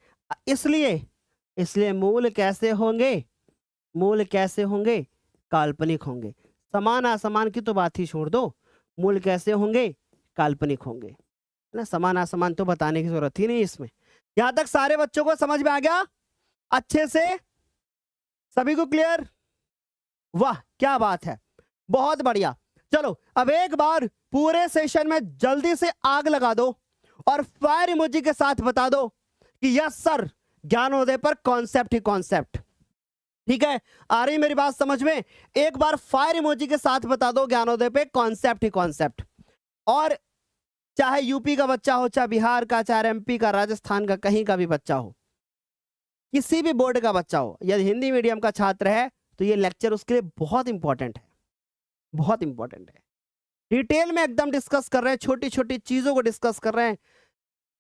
S1: इसलिए मूल कैसे होंगे? मूल कैसे होंगे? काल्पनिक होंगे। समान असमान की तो बात ही छोड़ दो, मूल कैसे होंगे? काल्पनिक होंगे ना। समान असमान तो बताने की जरूरत ही नहीं इसमें। यहां तक सारे बच्चों को समझ में आ गया अच्छे से? सभी को क्लियर? वाह क्या बात है, बहुत बढ़िया। चलो अब एक बार पूरे सेशन में जल्दी से आग लगा दो और फायर इमोजी के साथ बता दो कि यस सर, ज्ञानोदय पर कॉन्सेप्ट ही कॉन्सेप्ट। ठीक है, आ रही मेरी बात समझ में? एक बार फायर इमोजी के साथ बता दो ज्ञानोदय पे कॉन्सेप्ट ही कॉन्सेप्ट। और चाहे यूपी का बच्चा हो, चाहे बिहार का, चाहे एमपी का, राजस्थान का, कहीं का भी बच्चा हो, किसी भी बोर्ड का बच्चा हो, यदि हिंदी मीडियम का छात्र है तो ये लेक्चर उसके लिए बहुत इंपॉर्टेंट है, बहुत इंपॉर्टेंट है। डिटेल में एकदम डिस्कस कर रहे हैं, छोटी छोटी चीजों को डिस्कस कर रहे हैं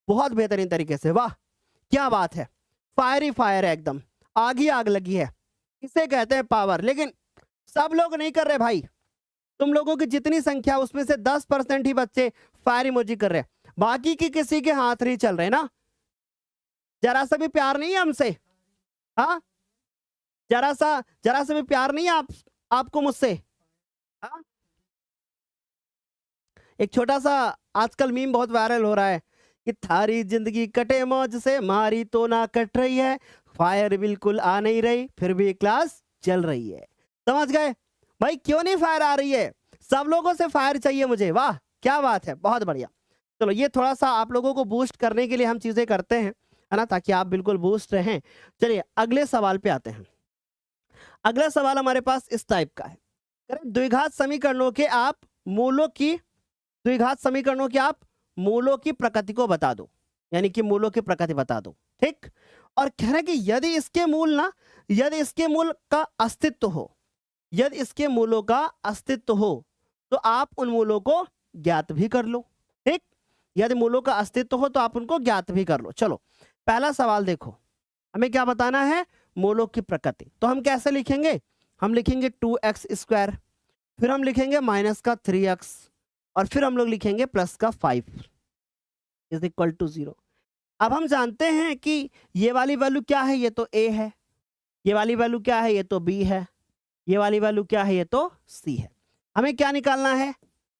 S1: बहुत बेहतरीन तरीके से। वाह क्या बात है, फायर ही फायर है, एकदम आग ही आग लगी है। इसे कहते हैं पावर। लेकिन सब लोग नहीं कर रहे भाई, तुम लोगों की जितनी संख्या उसमें से 10% ही बच्चे फायर इमोजी कर रहे हैं, बाकी की किसी के हाथ नहीं चल रहे ना। जरा सा भी प्यार नहीं है हमसे? हाँ, जरा सा भी प्यार नहीं है आपको मुझसे? हाँ, एक छोटा सा आजकल मीम बहुत वायरल हो रहा है कि थारी जिंदगी कटे मौज से, मारी तो ना कट रही है, फायर बिल्कुल आ नहीं रही, फिर भी क्लास चल रही है। समझ गए भाई? क्यों नहीं फायर आ रही है? सब लोगों से फायर चाहिए मुझे। वाह क्या बात है, बहुत बढ़िया। चलो ये थोड़ा सा आप लोगों को बूस्ट करने के लिए हम चीजें करते हैं, है ना, ताकि आप बिल्कुल बूस्ट रहें। चलिए अगले सवाल पे आते हैं। अगला सवाल हमारे पास इस टाइप का है, द्विघात समीकरणों के आप मूलों की, द्विघात समीकरणों की आप मूलों की प्रकृति को बता दो, यानी कि मूलों की प्रकृति बता दो। ठीक, और कह रहे हैं कि यदि इसके मूल ना, यदि इसके मूल का अस्तित्व हो, यदि इसके मूलों का अस्तित्व हो तो आप उन मूलों को ज्ञात भी कर लो। ठीक, यदि मूलों का अस्तित्व हो तो आप उनको ज्ञात भी कर लो। चलो पहला सवाल देखो, हमें क्या बताना है? मूलों की प्रकृति। तो हम कैसे लिखेंगे? हम लिखेंगे 2x², फिर हम लिखेंगे -3x और फिर हम लोग लिखेंगे +5। Is equal to 0। अब हम जानते हैं कि ये वाली वैल्यू क्या है, ये तो a है, ये वाली वैल्यू क्या है, ये तो b है, ये वाली वैल्यू क्या है, ये तो c है। हमें क्या निकालना है,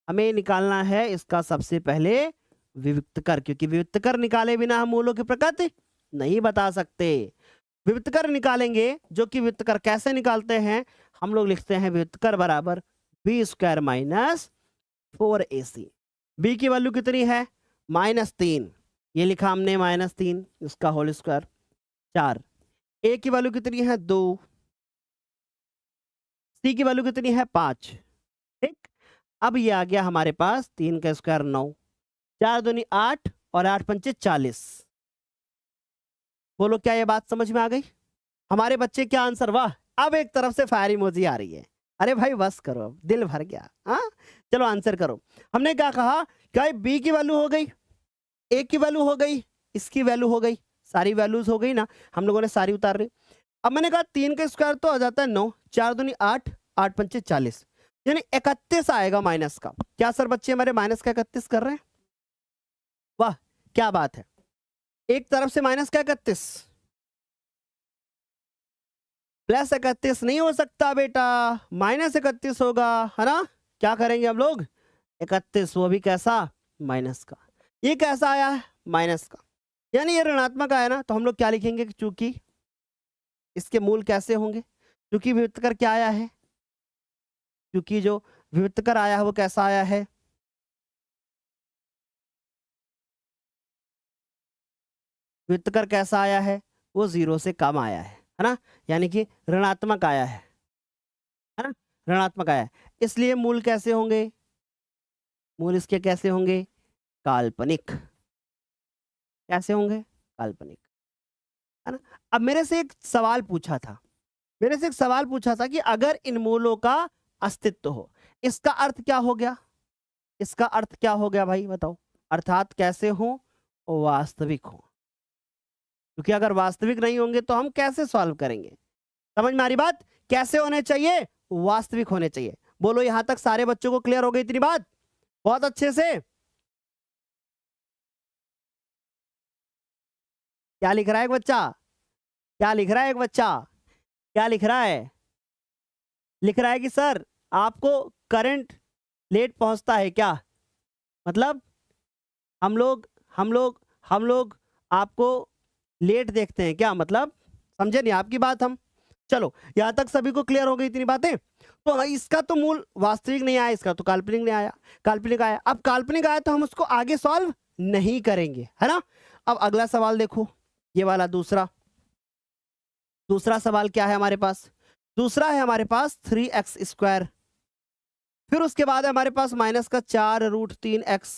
S1: हमें निकालना है इसका सबसे पहले विविक्तकर, क्योंकि विविक्तकर निकाले बिना हम मूलों की प्रकृति नहीं बता सकते। विविक्तकर निकालेंगे, जो कि विविक्तकर कैसे निकालते हैं, हम लोग लिखते हैं विविक्तकर बराबर B square minus 4ac। B की वैल्यू कितनी है, -3, ये लिखा हमने -3, इसका होल स्क्वायर 4। ए की वैल्यू कितनी है 2, सी की वैल्यू कितनी है 5। ठीक, अब ये आ गया हमारे पास 3 का स्क्वायर 9, 4 दूनी 8 और 8 पंचे 40। बोलो क्या ये बात समझ में आ गई? हमारे बच्चे क्या आंसर, वाह। अब एक तरफ से फायर इमोजी आ रही है, अरे भाई बस करो, अब दिल भर गया। हाँ चलो आंसर करो। हमने क्या कहा, क्या बी की वैल्यू हो गई, ए की वैल्यू हो गई, इसकी वैल्यू हो गई, सारी वैल्यूज हो गई ना, हम लोगों ने सारी उतार ली। अब मैंने कहा 3 का स्क्वायर तो आ जाता है 9, 4 दूनी 8, 8 पंचे 40, यानी 31 आएगा माइनस का। क्या सर बच्चे हमारे माइनस का 31 कर रहे हैं? वाह क्या बात है, एक तरफ से माइनस का 31, प्लस 31 नहीं हो सकता बेटा, -31 होगा, है ना। क्या करेंगे हम लोग, 31, वो भी कैसा, माइनस का। ये कैसा आया है, माइनस का, यानी ये ऋणात्मक आया ना, तो हम लोग क्या लिखेंगे, चूंकि इसके मूल कैसे होंगे, क्योंकि विविक्तकर क्या आया है, क्योंकि जो विविक्तकर आया है वो कैसा आया है, विविक्तकर कैसा आया है, वो 0 से कम आया है ना, यानी कि ऋणात्मक आया है ना, ऋणात्मक आया है। इसलिए मूल कैसे होंगे, मूल इसके कैसे होंगे, काल्पनिक। कैसे होंगे, काल्पनिक, है ना। अब मेरे से एक सवाल पूछा था, मेरे से एक सवाल पूछा था कि अगर इन मूलों का अस्तित्व हो, इसका अर्थ क्या हो गया, इसका अर्थ क्या हो गया भाई बताओ, अर्थात कैसे हो, वास्तविक हो, क्योंकि अगर वास्तविक नहीं होंगे तो हम कैसे सॉल्व करेंगे। समझ में आ रही बात, कैसे होने चाहिए, वास्तविक होने चाहिए। बोलो यहां तक सारे बच्चों को क्लियर हो गई इतनी बात, बहुत अच्छे से। क्या लिख रहा है एक बच्चा, क्या लिख रहा है एक बच्चा, क्या लिख रहा है, लिख रहा है कि सर आपको करंट लेट पहुंचता है क्या, मतलब हम लोग आपको लेट देखते हैं क्या, मतलब समझे नहीं आपकी बात हम। चलो यहां तक सभी को क्लियर हो गई इतनी बातें। तो इसका तो मूल वास्तविक नहीं आया, इसका तो काल्पनिक नहीं आया, काल्पनिक आया। अब काल्पनिक आया तो हम उसको आगे सॉल्व नहीं करेंगे, है ना। अब अगला सवाल देखो, ये वाला दूसरा सवाल क्या है हमारे पास, दूसरा है हमारे पास 3x², फिर उसके बाद है हमारे पास माइनस का 4√3x,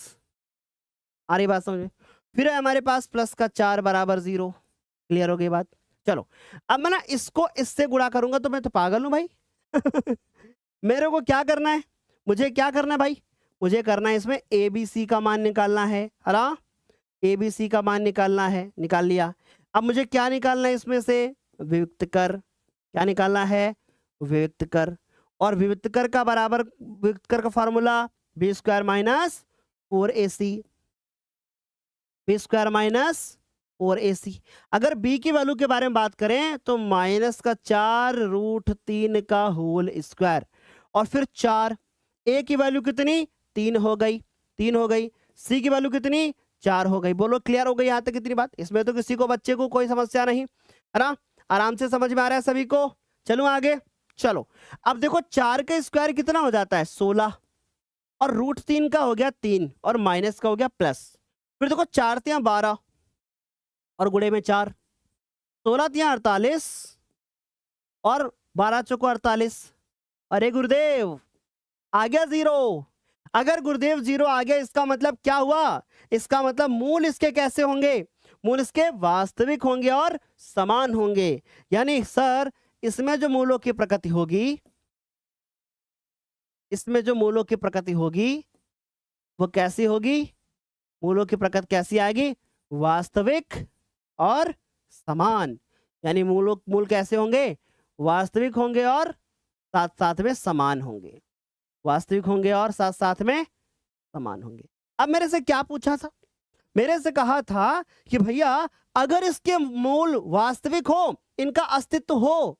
S1: आ रही बात समझ में, फिर है हमारे पास प्लस का 4 बराबर 0। क्लियर हो गई बात। चलो अब मैं ना इसको इससे गुणा करूंगा तो मैं तो पागल हूं भाई मेरे को क्या करना है, मुझे क्या करना है भाई, मुझे करना है इसमें ABC का मान निकालना है, ना, ABC का मान निकालना है, निकाल लिया। अब मुझे क्या निकालना है इसमें से, विविक्तकर, क्या निकालना है, विविक्तकर, और विविक्तकर का बराबर, विविक्तकर का formula b² minus 4ac, b² minus 4ac। अगर b की वैल्यू के बारे में बात करें तो माइनस का 4√3 का होल स्क्वायर, और फिर 4, a की वैल्यू कितनी, 3 हो गई, 3 हो गई, c की वैल्यू कितनी, 4 हो गई। बोलो क्लियर हो गई यहाँ तक कितनी बात, इसमें तो किसी को बच्चे को कोई समस्या नहीं, है ना, आराम से समझ में आ रहा है सभी को। चलो आगे, चलो अब देखो 4 का स्क्वायर कितना हो जाता है 16, और √3 का हो गया 3, और माइनस का हो गया प्लस। फिर देखो 4 तियां 12 और गुणे में 4, 16 तियां 48 और 12 चौको 48। अरे गुरुदेव आ गया 0। अगर गुरुदेव 0 आ गया इसका मतलब क्या हुआ, इसका मतलब मूल इसके कैसे होंगे, मूल इसके वास्तविक होंगे और समान होंगे। यानी सर इसमें जो मूलों की प्रकृति होगी, इसमें जो मूलों की प्रकृति होगी वो कैसी होगी, मूलों की प्रकृति कैसी आएगी, वास्तविक और समान। यानी मूल कैसे होंगे, वास्तविक होंगे और साथ साथ में समान होंगे, वास्तविक होंगे और साथ साथ में समान होंगे। अब मेरे से क्या पूछा था, मेरे से कहा था कि भैया अगर इसके मूल वास्तविक हो, इनका अस्तित्व हो।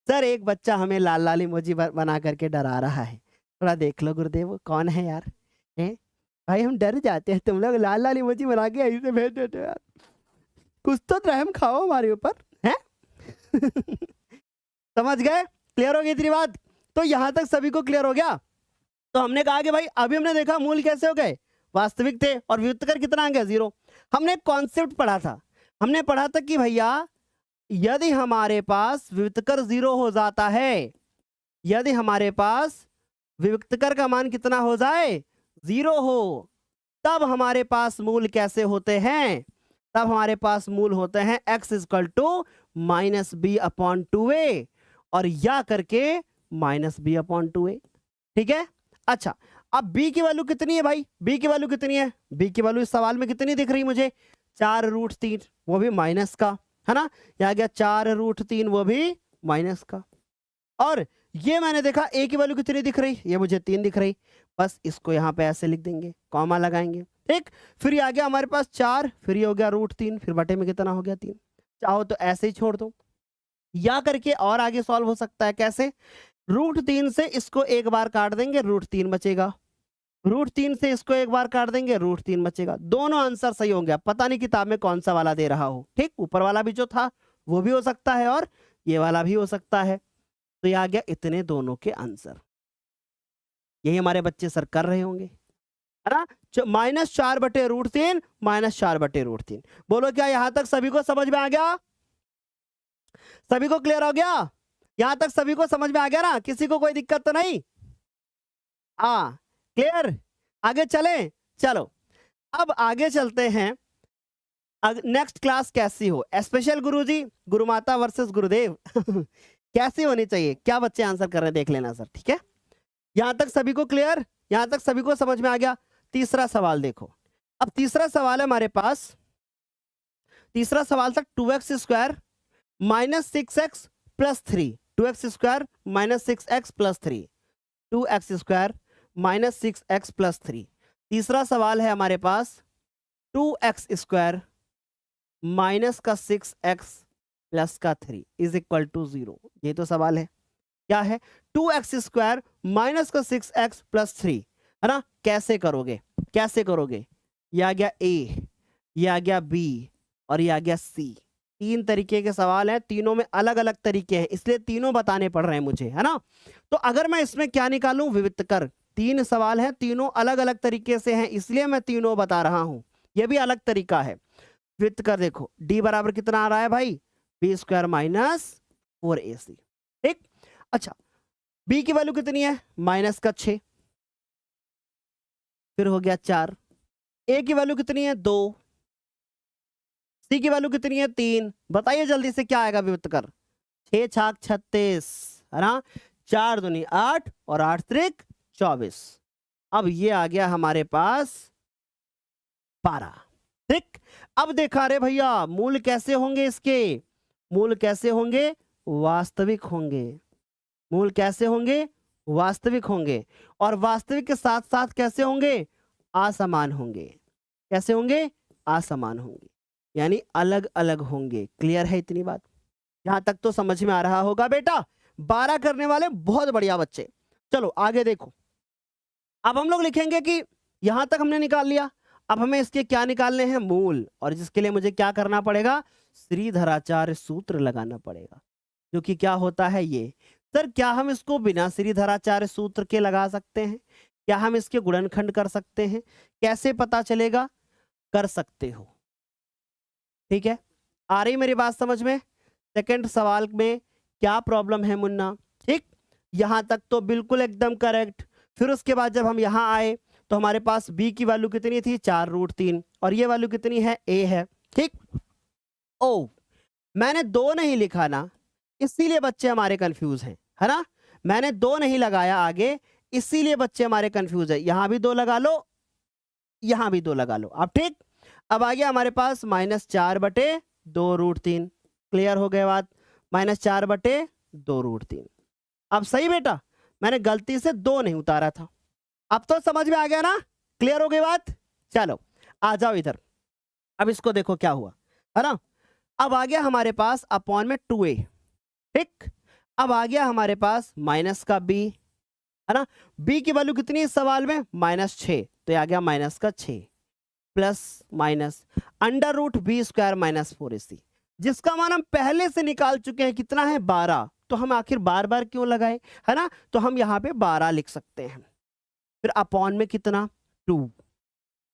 S1: सर एक बच्चा हमें लाल लाल इमोजी बना करके डरा रहा है, थोड़ा देख लो गुरुदेव कौन है यार। हैं भाई हम डर जाते हैं, तुम लोग लाल लाल इमोजी बना के ऐसे भेज देते हो यार, कुछ तो रहम खाओ हमारे ऊपर हैं। समझ गए? क्लियर हो गई इतनी बात? तो यहां तक सभी को क्लियर हो गया। तो हमने कहा कि भाई अभी हमने देखा मूल कैसे हो गए, वास्तविक थे, और व्युत्तर कितना आ गया 0। हमने एक कॉन्सेप्ट पढ़ा था, हमने पढ़ा था कि भैया यदि हमारे पास व्युत्तर 0 हो जाता है, यदि हमारे पास व्युत्तर का मान कितना हो जाए 0 हो, तब हमारे पास मूल कैसे होते हैं, तब हमारे पास मूल होते हैं x इक्वल टू -b/2a और या करके -b/2a। ठीक है। अच्छा अब b की वैल्यू कितनी है भाई, b की वैल्यू कितनी है, b की वैल्यू इस सवाल में कितनी दिख रही मुझे 4√3, वो भी माइनस का है ना, यहाँ गया 4√3 वो भी माइनस का। और ये मैंने देखा a की वैल्यू कितनी दिख रही, ये मुझे 3 दिख रही, बस इसको यहाँ पे ऐसे लिख देंगे, कॉमा लगाएंगे। ठीक, फिर ये आ गया हमारे पास 4, फिर ये हो गया √3, फिर बटे में कितना हो गया 3। चाहो तो ऐसे ही छोड़ दो या करके और आगे सॉल्व हो सकता है। कैसे? √3 से इसको एक बार काट देंगे, √3 बचेगा, √3 से इसको एक बार काट देंगे, √3 बचेगा। दोनों आंसर सही होंगे। पता नहीं किताब में कौन सा वाला दे रहा हो। ठीक, ऊपर वाला भी जो था वो भी हो सकता है और ये वाला भी हो सकता है। तो ये आ गया इतने दोनों के आंसर। यही हमारे बच्चे सर कर रहे होंगे है ना। -4/√3 -4/√3। बोलो क्या यहां तक सभी को समझ में आ गया? सभी को क्लियर हो गया? यहां तक सभी को समझ में आ गया ना? किसी को कोई दिक्कत तो नहीं? हाँ क्लियर। आगे चले, चलो अब आगे चलते हैं। नेक्स्ट क्लास कैसी हो, स्पेशल गुरुजी, गुरुमाता वर्सेस गुरुदेव कैसी होनी चाहिए? क्या बच्चे आंसर कर रहे हैं देख लेना सर। ठीक है, यहां तक सभी को क्लियर, यहां तक सभी को समझ में आ गया। तीसरा सवाल देखो। अब तीसरा सवाल है हमारे पास, तीसरा सवाल था 2x² -6x + 3, 2x² -6x + 3, 2x² -6x + 3। तीसरा सवाल है हमारे पास 2x² -6x + 3 = 0। ये तो सवाल है, क्या है? 2x² -6x + 3 है ना। कैसे करोगे, कैसे करोगे? ये आ गया A, ये आ गया B और ये आ गया C। 3 तरीके के सवाल हैं, तीनों में अलग अलग तरीके हैं, इसलिए तीनों बताने पड़ रहे हैं मुझे है ना। तो अगर मैं इसमें क्या निकालूं, विविधकर। 3 सवाल हैं, तीनों अलग अलग तरीके से हैं, इसलिए मैं तीनों बता रहा हूं। यह भी अलग तरीका है। विविधकर देखो, D बराबर कितना आ रहा है भाई, B² - 4AC। ठीक, अच्छा B की वैल्यू कितनी है, -6, फिर हो गया 4। A की वैल्यू कितनी है, 2। C की वैल्यू कितनी है, 3। बताइए जल्दी से क्या आएगा विविधकर। 6 छाक 36 है ना, 4 दूनी 8 और 8 त्रिक 24। अब ये आ गया हमारे पास 12। ठीक, अब देखा रे भैया मूल कैसे होंगे इसके, मूल कैसे होंगे, वास्तविक होंगे। मूल कैसे होंगे, वास्तविक होंगे। और वास्तविक के साथ साथ कैसे होंगे, असमान होंगे। कैसे होंगे, असमान होंगे, यानी अलग अलग होंगे। क्लियर है इतनी बात? यहां तक तो समझ में आ रहा होगा बेटा। 12 करने वाले बहुत बढ़िया बच्चे। चलो आगे देखो। अब हम लोग लिखेंगे कि यहां तक हमने निकाल लिया, अब हमें इसके क्या निकालने हैं, मूल। और जिसके लिए मुझे क्या करना पड़ेगा, श्रीधराचार्य सूत्र लगाना पड़ेगा, जो कि क्या होता है ये। सर क्या हम इसको बिना श्रीधराचार्य सूत्र के लगा सकते हैं? क्या हम इसके गुणनखंड कर सकते हैं? कैसे पता चलेगा? कर सकते हो। ठीक है, आ रही मेरी बात समझ में? सेकंड सवाल में क्या प्रॉब्लम है मुन्ना? ठीक, यहां तक तो बिल्कुल एकदम करेक्ट। फिर उसके बाद जब हम यहां आए तो हमारे पास B की वैल्यू कितनी थी, 4√3, और ये वैल्यू कितनी है, A है। ठीक, ओ मैंने 2 नहीं लिखा ना, इसीलिए बच्चे हमारे कंफ्यूज हैं है ना। मैंने 2 नहीं लगाया आगे, इसीलिए बच्चे हमारे कंफ्यूज है। यहां भी 2 लगा लो, यहां भी 2 लगा लो। अब ठीक, अब आ गया हमारे पास -4/2√3। क्लियर हो गया बात, -4/2√3। अब सही बेटा, मैंने गलती से 2 नहीं उतारा था। अब तो समझ में आ गया ना, क्लियर हो गई बात? चलो आ जाओ इधर। अब इसको देखो क्या हुआ, है ना। अब आ गया हमारे पास अपॉन में 2a, ठीक। अब आ गया हमारे पास माइनस का b, है ना। b की वैल्यू कितनी है इस सवाल में, -6, तो ये आ गया माइनस का 6 plus minus under root B square minus 4ac, जिसका मान हम पहले से निकाल चुके हैं, कितना है 12, तो हम आखिर बार बार क्यों लगाए, है ना। तो हम यहाँ पे 12 लिख सकते हैं। फिर अपॉन में कितना 2,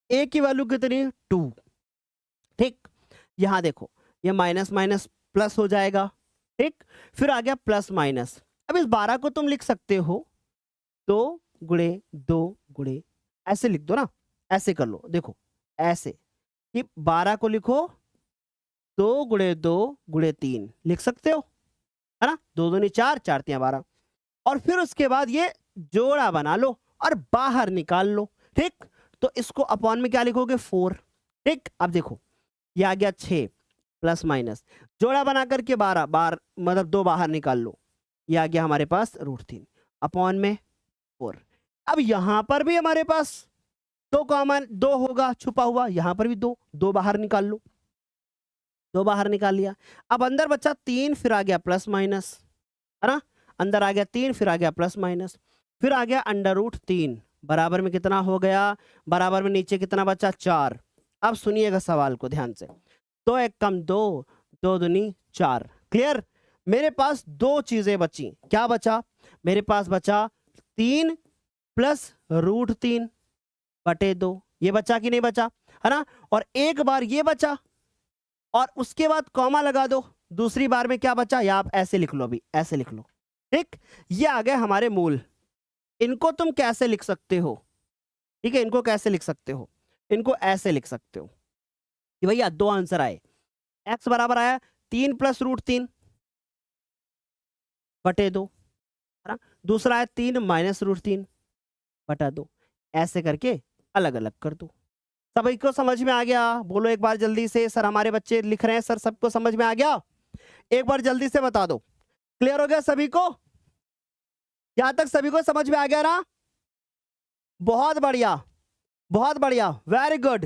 S1: a की वैल्यू कितनी 2, ठीक। यहां देखो ये माइनस माइनस प्लस हो जाएगा, ठीक। फिर आ गया प्लस माइनस। अब इस 12 को तुम लिख सकते हो 2 गुणे 2 गुणे, ऐसे लिख दो ना, ऐसे कर लो, देखो ऐसे कि 12 को लिखो 2 गुणे 2 गुणे 3 लिख सकते हो, है ना। 2 दूनी 4, 4 तिया 12, और फिर उसके बाद ये जोड़ा बना लो और बाहर निकाल लो, ठीक। तो इसको अपॉन में क्या लिखोगे 4, ठीक। अब देखो ये आ गया 6 प्लस माइनस जोड़ा बना करके 12 बार मतलब 2 बाहर निकाल लो, ये आ गया हमारे पास √3 अपॉन में 4। अब यहां पर भी हमारे पास 2 कॉमन 2 होगा छुपा हुआ, यहां पर भी 2 2 बाहर निकाल लो, 2 बाहर निकाल लिया। अब अंदर बचा 3, फिर आ गया प्लस माइनस, है ना। अंदर आ गया 3, फिर आ गया प्लस माइनस, फिर आ गया अंडर रूट 3, बराबर में कितना हो गया, बराबर में नीचे कितना बचा 4। अब सुनिएगा सवाल को ध्यान से, 2 1 कम 2, 2 दूनी 4, क्लियर। मेरे पास दो चीजें बची, क्या बचा, मेरे पास बचा 3 प्लस √3 बटे 2, ये बचा कि नहीं बचा, है ना। और एक बार ये बचा और उसके बाद कॉमा लगा दो, दूसरी बार में क्या बचा, या आप ऐसे लिख लो, अभी ऐसे लिख लो, ठीक। ये आ गए हमारे मूल। इनको तुम कैसे लिख सकते हो, ठीक है, इनको कैसे लिख सकते हो, इनको ऐसे लिख सकते हो कि भैया 2 आंसर आए, x बराबर आया 3 प्लस √3 बटे 2, है ना। दूसरा है 3 माइनस √3 बटा 2, ऐसे करके अलग अलग कर दो। सभी को समझ में आ गया, बोलो एक बार जल्दी से, सर हमारे बच्चे लिख रहे हैं, सर सबको समझ में आ गया, एक बार जल्दी से बता दो, क्लियर हो गया सभी को, यहां तक सभी को समझ में आ गया ना, बहुत बढ़िया बहुत बढ़िया, वेरी गुड।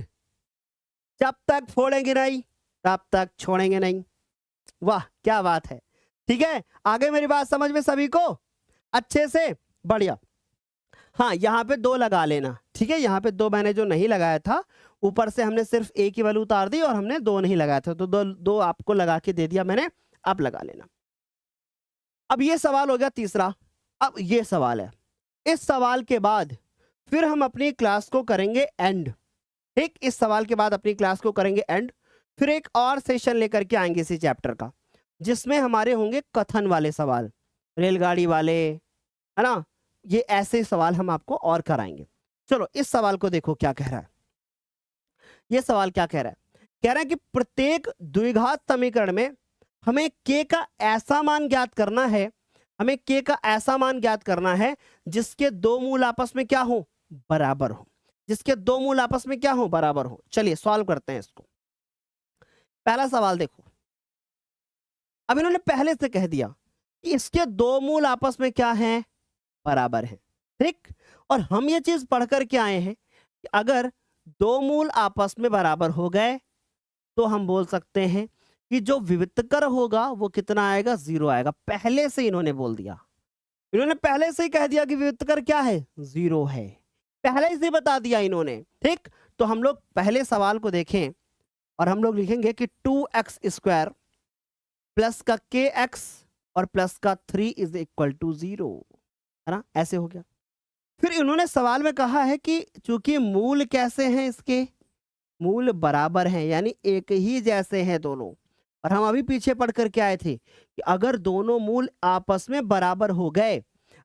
S1: जब तक फोड़ेंगे नहीं तब तक छोड़ेंगे नहीं, वाह क्या बात है, ठीक है। आगे मेरी बात समझ में सभी को अच्छे से, बढ़िया। हाँ यहाँ पे 2 लगा लेना, ठीक है, यहाँ पे 2 मैंने जो नहीं लगाया था, ऊपर से हमने सिर्फ a की वैल्यू उतार दी और हमने 2 नहीं लगाया था, तो 2 आपको लगा के दे दिया मैंने, आप लगा लेना। अब ये सवाल हो गया तीसरा। अब ये सवाल है, इस सवाल के बाद फिर हम अपनी क्लास को करेंगे एंड, ठीक। इस सवाल के बाद अपनी क्लास को करेंगे एंड, फिर एक और सेशन लेकर के आएंगे इसी चैप्टर का, जिसमें हमारे होंगे कथन वाले सवाल, रेलगाड़ी वाले, है ना, ये ऐसे सवाल हम आपको और कराएंगे। चलो इस सवाल को देखो क्या कह रहा है, ये सवाल क्या कह रहा है, कह रहा है कि प्रत्येक द्विघात समीकरण में हमें k का ऐसा मान ज्ञात करना है, हमें k का ऐसा मान ज्ञात करना है जिसके 2 मूल आपस में क्या हो, बराबर हो, जिसके 2 मूल आपस में क्या हो, बराबर हो। चलिए सॉल्व करते हैं इसको। पहला सवाल देखो, अब इन्होंने पहले से कह दिया कि इसके 2 मूल आपस में क्या हैं, बराबर है, ठीक। और हम ये चीज पढ़ करके आए हैं कि अगर 2 मूल आपस में बराबर हो गए तो हम बोल सकते हैं कि जो विविक्तकर होगा वो कितना आएगा, 0 आएगा। पहले से इन्होंने बोल दिया, इन्होंने पहले से ही कह दिया कि विविक्तकर क्या है, 0 है, पहले से बता दिया इन्होंने, ठीक। तो हम लोग पहले सवाल को देखें और हम लोग लिखेंगे कि 2x² प्लस का kx और प्लस का 3 = 0, है ना, ऐसे हो गया। फिर इन्होंने सवाल में कहा है कि चूंकि मूल कैसे हैं, इसके मूल बराबर हैं, यानी एक ही जैसे हैं दोनों, और हम अभी पीछे पढ़ करके आए थे कि अगर दोनों मूल आपस में बराबर हो गए,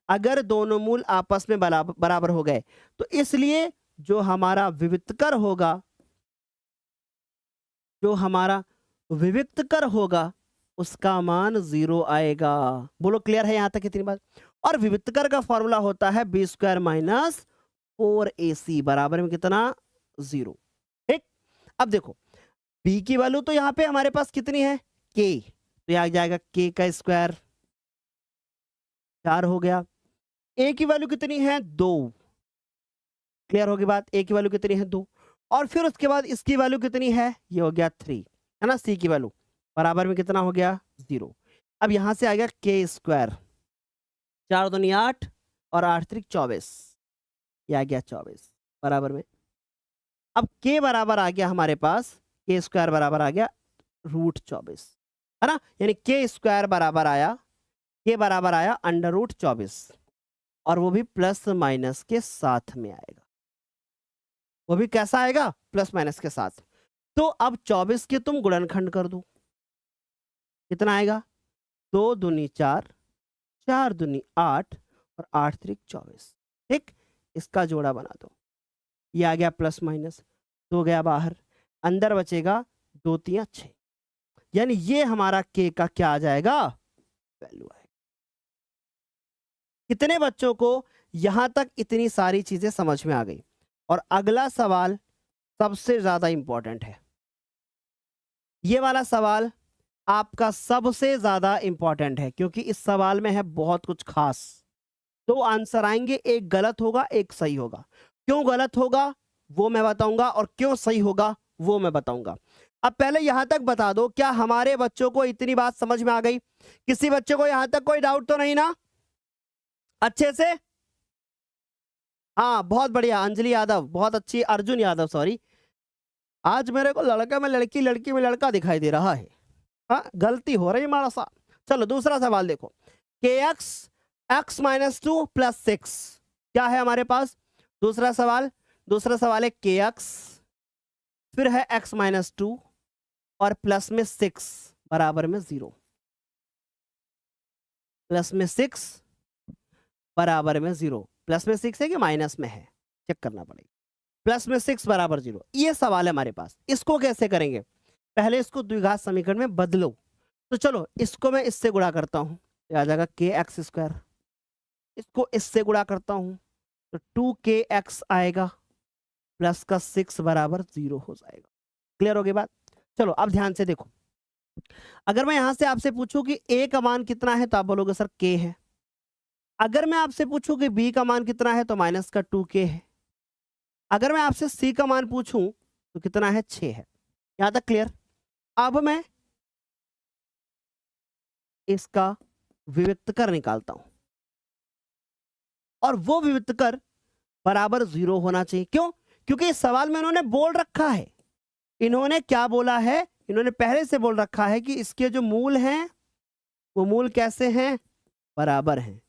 S1: अगर दोनों मूल आपस में बराबर हो गए तो इसलिए जो हमारा विविक्तकर होगा, जो हमारा विविक्तकर होगा उसका मान 0 आएगा। बोलो क्लियर है यहां तक कितनी बात। और विविक्तकर का फॉर्मूला होता है b² माइनस 4ac बराबर में कितना, 0, ठीक। अब देखो b की वैल्यू तो यहां पे हमारे पास कितनी है, k, तो यह आ जाएगा k का स्क्वायर, 4 हो गया। a की वैल्यू कितनी है, 2, क्लियर होगी बात, a की वैल्यू कितनी है, 2। और फिर उसके बाद इसकी वैल्यू कितनी है, ये हो गया 3, है ना। सी की वैल्यू बराबर में कितना हो गया, 0। अब यहां से आ गया के स्क्वायर, 4 दूनी 8 और 8 त्रिक 24, ये आ गया 24 बराबर में। अब के बराबर आ गया हमारे पास, के स्क्वायर बराबर आ गया √24, है ना। यानी के स्क्वायर बराबर आया, के बराबर आया √24, और वो भी प्लस माइनस के साथ में आएगा। वो भी कैसा आएगा, प्लस माइनस के साथ। तो अब 24 के तुम गुणनखंड कर दो, कितना आएगा, 2 दूनी 4, 4 दूनी 8 और 8 त्रिक 24, ठीक। इसका जोड़ा बना दो, ये आ गया प्लस माइनस, 2 गया बाहर, अंदर बचेगा 2 3 6, यानी ये हमारा के का क्या आ जाएगा, वैल्यू आएगा। कितने बच्चों को यहां तक इतनी सारी चीजें समझ में आ गई। और अगला सवाल सबसे ज्यादा इंपॉर्टेंट है, ये वाला सवाल आपका सबसे ज्यादा इंपॉर्टेंट है, क्योंकि इस सवाल में है बहुत कुछ खास। 2 आंसर आएंगे, एक गलत होगा एक सही होगा। क्यों गलत होगा वो मैं बताऊंगा, और क्यों सही होगा वो मैं बताऊंगा। अब पहले यहां तक बता दो, क्या हमारे बच्चों को इतनी बात समझ में आ गई? किसी बच्चे को यहां तक कोई डाउट तो नहीं ना, अच्छे से? हाँ बहुत बढ़िया, अंजलि यादव बहुत अच्छी, अर्जुन यादव सॉरी, आज मेरे को लड़का में लड़की, लड़की में लड़का दिखाई दे रहा है। हाँ गलती हो रही माड़ा सा। चलो दूसरा सवाल देखो, के एक्स एक्स माइनस 2 प्लस 6 क्या है हमारे पास? दूसरा सवाल है के एक्स, फिर है एक्स माइनस 2 और प्लस में 6 बराबर में 0, प्लस में 6 बराबर में 0, प्लस में 6 है कि माइनस में है, चेक करना पड़ेगा। प्लस में 6 बराबर 0, ये सवाल है हमारे पास। इसको कैसे करेंगे? पहले इसको द्विघात समीकरण में बदलो। तो चलो इसको मैं इससे गुणा करता हूं, आ जाएगा के एक्स स्क्वायर, इसको इससे गुणा करता हूं तो 2kx आएगा, प्लस का 6 बराबर 0 हो जाएगा। क्लियर हो गई बात? चलो अब ध्यान से देखो, अगर मैं यहां से आपसे पूछूं कि a का मान कितना है तो आप बोलोगे सर k है। अगर मैं आपसे पूछूं कि b का मान कितना है तो माइनस का 2k है। अगर मैं आपसे c का मान पूछूं तो कितना है, 6 है। यहां तक क्लियर? अब मैं इसका विविक्तकर निकालता हूं, और वो विविक्तकर बराबर 0 होना चाहिए। क्यों? क्योंकि इस सवाल में इन्होंने बोल रखा है, इन्होंने क्या बोला है, इन्होंने पहले से बोल रखा है कि इसके जो मूल हैं वो मूल कैसे हैं, बराबर हैं।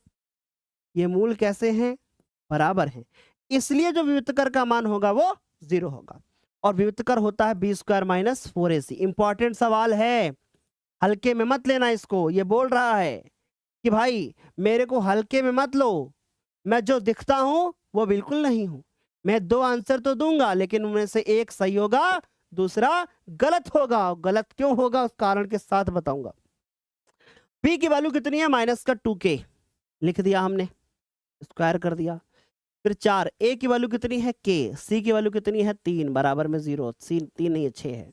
S1: ये मूल कैसे हैं, बराबर हैं। इसलिए जो विविक्तकर का मान होगा वो 0 होगा, और विविक्तकर होता है B square minus 4ac। Important सवाल है, हल्के में मत लेना इसको। ये बोल रहा है कि भाई मेरे को हल्के में मत लो, मैं जो दिखता हूं वो बिल्कुल नहीं हूं। मैं 2 आंसर तो दूंगा, लेकिन उनमें से एक सही होगा, दूसरा गलत होगा। गलत क्यों होगा उस कारण के साथ बताऊंगा। p की वैल्यू कितनी है, माइनस का 2k लिख दिया हमने, स्क्वायर कर दिया। फिर 4, a की वैल्यू कितनी है k, c की वैल्यू कितनी है 3 बराबर में 0, 3 नहीं है 6 है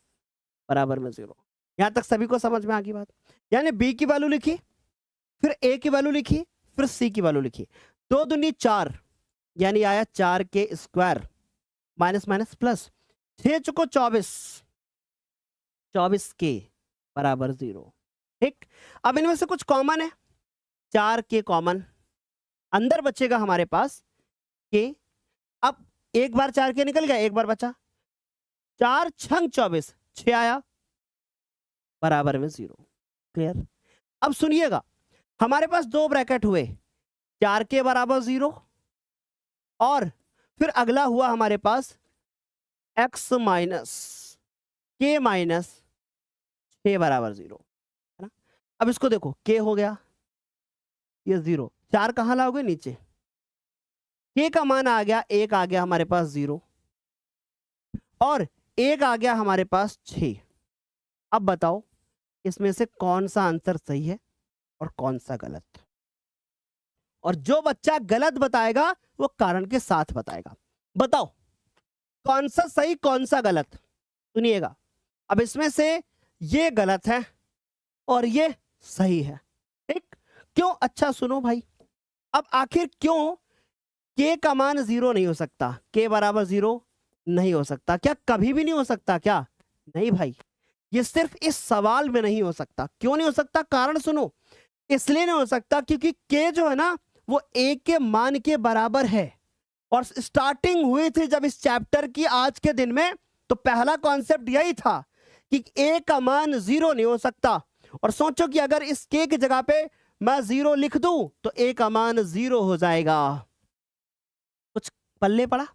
S1: बराबर में 0। यहां तक सभी को समझ में आ गई बात? यानी b की वैल्यू लिखी, फिर a की वैल्यू लिखी, फिर c की वैल्यू लिखी। 2 दूनी 4 यानी आया 4k square, minus minus plus, 6 चुको 24, 24k बराबर 0। ठीक, अब इनमें से कुछ कॉमन है, 4k कॉमन, अंदर बचेगा हमारे पास k। अब एक बार 4k निकल गया, एक बार बचा, 4 छंग 24, 6 आया बराबर में 0। क्लियर? अब सुनिएगा, हमारे पास 2 ब्रैकेट हुए, 4k बराबर 0, और फिर अगला हुआ हमारे पास x माइनस k माइनस 6 बराबर 0, है ना। अब इसको देखो, k हो गया, ये 0, 4 कहां लाओगे, नीचे, k का मान आ गया, 1 आ गया हमारे पास 0, और 1 आ गया हमारे पास 6। अब बताओ इसमें से कौन सा आंसर सही है और कौन सा गलत? और जो बच्चा गलत बताएगा वो कारण के साथ बताएगा। बताओ कौन सा सही कौन सा गलत? सुनिएगा, अब इसमें से ये गलत है और ये सही है। ठीक, क्यों? अच्छा सुनो भाई, अब आखिर क्यों k का मान 0 नहीं हो सकता? k बराबर 0, नहीं हो सकता। क्या कभी भी नहीं हो सकता क्या? नहीं भाई, ये सिर्फ इस सवाल में नहीं हो सकता। क्यों नहीं हो सकता? कारण सुनो। इसलिए नहीं हो सकता क्योंकि के जो है ना वो ए के मान के बराबर है। और स्टार्टिंग हुई थी जब इस चैप्टर की आज के दिन में, तो पहला कॉन्सेप्ट यही था कि ए का मान 0 नहीं हो सकता। और सोचो कि अगर इस के की जगह पे मैं 0 लिख दूं तो ए का मान 0 हो जाएगा। कुछ पल्ले पड़ा?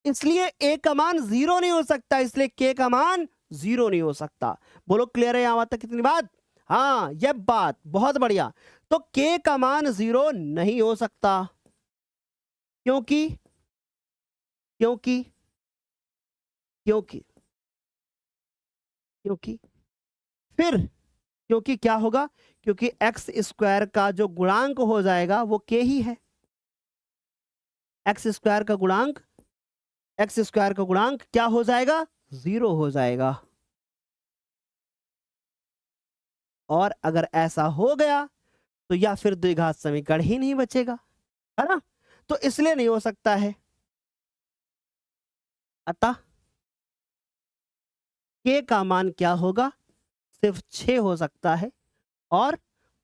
S1: इसलिए ए का मान 0 नहीं हो सकता, इसलिए के का मान 0 नहीं हो सकता। बोलो क्लियर है यहां तक कितनी बात? हाँ, यह बात बहुत बढ़िया। तो के का मान 0 नहीं हो सकता क्योंकि क्योंकि क्योंकि क्योंकि फिर क्योंकि क्या होगा? क्योंकि एक्स स्क्वायर का जो गुणांक हो जाएगा वो के ही है। एक्स स्क्वायर का गुणांक क्या हो जाएगा? 0 हो जाएगा। और अगर ऐसा हो गया तो या फिर द्विघात समीकरण ही नहीं बचेगा, है ना? तो इसलिए नहीं हो सकता है। अतः के का मान क्या होगा? सिर्फ 6 हो सकता है और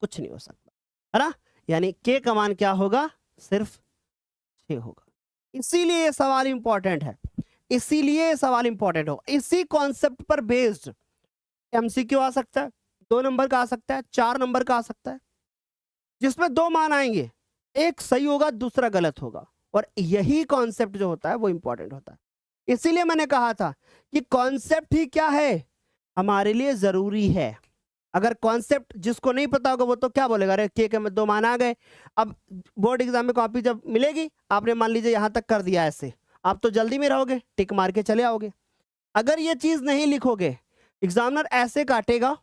S1: कुछ नहीं हो सकता, है ना? यानी के का मान क्या होगा? सिर्फ 6 होगा। इसीलिए ये सवाल इंपॉर्टेंट है, इसीलिए सवाल इंपॉर्टेंट हो। इसी कॉन्सेप्ट पर बेस्ड एमसीक्यू आ सकता है, 2 नंबर का आ सकता है, 4 नंबर का आ सकता है, जिसमें 2 मान आएंगे, एक सही होगा दूसरा गलत होगा। और यही कॉन्सेप्ट जो होता है वो इंपॉर्टेंट होता है। इसीलिए मैंने कहा था कि कॉन्सेप्ट ही क्या है, हमारे लिए जरूरी है। अगर कॉन्सेप्ट जिसको नहीं पता होगा वो तो क्या बोलेगा, अरे के में 2 मान आ गए। अब बोर्ड एग्जाम में कॉपी जब मिलेगी, आपने मान लीजिए यहां तक कर दिया ऐसे, आप तो जल्दी में रहोगे, टिक मार के चले आओगे। अगर ये चीज नहीं लिखोगे, एग्जामिनर ऐसे काटेगा,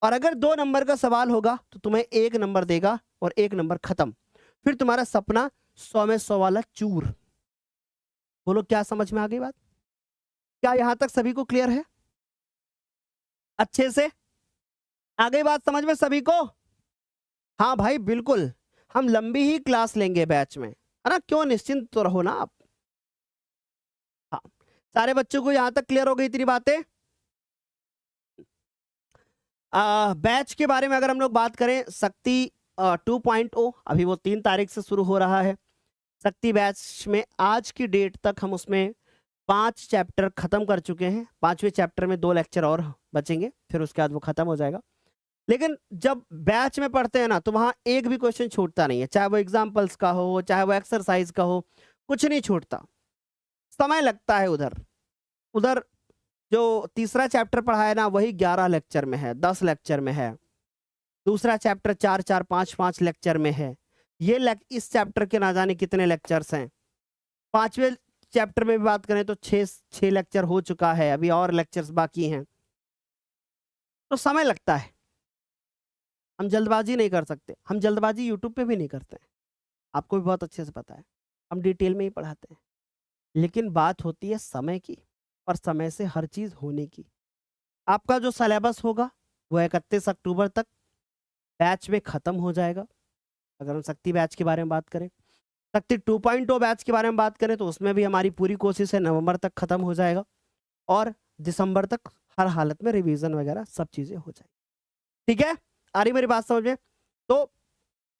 S1: और अगर 2 नंबर का सवाल होगा तो तुम्हें 1 नंबर देगा और 1 नंबर खत्म। फिर तुम्हारा सपना 100 में 100 वाला चूर। बोलो क्या समझ में आ गई बात? क्या यहां तक सभी को क्लियर है? अच्छे से आ गई बात समझ में सभी को? हाँ भाई बिल्कुल, हम लंबी ही क्लास लेंगे बैच में, है ना? क्यों, निश्चिंत तो रहो ना आप। हाँ, सारे बच्चों को यहां तक क्लियर हो गई इतनी बातें? बैच के बारे में अगर हम लोग बात करें, शक्ति 2.0 अभी वो 3 तारीख से शुरू हो रहा है। शक्ति बैच में आज की डेट तक हम उसमें 5 चैप्टर खत्म कर चुके हैं। 5वें चैप्टर में 2 लेक्चर और बचेंगे, फिर उसके बाद वो खत्म हो जाएगा। लेकिन जब बैच में पढ़ते हैं ना तो वहां एक भी क्वेश्चन छूटता नहीं है, चाहे वो एग्जाम्पल्स का हो, चाहे वो एक्सरसाइज का हो, कुछ नहीं छूटता। समय लगता है उधर उधर जो तीसरा चैप्टर पढ़ा है ना वही 11 लेक्चर में है, 10 लेक्चर में है। दूसरा चैप्टर 4-4, 5-5 लेक्चर में है। इस चैप्टर के ना जाने कितने लेक्चर्स हैं। 5वें चैप्टर में भी बात करें तो 6 लेक्चर हो चुका है, अभी और लेक्चर्स बाकी हैं। तो समय लगता है, हम जल्दबाजी नहीं कर सकते। हम जल्दबाजी यूट्यूब पे भी नहीं करते हैं, आपको भी बहुत अच्छे से पता है। हम डिटेल में ही पढ़ाते हैं। लेकिन बात होती है समय की, और समय से हर चीज होने की। आपका जो सिलेबस होगा वो 31 अक्टूबर तक बैच में खत्म हो जाएगा। अगर हम शक्ति बैच के बारे में बात करें, शक्ति 2.0 बैच के बारे में बात करें तो उसमें भी हमारी पूरी कोशिश है नवंबर तक खत्म हो जाएगा, और दिसंबर तक हर हालत में रिवीजन वगैरह सब चीजें हो जाएगी। ठीक है, आ रही मेरी बात समझ में? तो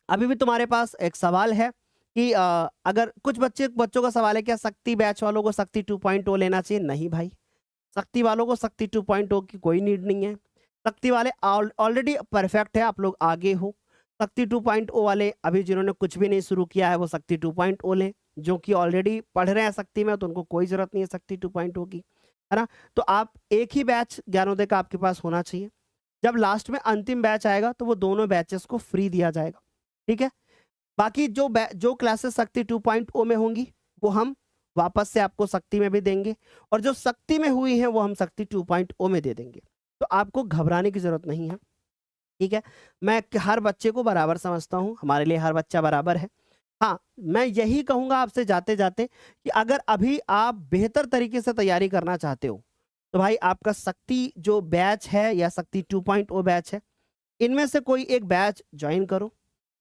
S1: अभी भी तुम्हारे पास एक सवाल है कि अगर कुछ बच्चों का सवाल है क्या शक्ति बैच वालों को शक्ति 2.0 लेना चाहिए? नहीं भाई, शक्ति वालों को शक्ति 2.0 की कोई नीड नहीं है। शक्ति वाले ऑलरेडी परफेक्ट है, आप लोग आगे हो। शक्ति 2.0 वाले अभी जिन्होंने कुछ भी नहीं शुरू किया है वो शक्ति 2.0 लें, जो कि ऑलरेडी पढ़ रहे हैं शक्ति में, तो उनको कोई जरूरत नहीं है शक्ति 2.0 की, है ना? तो आप एक ही बैच ज्ञानोदय का आपके पास होना चाहिए। जब लास्ट में अंतिम बैच आएगा तो वो दोनों बैचेस को फ्री दिया जाएगा। ठीक है, बाकी जो क्लासेस शक्ति 2.0 में होंगी वो हम वापस से आपको शक्ति में भी देंगे, और जो शक्ति में हुई है वो हम शक्ति 2.0 में दे देंगे। तो आपको घबराने की जरूरत नहीं है। ठीक है, मैं हर बच्चे को बराबर समझता हूं, हमारे लिए हर बच्चा बराबर है। हाँ, मैं यही कहूंगा आपसे जाते जाते कि अगर अभी आप बेहतर तरीके से तैयारी करना चाहते हो तो भाई आपका शक्ति जो बैच है या शक्ति 2.0 बैच है, इनमें से कोई एक बैच ज्वाइन करो।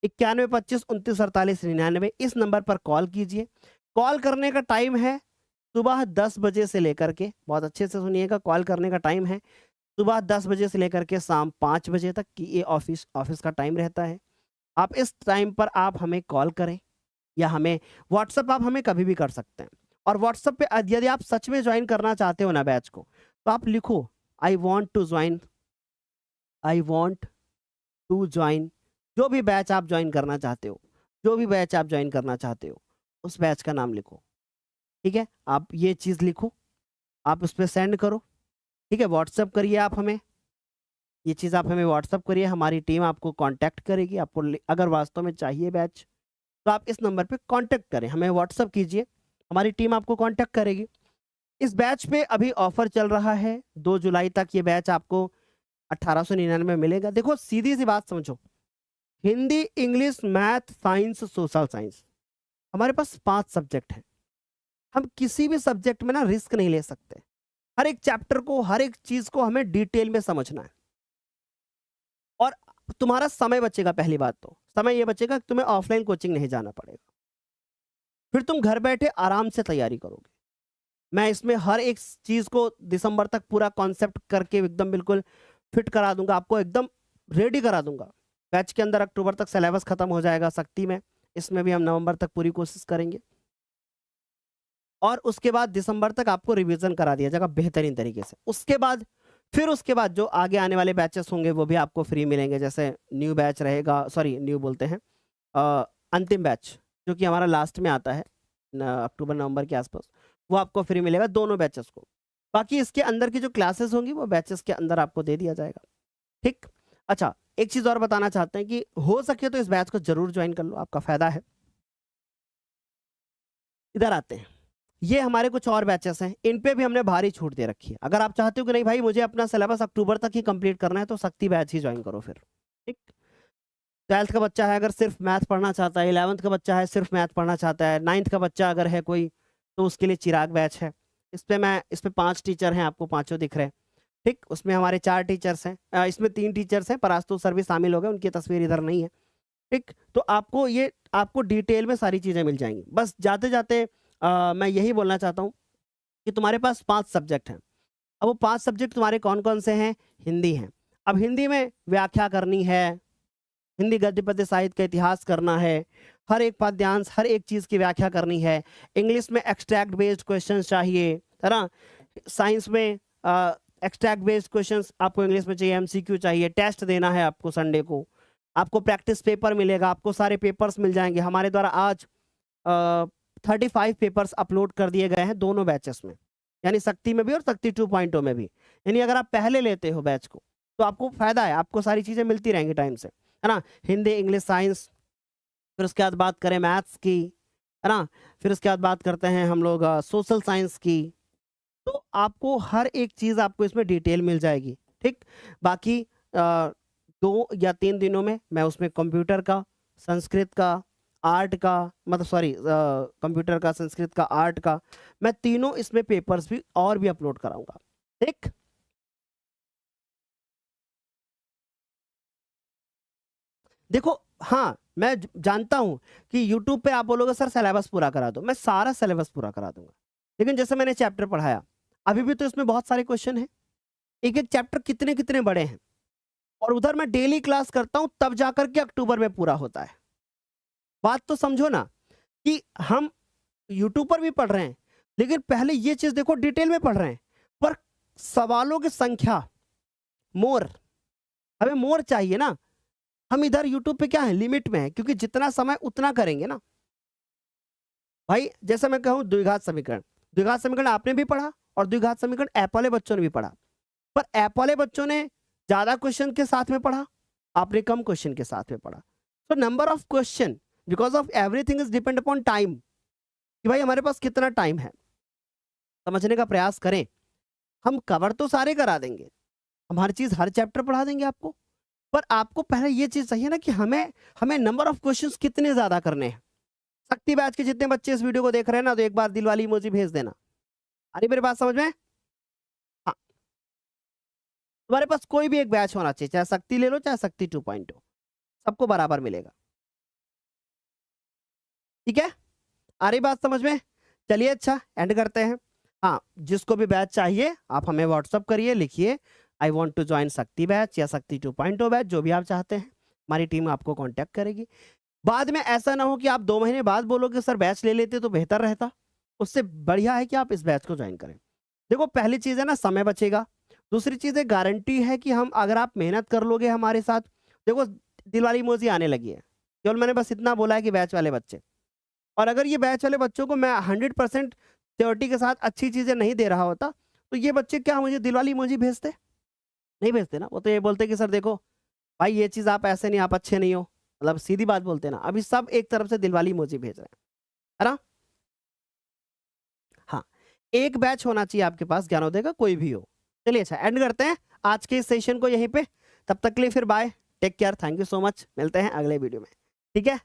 S1: 91 25 29 48 99 इस नंबर पर कॉल कीजिए। कॉल करने का टाइम है सुबह 10 बजे से लेकर के, बहुत अच्छे से सुनिएगा, कॉल करने का टाइम है सुबह 10 बजे से लेकर के शाम 5 बजे तक की, ये ऑफिस का टाइम रहता है। आप इस टाइम पर आप हमें कॉल करें या हमें व्हाट्सएप, आप हमें कभी भी कर सकते हैं। और व्हाट्सएप पे यदि आप सच में ज्वाइन करना चाहते हो ना बैच को, तो आप लिखो I want to join, I want to join, जो भी बैच आप ज्वाइन करना चाहते हो, जो भी बैच आप ज्वाइन करना चाहते हो, उस बैच का नाम लिखो। ठीक है, आप ये चीज़ लिखो, आप उस पर सेंड करो। ठीक है, व्हाट्सएप करिए आप हमें, ये चीज़ आप हमें व्हाट्सएप करिए, हमारी टीम आपको कांटेक्ट करेगी। आपको अगर वास्तव में चाहिए बैच, तो आप इस नंबर पे कांटेक्ट करें, हमें व्हाट्सएप कीजिए, हमारी टीम आपको कांटेक्ट करेगी। इस बैच पे अभी ऑफर चल रहा है, 2 जुलाई तक ये बैच आपको 1899 में मिलेगा। देखो सीधी सी बात समझो, Hindi, English, math, science, social science, हमारे पास 5 सब्जेक्ट हैं। हम किसी भी सब्जेक्ट में ना रिस्क नहीं ले सकते। हर एक चैप्टर को, हर एक चीज को हमें डिटेल में समझना है। और तुम्हारा समय बचेगा, पहली बात तो समय ये बचेगा कि तुम्हें ऑफलाइन कोचिंग नहीं जाना पड़ेगा। फिर तुम घर बैठे आराम से तैयारी करोगे। मैं इसमें हर एक चीज को दिसंबर तक पूरा कॉन्सेप्ट करके एकदम बिल्कुल फिट करा दूंगा, आपको एकदम रेडी करा दूंगा। बैच के अंदर अक्टूबर तक सिलेबस खत्म हो जाएगा शक्ति में, इसमें भी हम नवंबर तक पूरी कोशिश करेंगे। और उसके बाद दिसंबर तक आपको रिवीजन करा दिया जाएगा बेहतरीन तरीके से। उसके बाद जो आगे आने वाले बैचेस होंगे वो भी आपको फ्री मिलेंगे। जैसे न्यू बैच रहेगा, सॉरी न्यू बोलते हैं, अंतिम बैच जो कि हमारा लास्ट में आता है अक्टूबर नवंबर के आसपास, वो आपको फ्री मिलेगा दोनों बैचेस को। बाकी इसके अंदर की जो क्लासेस होंगी वो बैचेस के अंदर आपको दे दिया जाएगा। ठीक, अच्छा एक चीज़ और बताना चाहते हैं कि हो सके तो इस बैच को जरूर ज्वाइन कर लो, आपका फायदा है। इधर आते हैं, ये हमारे कुछ और बैचेस हैं, इन पे भी हमने भारी छूट दे रखी है। अगर आप चाहते हो कि नहीं भाई मुझे अपना सिलेबस अक्टूबर तक ही कंप्लीट करना है, तो शक्ति बैच ही ज्वाइन करो फिर। ठीक, 12th का बच्चा है अगर सिर्फ मैथ पढ़ना चाहता है, 11th का बच्चा है सिर्फ मैथ पढ़ना चाहता है, 9th का बच्चा अगर है कोई, तो उसके लिए चिराग बैच है। इस पे 5 टीचर हैं, आपको पांचों दिख रहे हैं। ठीक, उसमें हमारे 4 टीचर्स हैं, इसमें 3 टीचर्स हैं, परास्तु सर भी शामिल हो गए, उनकी तस्वीर इधर नहीं है। ठीक, तो आपको डिटेल में सारी चीज़ें मिल जाएंगी। बस जाते जाते मैं यही बोलना चाहता हूँ कि तुम्हारे पास 5 सब्जेक्ट हैं। अब वो 5 सब्जेक्ट तुम्हारे कौन कौन से हैं? हिंदी हैं। अब हिंदी में व्याख्या करनी है, हिंदी गद्य पद्य साहित्य का इतिहास करना है, हर एक पद्यांश, हर एक चीज़ की व्याख्या करनी है। इंग्लिश में एक्सट्रैक्ट बेस्ड क्वेश्चन चाहिए, है ना। साइंस में एक्सट्रैक्ट बेस्ड क्वेश्चंस आपको इंग्लिश में चाहिए, एमसीक्यू चाहिए, टेस्ट देना है आपको संडे को, आपको प्रैक्टिस पेपर मिलेगा, आपको सारे पेपर्स मिल जाएंगे। हमारे द्वारा आज 35 पेपर्स अपलोड कर दिए गए हैं दोनों बैचेस में, यानी शक्ति में भी और शक्ति 2.0 में भी। यानी अगर आप पहले लेते हो बैच को तो आपको फायदा है, आपको सारी चीज़ें मिलती रहेंगी टाइम से, है ना। हिंदी, इंग्लिश, साइंस, फिर उसके बाद बात करें मैथ्स की, है ना, फिर उसके बाद बात करते हैं हम लोग सोशल साइंस की। तो आपको हर एक चीज़ आपको इसमें डिटेल मिल जाएगी। ठीक, बाकी 2 या 3 दिनों में मैं उसमें कंप्यूटर का, संस्कृत का, आर्ट का, मतलब सॉरी कंप्यूटर का, संस्कृत का, आर्ट का, मैं तीनों इसमें पेपर्स भी और भी अपलोड कराऊंगा। ठीक, देखो हाँ, मैं जानता हूं कि YouTube पे आप बोलोगे सर सिलेबस पूरा करा दो, मैं सारा सिलेबस पूरा करा दूंगा। लेकिन जैसे मैंने चैप्टर पढ़ाया, अभी भी तो इसमें बहुत सारे क्वेश्चन हैं, एक एक चैप्टर कितने कितने बड़े हैं, और उधर मैं डेली क्लास करता हूं, तब जाकर के अक्टूबर में पूरा होता है। बात तो समझो ना कि हम यूट्यूब पर भी पढ़ रहे हैं, लेकिन पहले ये चीज देखो डिटेल में पढ़ रहे हैं, पर सवालों की संख्या मोर, हमें मोर चाहिए ना। हम इधर यूट्यूब पे क्या है, लिमिट में है, क्योंकि जितना समय उतना करेंगे ना भाई। जैसे मैं कहूँ द्विघात समीकरण, द्विघात समीकरण आपने भी पढ़ा और द्विघात समीकरण ऐप वाले बच्चों ने भी पढ़ा, पर ऐप वाले बच्चों ने ज्यादा क्वेश्चन के साथ में पढ़ा, आपने कम क्वेश्चन के साथ में पढ़ा। तो number of question, because of everything is depend upon time, कि भाई हमारे पास कितना टाइम है, समझने का प्रयास करें। हम कवर तो सारे करा देंगे, हम हर चीज हर चैप्टर पढ़ा देंगे आपको, पर आपको पहले ये चीज चाहिए ना कि हमें हमें नंबर ऑफ क्वेश्चंस कितने ज्यादा करने हैं। शक्ति बैच के जितने बच्चे इस वीडियो को देख रहे हैं ना, तो एक बार दिल वाली इमोजी भेज देना। अरे मेरी बात समझ में? हाँ, तुम्हारे पास कोई भी एक बैच होना चाहिए, चाहे शक्ति ले लो चाहे शक्ति 2.0, सबको बराबर मिलेगा। ठीक है, आ रही बात समझ में? चलिए अच्छा एंड करते हैं। हाँ, जिसको भी बैच चाहिए आप हमें व्हाट्सअप करिए, लिखिए आई वांट टू ज्वाइन शक्ति बैच या शक्ति 2.0 बैच, जो भी आप चाहते हैं, हमारी टीम आपको कांटेक्ट करेगी। बाद में ऐसा ना हो कि आप 2 महीने बाद बोलोगे सर बैच ले लेते तो बेहतर रहता, उससे बढ़िया है कि आप इस बैच को ज्वाइन करें। देखो पहली चीज़ है ना, समय बचेगा। दूसरी चीज़ है, गारंटी है कि हम अगर आप मेहनत कर लोगे हमारे साथ, देखो दिल वाली इमोजी आने लगी है, केवल मैंने बस इतना बोला है कि बैच वाले बच्चे, और अगर ये बैच वाले बच्चों को मैं 100% सिक्योरिटी के साथ अच्छी चीज़ें नहीं दे रहा होता, तो ये बच्चे क्या मुझे दिल वाली इमोजी भेजते? नहीं भेजते ना। वो तो ये बोलते कि सर देखो भाई ये चीज़ आप ऐसे नहीं, आप अच्छे नहीं हो, मतलब सीधी बात बोलते ना। अभी सब एक तरफ से दिल वाली इमोजी भेज रहे हैं, है ना? हाँ, एक बैच होना चाहिए आपके पास ज्ञानोदय का, कोई भी हो। चलिए अच्छा एंड करते हैं आज के इस सेशन को यहीं पे। तब तक के लिए फिर bye, take care, thank you so much, मिलते हैं अगले वीडियो में, ठीक है?